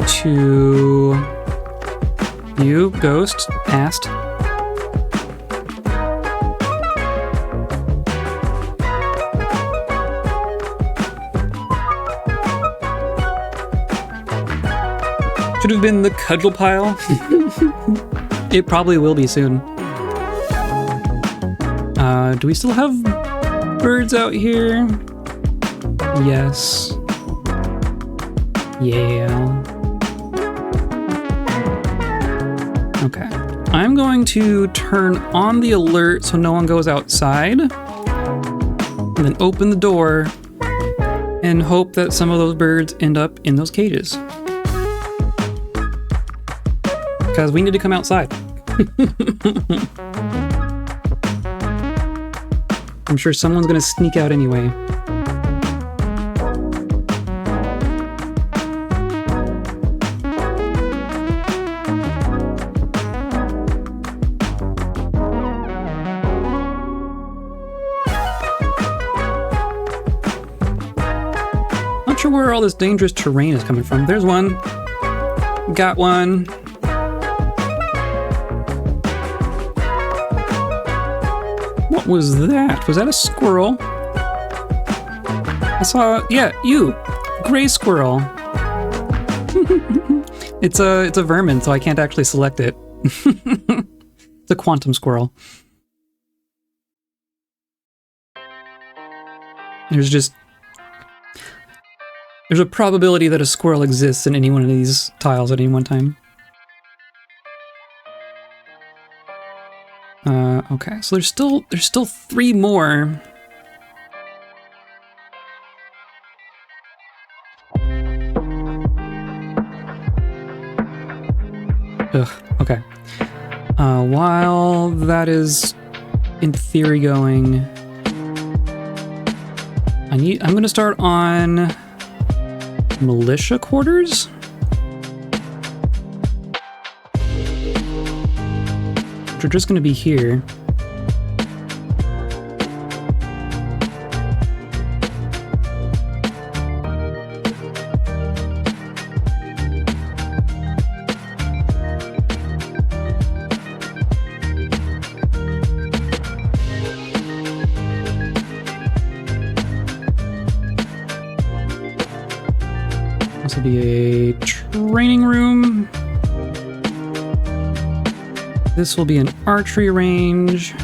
To you, ghost, asked. Should have been the cudgel pile. It probably will be soon. Do we still have birds out here? Yes. Yeah. Okay. I'm going to turn on the alert so no one goes outside. And then open the door and hope that some of those birds end up in those cages. Because we need to come outside. I'm sure someone's gonna sneak out anyway. Not sure where all this dangerous terrain is coming from. There's one. Got one. What was that? Was that a squirrel? I saw, yeah, you, gray squirrel. It's a vermin, so I can't actually select it. It's a quantum squirrel. There's a probability that a squirrel exists in any one of these tiles at any one time. Okay, so there's still 3 more. Ugh, okay. While that is in theory going, I'm gonna start on militia quarters. Which are just gonna be here. This will be a training room. This will be an archery range.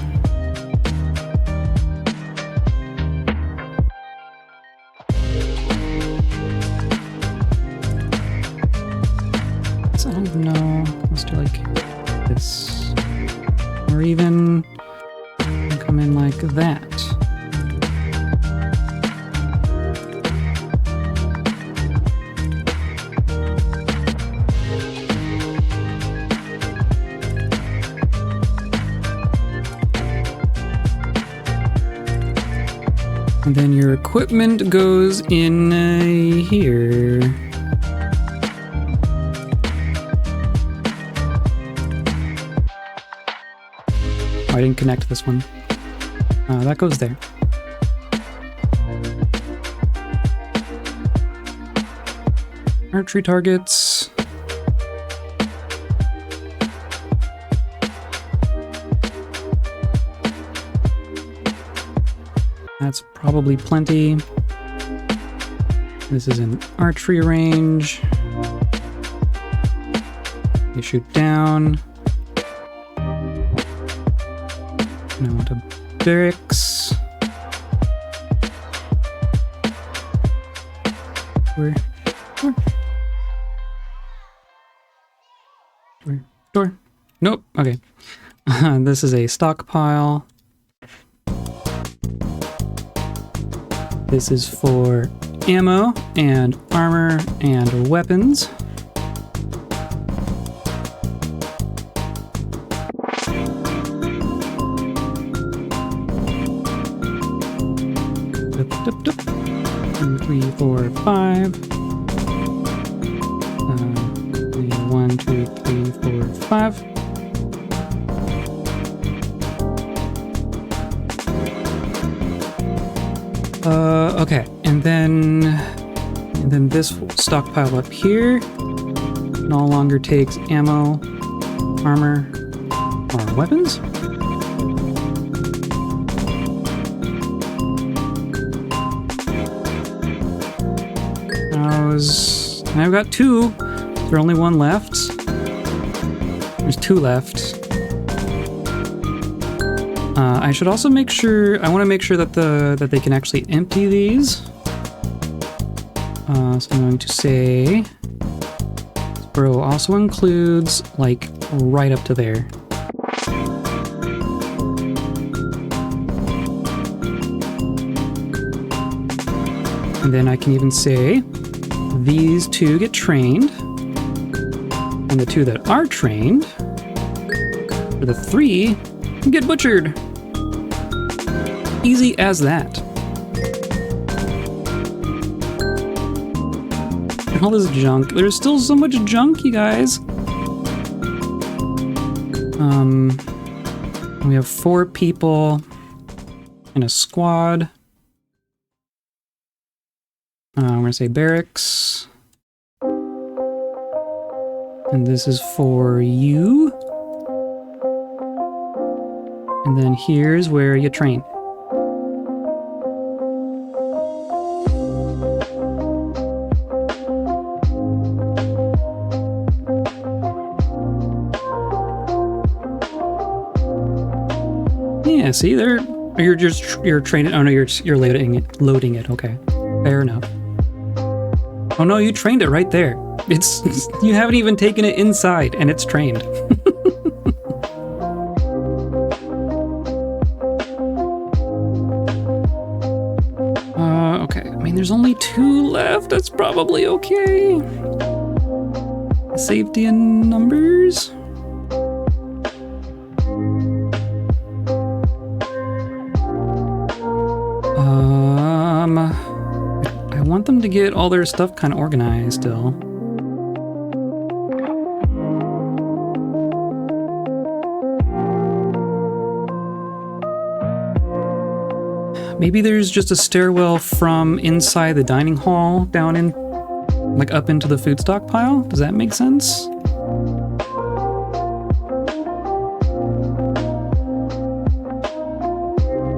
So I don't know. Let's do like this. Or even come in like that. And then your equipment goes in here. Oh, I didn't connect this one. That goes there. Archery targets. That's probably plenty. This is an archery range. You shoot down. And I want a barracks. Where? Door? Nope. Okay. This is a stockpile. This is for ammo and armor and weapons. Dup, dup. 2, 3, 4, 5. 1, 2, 3, 4, 5. Okay, and then this stockpile up here no longer takes ammo, armor, or weapons. I've got 2. Is there only 1 left? There's 2 left. I should also make sure, I want to make sure that that they can actually empty these. So I'm going to say, bro also includes like right up to there. And then I can even say these two get trained, and the two that are trained, for the 3, get butchered. Easy as that. And all this junk. There's still so much junk, you guys. We have 4 people in a squad. I'm gonna say barracks. And this is for you. And then here's where you train. Yeah, see there. You're training. Oh no, you're loading it. Okay, fair enough. Oh no, you trained it right there. It's you haven't even taken it inside, and it's trained. Okay. I mean, there's only 2 left. That's probably okay. Safety in numbers. I want them to get all their stuff kind of organized still. Maybe there's just a stairwell from inside the dining hall down in, like up into the food stockpile. Does that make sense?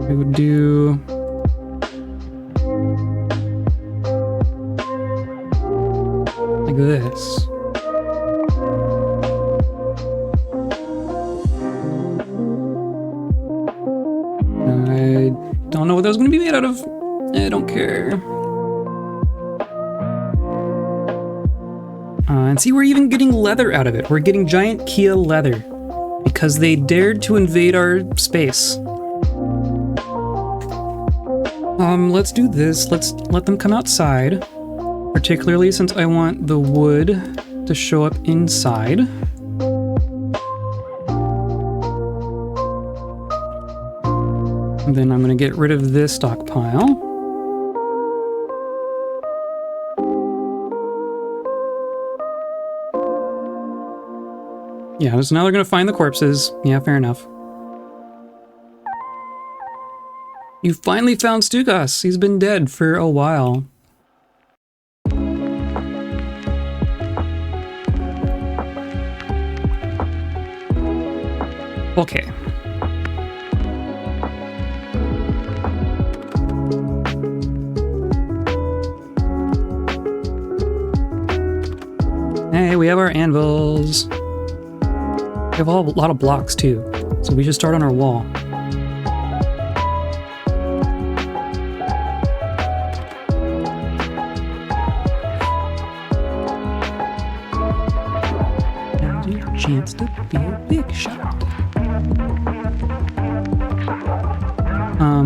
We would do... like this. I don't know what that was going to be made out of. I don't care. And see, we're even getting leather out of it. We're getting giant kea leather because they dared to invade our space. Let's do this. Let's let them come outside, particularly since I want the wood to show up inside. And then I'm going to get rid of this stockpile. Yeah, so now they're going to find the corpses. Yeah, fair enough. You finally found Stukas. He's been dead for a while. Okay. Hey, we have our anvils. We have a lot of blocks too, so we should start on our wall. Now's your chance to be a big shot.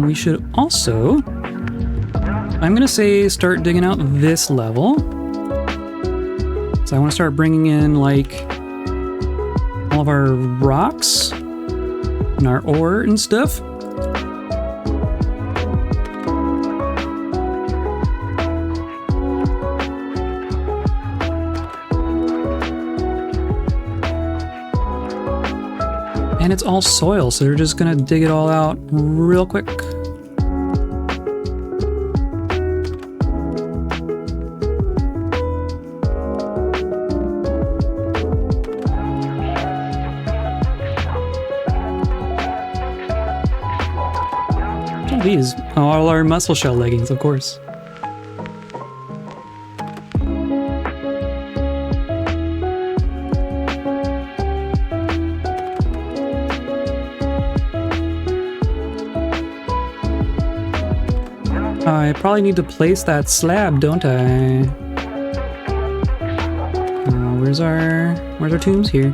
We should also, I'm gonna say, start digging out this level. So I want to start bringing in like all of our rocks and our ore and stuff. And it's all soil, so they're just gonna dig it all out real quick. These all our muscle shell leggings, of course. I probably need to place that slab, don't I? Where's our tombs here?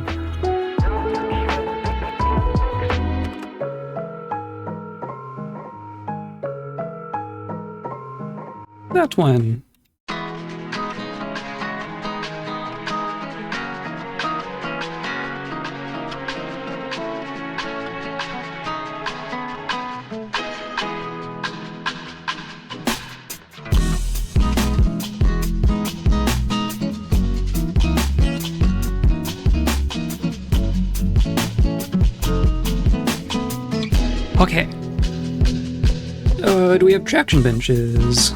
That one. Okay. Do we have traction benches?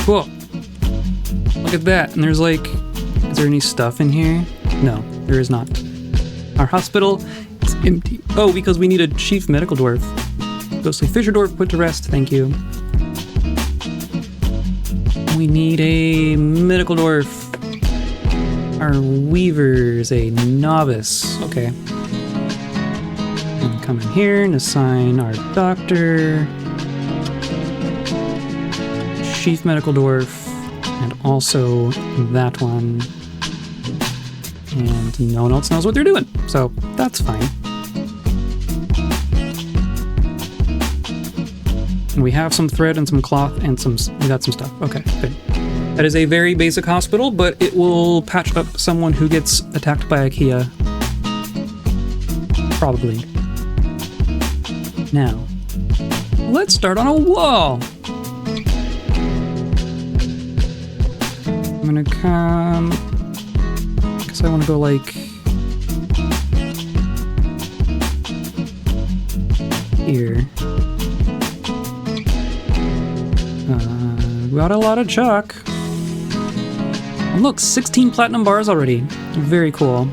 Cool. Look at that. And there's like, is there any stuff in here? No, there is not. Our hospital is empty. Oh, because we need a chief medical dwarf. Ghostly fisher dwarf put to rest. Thank you. We need a medical dwarf. Our weaver's a novice. Okay. And come in here and assign our doctor, chief medical dwarf, and also that one. And no one else knows what they're doing, so that's fine. And we have some thread and some cloth and we got some stuff. Okay, good. That is a very basic hospital, but it will patch up someone who gets attacked by a kea. Probably. Now, let's start on a wall. I'm gonna come... because I want to go like... here. Got a lot of chalk. And look, 16 platinum bars already. Very cool.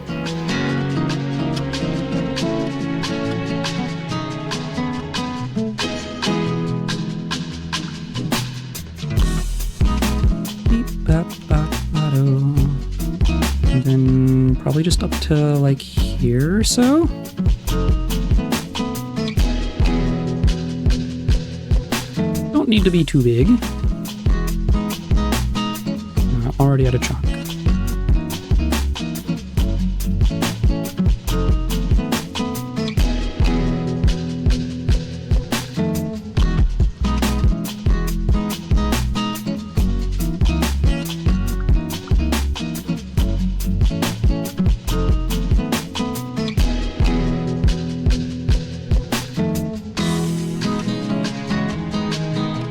And then probably just up to like here or so. Don't need to be too big. Already out of chalk.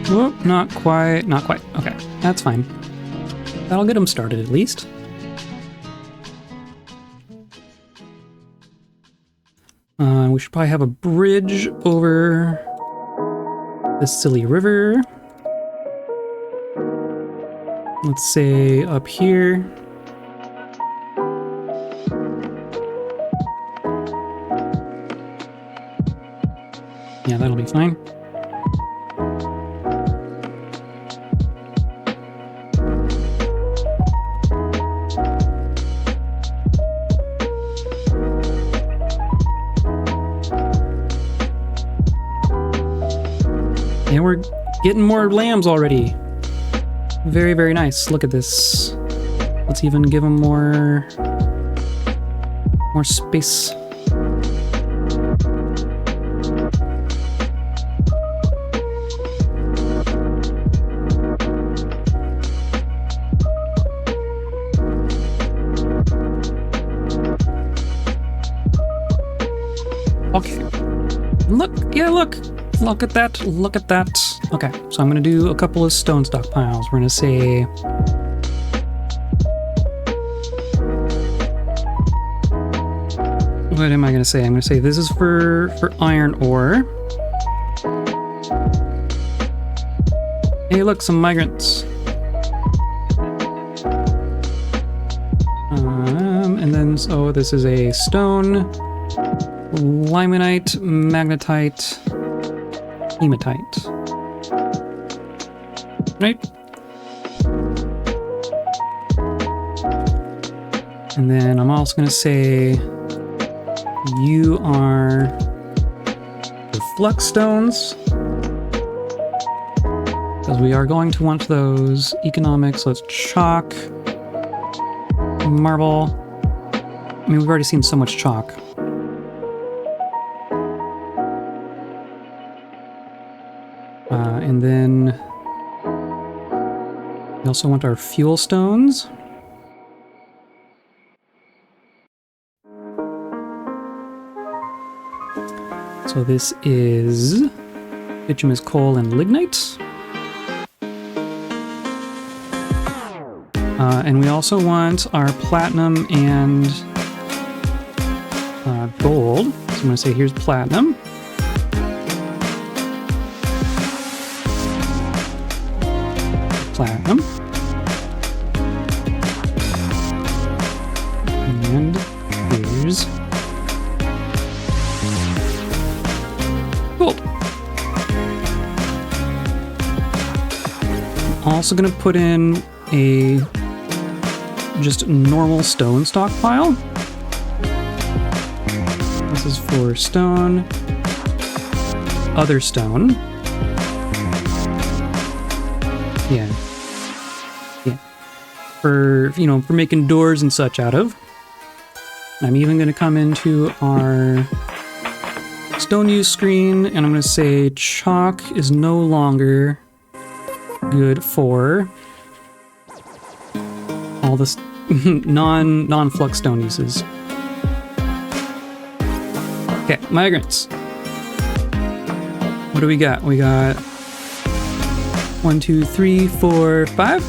Whoop, not quite, not quite. Okay, that's fine. That'll get them started at least. We should probably have a bridge over this silly river. Let's say up here. Yeah, that'll be fine. And we're getting more lambs already. Very, very nice. Look at this. Let's even give them more space. Okay. Look, yeah, look. Look at that, look at that. Okay, so I'm gonna do a couple of stone stockpiles. We're gonna say... what am I gonna say? I'm gonna say this is for iron ore. Hey, look, some migrants. And then, so this is a stone, limonite, magnetite, hematite. Right? And then I'm also going to say you are the flux stones, because we are going to want those. Economics, let's chalk. Marble. I mean, we've already seen so much chalk. And then we also want our fuel stones. So this is bituminous coal and lignite. And we also want our platinum and gold. So I'm going to say here's platinum. Platinum. And here's gold. I'm also going to put in a just normal stone stockpile. This is for stone, other stone. Yeah. For, you know, for making doors and such out of. I'm even going to come into our stone use screen and I'm going to say chalk is no longer good for all this non-flux stone uses. Okay, migrants. What do we got? We got 1, 2, 3, 4, 5,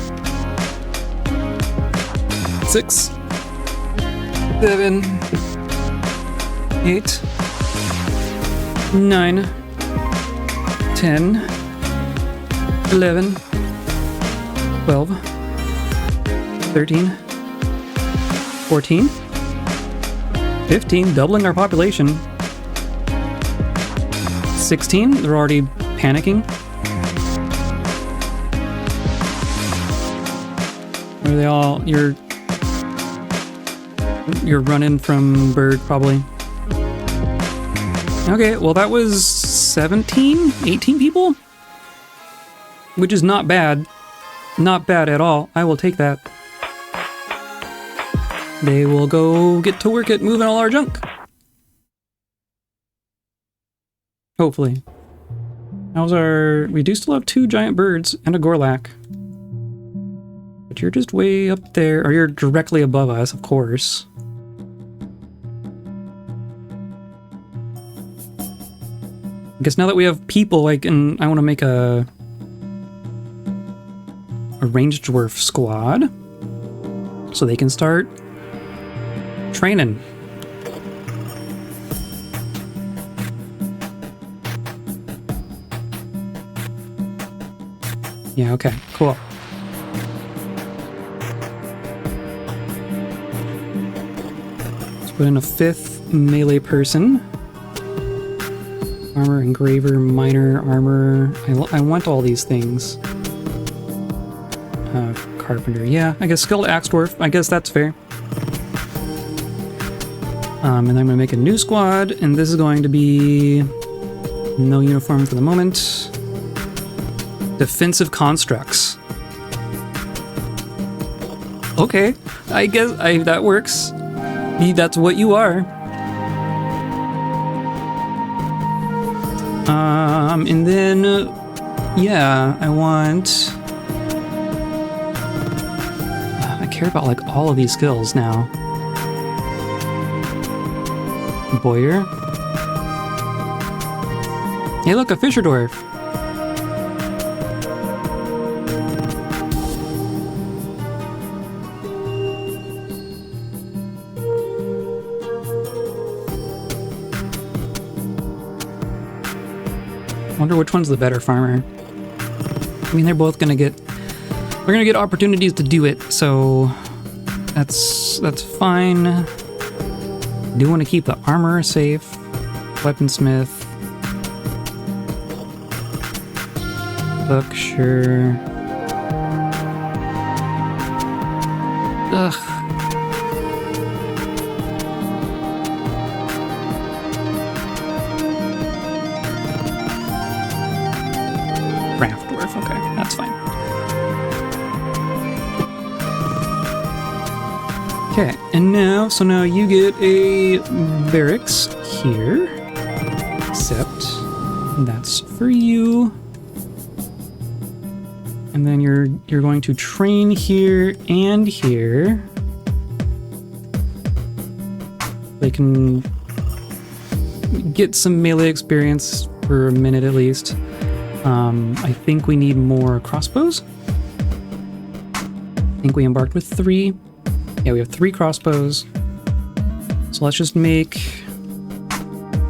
6, 7, 8, 9, 10, 11, 12, 13, 14, 15, doubling our population. 16, they're already panicking. Are they all, you're running from bird, probably. Okay, well that was 17, 18 people? Which is not bad. Not bad at all. I will take that. They will go get to work at moving all our junk. Hopefully. How's our... We do still have 2 giant birds and a gorlak. But you're just way up there, or you're directly above us, of course. I guess now that we have people, I want to make a ranged dwarf squad so they can start training. Yeah, okay, cool. Let's put in a 5th melee person. Armor, engraver, miner, armor. I want all these things. Carpenter, yeah. I guess skilled axe dwarf. I guess that's fair. And then I'm going to make a new squad, and this is going to be no uniform for the moment. Defensive constructs. Okay, I guess that works. That's what you are. And then, yeah, I want... I care about, like, all of these skills now. Boyer. Hey, look, a fisher dwarf. Wonder which one's the better farmer. I mean, they're both gonna get... We're gonna get opportunities to do it, so... That's fine. Do want to keep the armor safe. Weaponsmith. Cook, sure. Ugh. dwarf. Okay, that's fine. Okay, and now, so now you get a barracks here, except that's for you. And then you're going to train here and here. They can get some melee experience for a minute at least. I think we need more crossbows. I think we embarked with 3. Yeah, we have 3 crossbows. So let's just make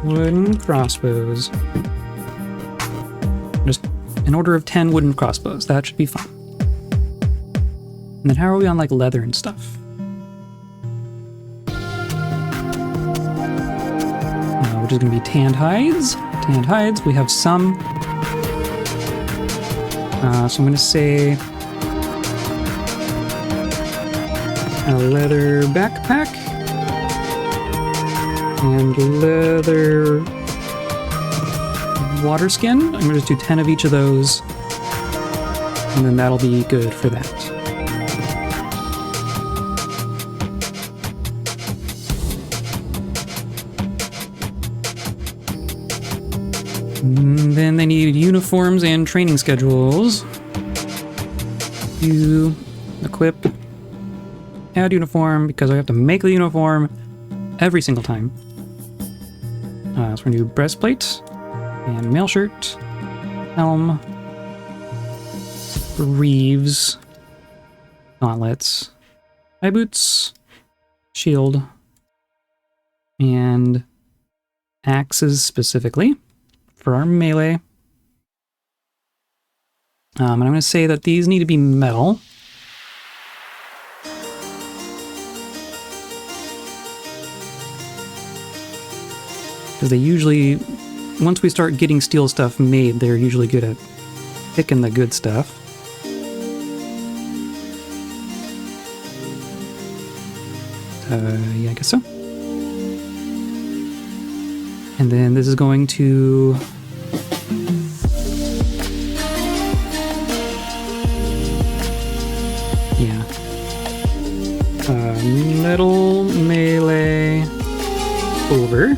wooden crossbows. Just an order of 10 wooden crossbows. That should be fun. And then how are we on like leather and stuff? Which is going to be tanned hides. Tanned hides, we have some. So I'm going to say a leather backpack and leather water skin. I'm going to just do 10 of each of those, and then that'll be good for that. And then they need uniforms and training schedules. You equip, add uniform, because I have to make the uniform every single time. So we're gonna do breastplate and mail shirt, helm, greaves, gauntlets, high boots, shield, and axes specifically for our melee. And I'm going to say that these need to be metal. Because they usually, once we start getting steel stuff made, they're usually good at picking the good stuff. Yeah, I guess so. And then this is going to... yeah. Metal melee over.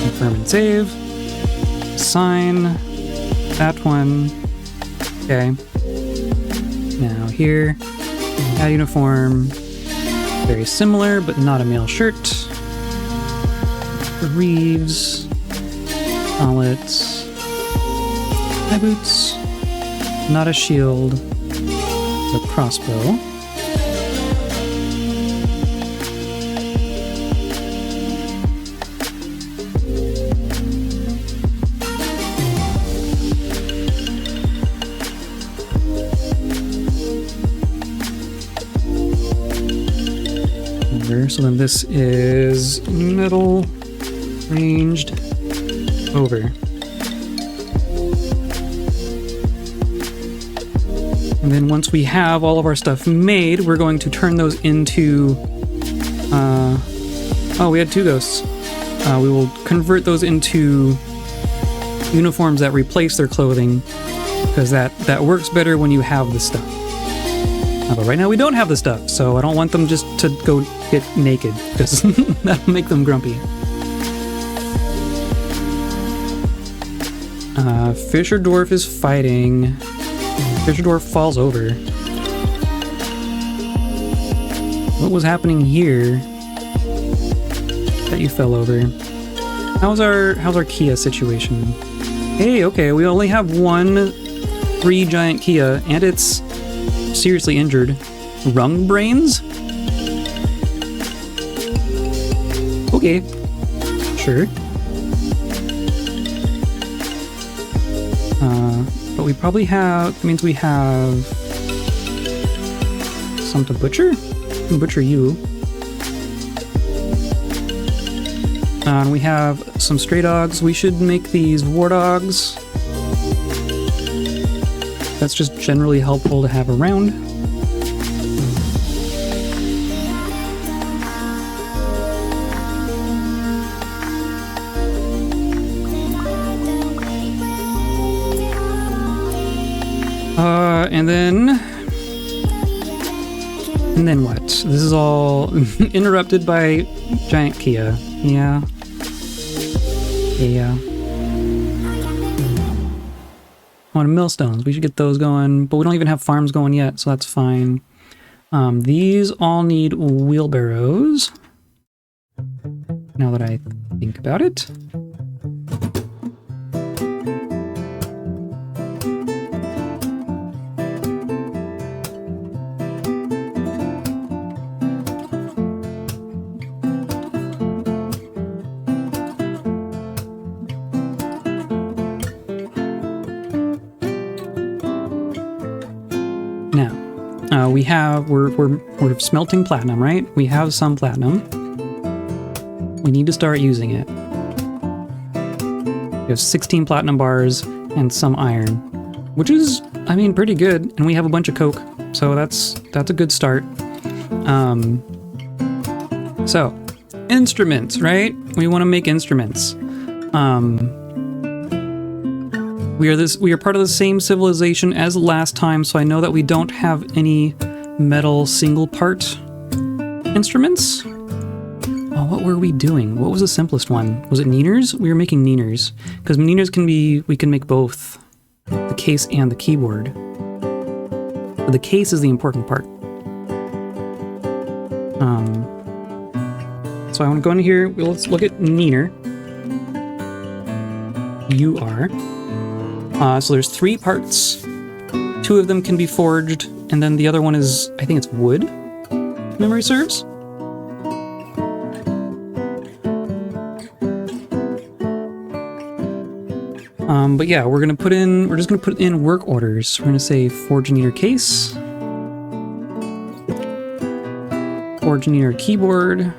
Confirm and save. Sign. That one. Okay. Now here. Add uniform. Very similar, but not a mail shirt. Greaves. Gauntlets. High boots. Not a shield. A crossbow. So then this is metal ranged over. And then once we have all of our stuff made, we're going to turn those into... oh, we had 2 ghosts. We will convert those into uniforms that replace their clothing, because that works better when you have the stuff. But right now we don't have the stuff, so I don't want them just to go get naked, because that'll make them grumpy. Fisher Dwarf is fighting. Fisher Dwarf falls over. What was happening here that you fell over? How's our Kia situation? Hey, okay, we only have 1 free giant Kia, and it's seriously injured. Rung brains? Okay. Sure. But we probably have... that means we have... some to butcher? We can butcher you. And we have some stray dogs. We should make these war dogs. That's just generally helpful to have around. And then what? This is all interrupted by giant Kia. Yeah. Yeah. I want millstones. We should get those going, but we don't even have farms going yet, so that's fine. These all need wheelbarrows. Now that I think about it. We're smelting platinum, right? We have some platinum. We need to start using it. We have 16 platinum bars and some iron, which is, I mean, pretty good. And we have a bunch of coke, so that's a good start. So instruments, right? We want to make instruments. We are part of the same civilization as last time, so I know that we don't have any metal single part instruments. Oh, what were we doing? What was the simplest one? Was it Nieners? We were making Nieners, because Nieners we can make both the case and the keyboard. But the case is the important part. So I want to go into here. Let's look at Niener. So there's 3 parts. 2 of them can be forged, and then the other one is, I think it's wood, if memory serves. But yeah, we're just gonna put in work orders. We're gonna say forge Niener case, forge Niener keyboard,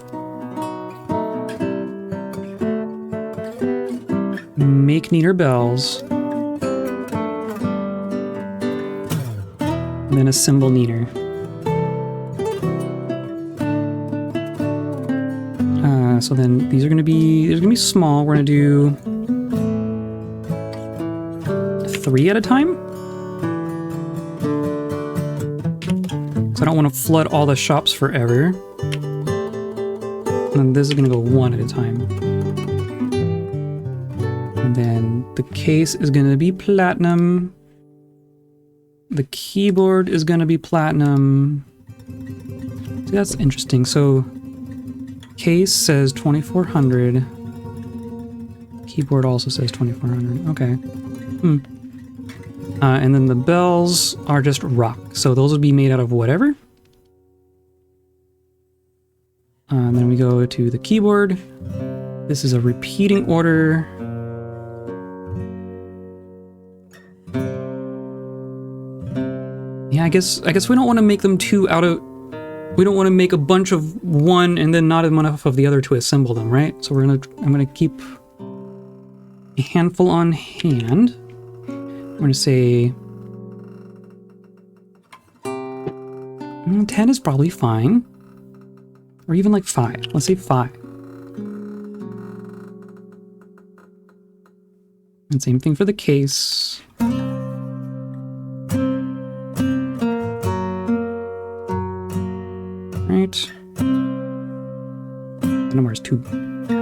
make Niener bells, and then assemble Niener. So then these are gonna be small. We're gonna do 3 at a time. So I don't want to flood all the shops forever. And then this is gonna go 1 at a time. And then the case is gonna be platinum. The keyboard is going to be platinum. See, that's interesting. So case says 2400. Keyboard also says 2400. Okay. And then the bells are just rock. So those would be made out of whatever. And then we go to the keyboard. This is a repeating order. Yeah, I guess we don't want to make them we don't want to make a bunch of one and then not enough of the other to assemble them, right? So I'm gonna keep a handful on hand. I'm gonna say 10 is probably fine. Or even like 5. Let's say 5. And same thing for the case. Right. The number is 2.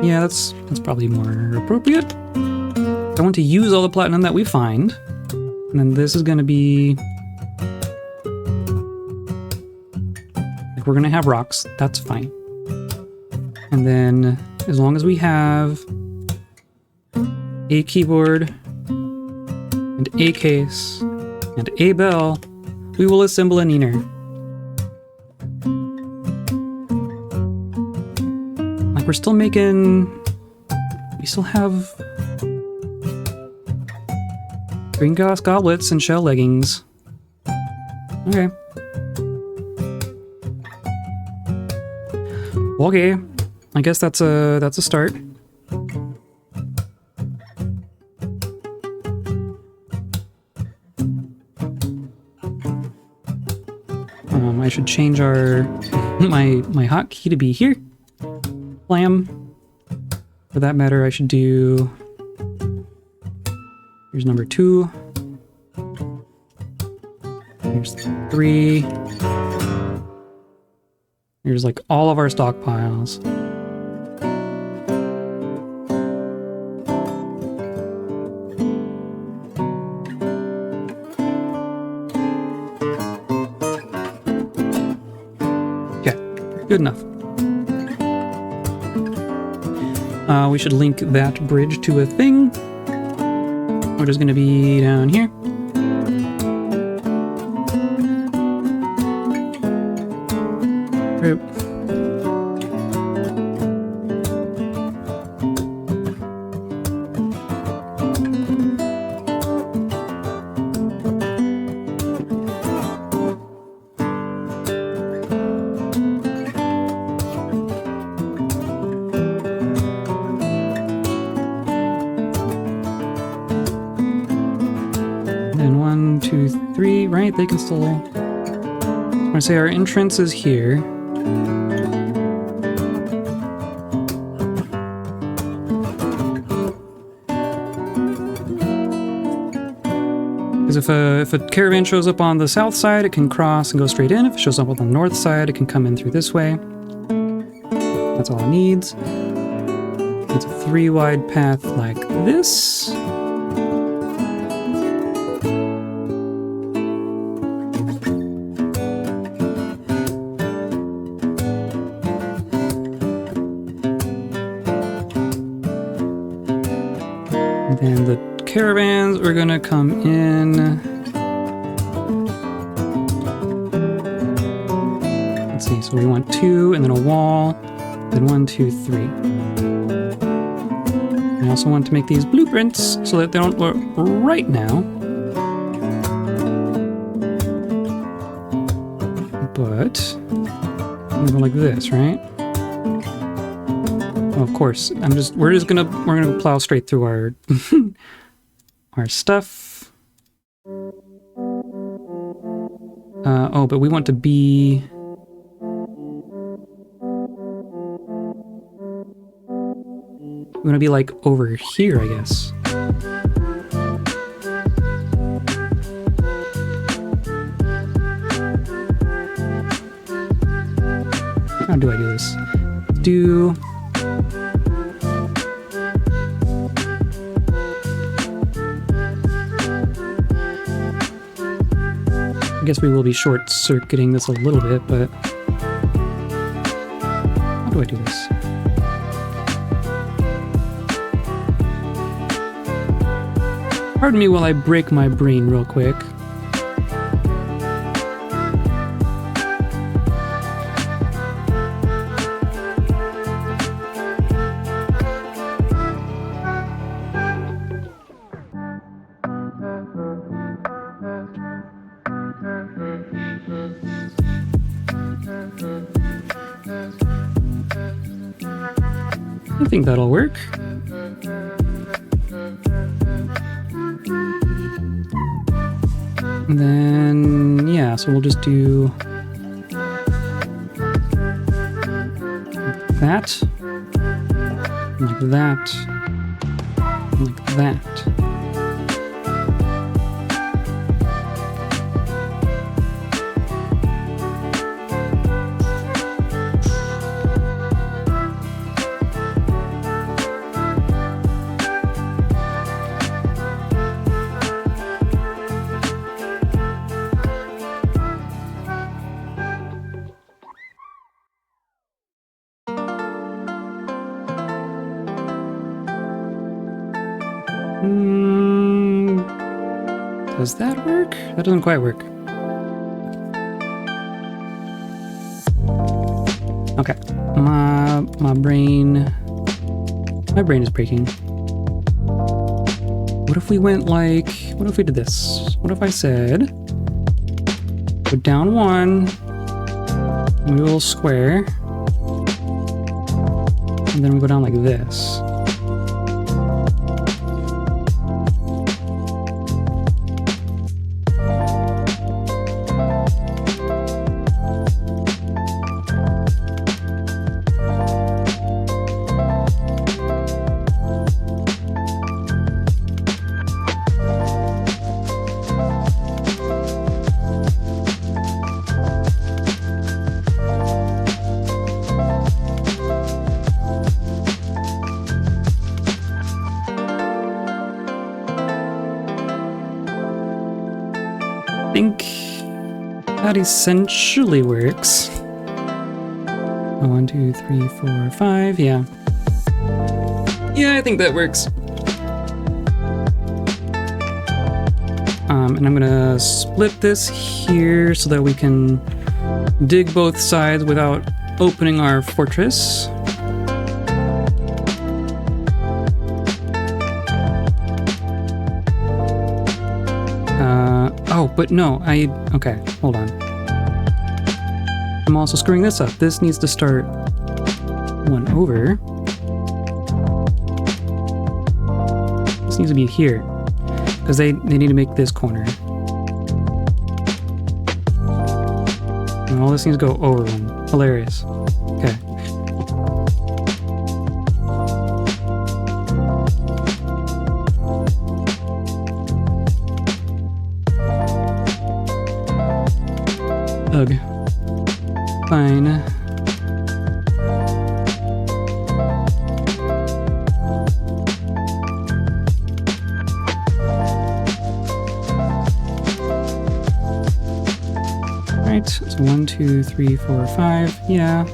Yeah, that's probably more appropriate. I want to use all the platinum that we find. And then this is going to be... like, we're going to have rocks. That's fine. And then, as long as we have a keyboard and a case and a bell, we will assemble a Niener. Like, we're still making... we still have green glass goblets and shell leggings. Okay. Okay. I guess that's a start. I should change my hotkey to be here. Blam. For that matter, I should do... here's number 2. There's 3. Here's like all of our stockpiles. Good enough. We should link that bridge to a thing, which is going to be down here. Right. Right, they can still... I'm going to say our entrance is here. Because if a caravan shows up on the south side, it can cross and go straight in. If it shows up on the north side, it can come in through this way. That's all it needs. It's a 3-wide path like this. And the caravans are gonna come in. Let's see, so we want 2 and then a wall, then 1, 2, 3. I also want to make these blueprints so that they don't look right now. But I'm gonna go like this, right? Oh, of course, we're gonna plow straight through our our stuff. Oh, but we want to be... We want to be like over here, I guess. How do I do this? I guess we will be short-circuiting this a little bit, but... How do I do this? Pardon me while I break my brain real quick. I think that'll work. And then, yeah, so we'll just do that, like that, like that. Does that work? That doesn't quite work. Okay, my brain is breaking. What if we went like, what if we did this? What if I said, go down 1, move a little square, and then we go down like this. That essentially works. 1, 2, 3, 4, 5, yeah. Yeah, I think that works. And I'm gonna split this here so that we can dig both sides without opening our fortress. Oh, but no, okay, hold on. I'm also screwing this up. This needs to start one over. This needs to be here, because they need to make this corner. And all this needs to go over one. Hilarious. Okay. Ugh. Fine. Right, so 1, 2, 3, 4, 5. Yeah.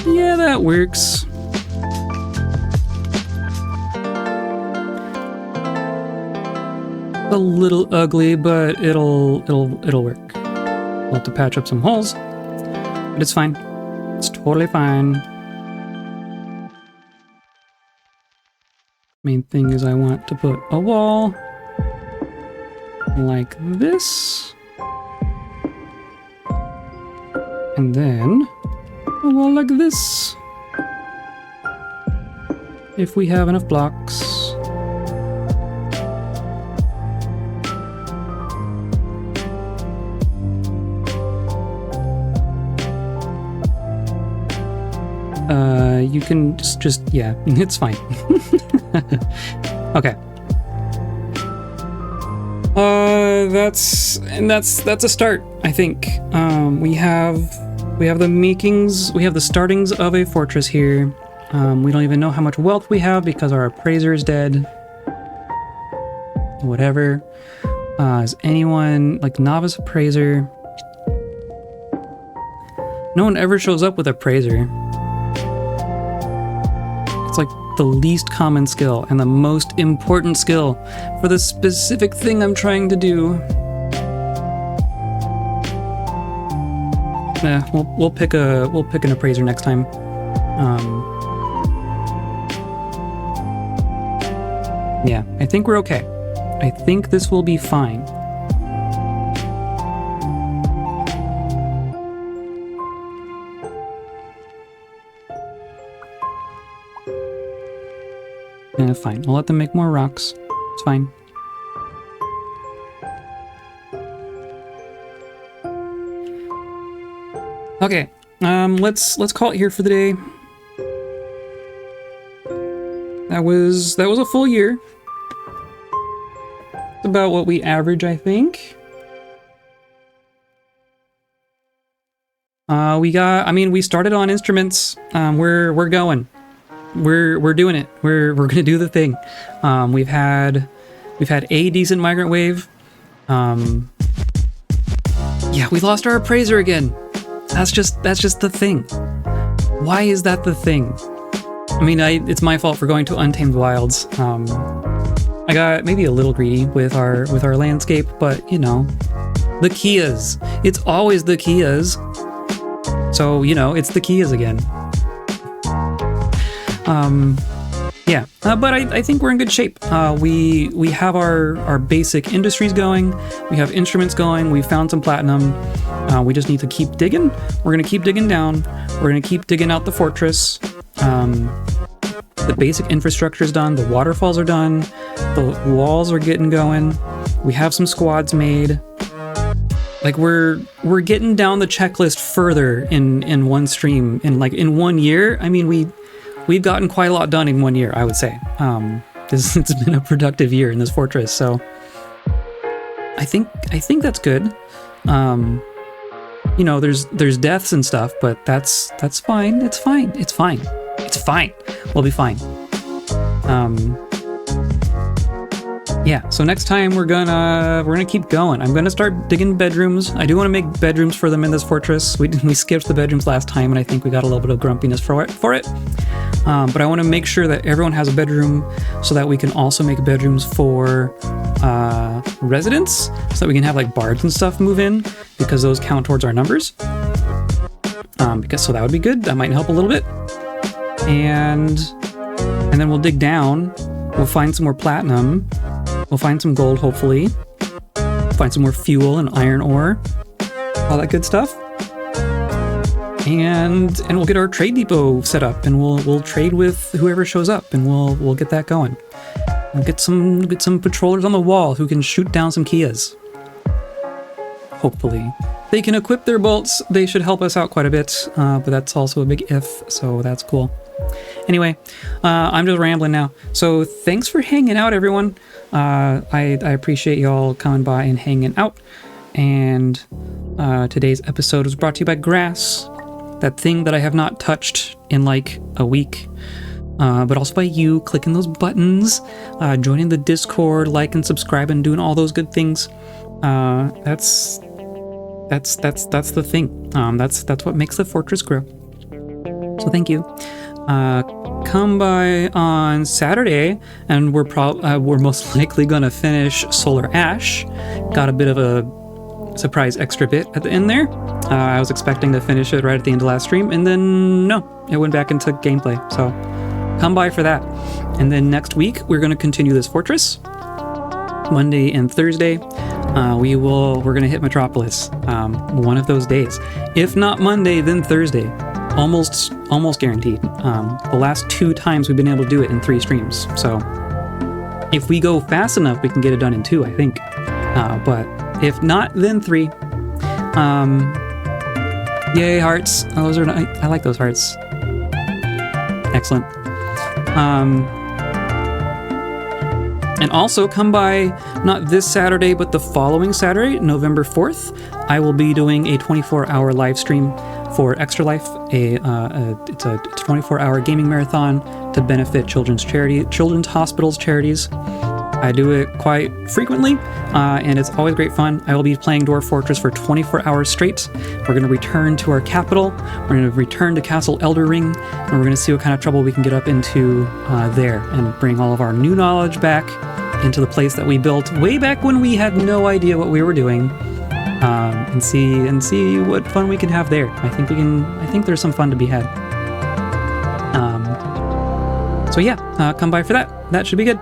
Yeah, that works. A little ugly, but it'll work. We'll have to patch up some holes, but it's fine. It's totally fine. Main thing is I want to put a wall like this, and then a wall like this, if we have enough blocks. You can just yeah, it's fine. Okay. That's a start, I think. We have the makings, we have the startings of a fortress here. We don't even know how much wealth we have because our appraiser is dead. Whatever. Is anyone like novice appraiser? No one ever shows up with appraiser. It's like the least common skill and the most important skill for the specific thing I'm trying to do. Yeah, we'll pick an appraiser next time. Yeah, I think we're okay. I think this will be fine. Fine. I'll let them make more rocks. It's fine. Okay. Let's call it here for the day. That was a full year. It's about what we average, I think. We started on instruments. We're going. We're doing it. We're gonna do the thing. We've had a decent migrant wave. Yeah, we lost our appraiser again. That's just the thing. Why is that the thing? I mean, it's my fault for going to untamed wilds. I got maybe a little greedy with our landscape, but you know, the keas. It's always the keas. So you know, it's the keas again. Yeah, but I think we're in good shape. We have our basic industries going. We have instruments going. We found some platinum. We just need to keep digging. We're gonna keep digging down. We're gonna keep digging out the fortress. The basic infrastructure is done. The waterfalls are done. The walls are getting going. We have some squads made. Like we're getting down the checklist further in one stream. In 1 year. I mean, we've gotten quite a lot done in 1 year, I would say. It's been a productive year in this fortress, so I think that's good. You know, there's deaths and stuff, but that's fine. It's fine. It's fine. It's fine. We'll be fine. Yeah, so next time we're gonna keep going. I'm gonna start digging bedrooms. I do want to make bedrooms for them in this fortress. We skipped the bedrooms last time, and I think we got a little bit of grumpiness for it. But I want to make sure that everyone has a bedroom, so that we can also make bedrooms for residents, so that we can have like bards and stuff move in, because those count towards our numbers. So that would be good. That might help a little bit. And then we'll dig down. We'll find some more platinum. We'll find some gold, hopefully. Find some more fuel and iron ore. All that good stuff. And we'll get our trade depot set up, and we'll trade with whoever shows up, and we'll get that going. We'll get some patrollers on the wall who can shoot down some keas. Hopefully. They can equip their bolts. They should help us out quite a bit, but that's also a big if, so that's cool. Anyway, I'm just rambling now. So thanks for hanging out, everyone. I appreciate y'all coming by and hanging out. And today's episode was brought to you by grass, that thing that I have not touched in like a week. But also by you clicking those buttons, joining the Discord, like and subscribe, and doing all those good things. That's the thing. That's what makes the fortress grow. So thank you. Come by on Saturday, and we're most likely gonna finish Solar Ash. Got a bit of a surprise extra bit at the end there. I was expecting to finish it right at the end of last stream, and then no, it went back into gameplay. So come by for that. And then next week we're gonna continue this fortress. Monday and Thursday, we're gonna hit Metropolis. One of those days. If not Monday, then Thursday. Almost guaranteed. The last 2 times we've been able to do it in 3 streams. So if we go fast enough, we can get it done in 2, I think. But if not, then 3. Yay, hearts. Oh, those are nice. I like those hearts. Excellent. And also come by, not this Saturday, but the following Saturday, November 4th, I will be doing a 24-hour live stream for Extra Life. It's a 24-hour gaming marathon to benefit children's hospitals charities. I do it quite frequently, and it's always great fun. I will be playing Dwarf Fortress for 24 hours straight. We're going to return to our capital. We're going to return to Castle Elder Ring, and we're going to see what kind of trouble we can get up into there, and bring all of our new knowledge back into the place that we built way back when we had no idea what we were doing, and see what fun we can have there. I think there's some fun to be had. So yeah, come by for that. That should be good.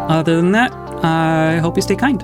Other than that, I hope you stay kind.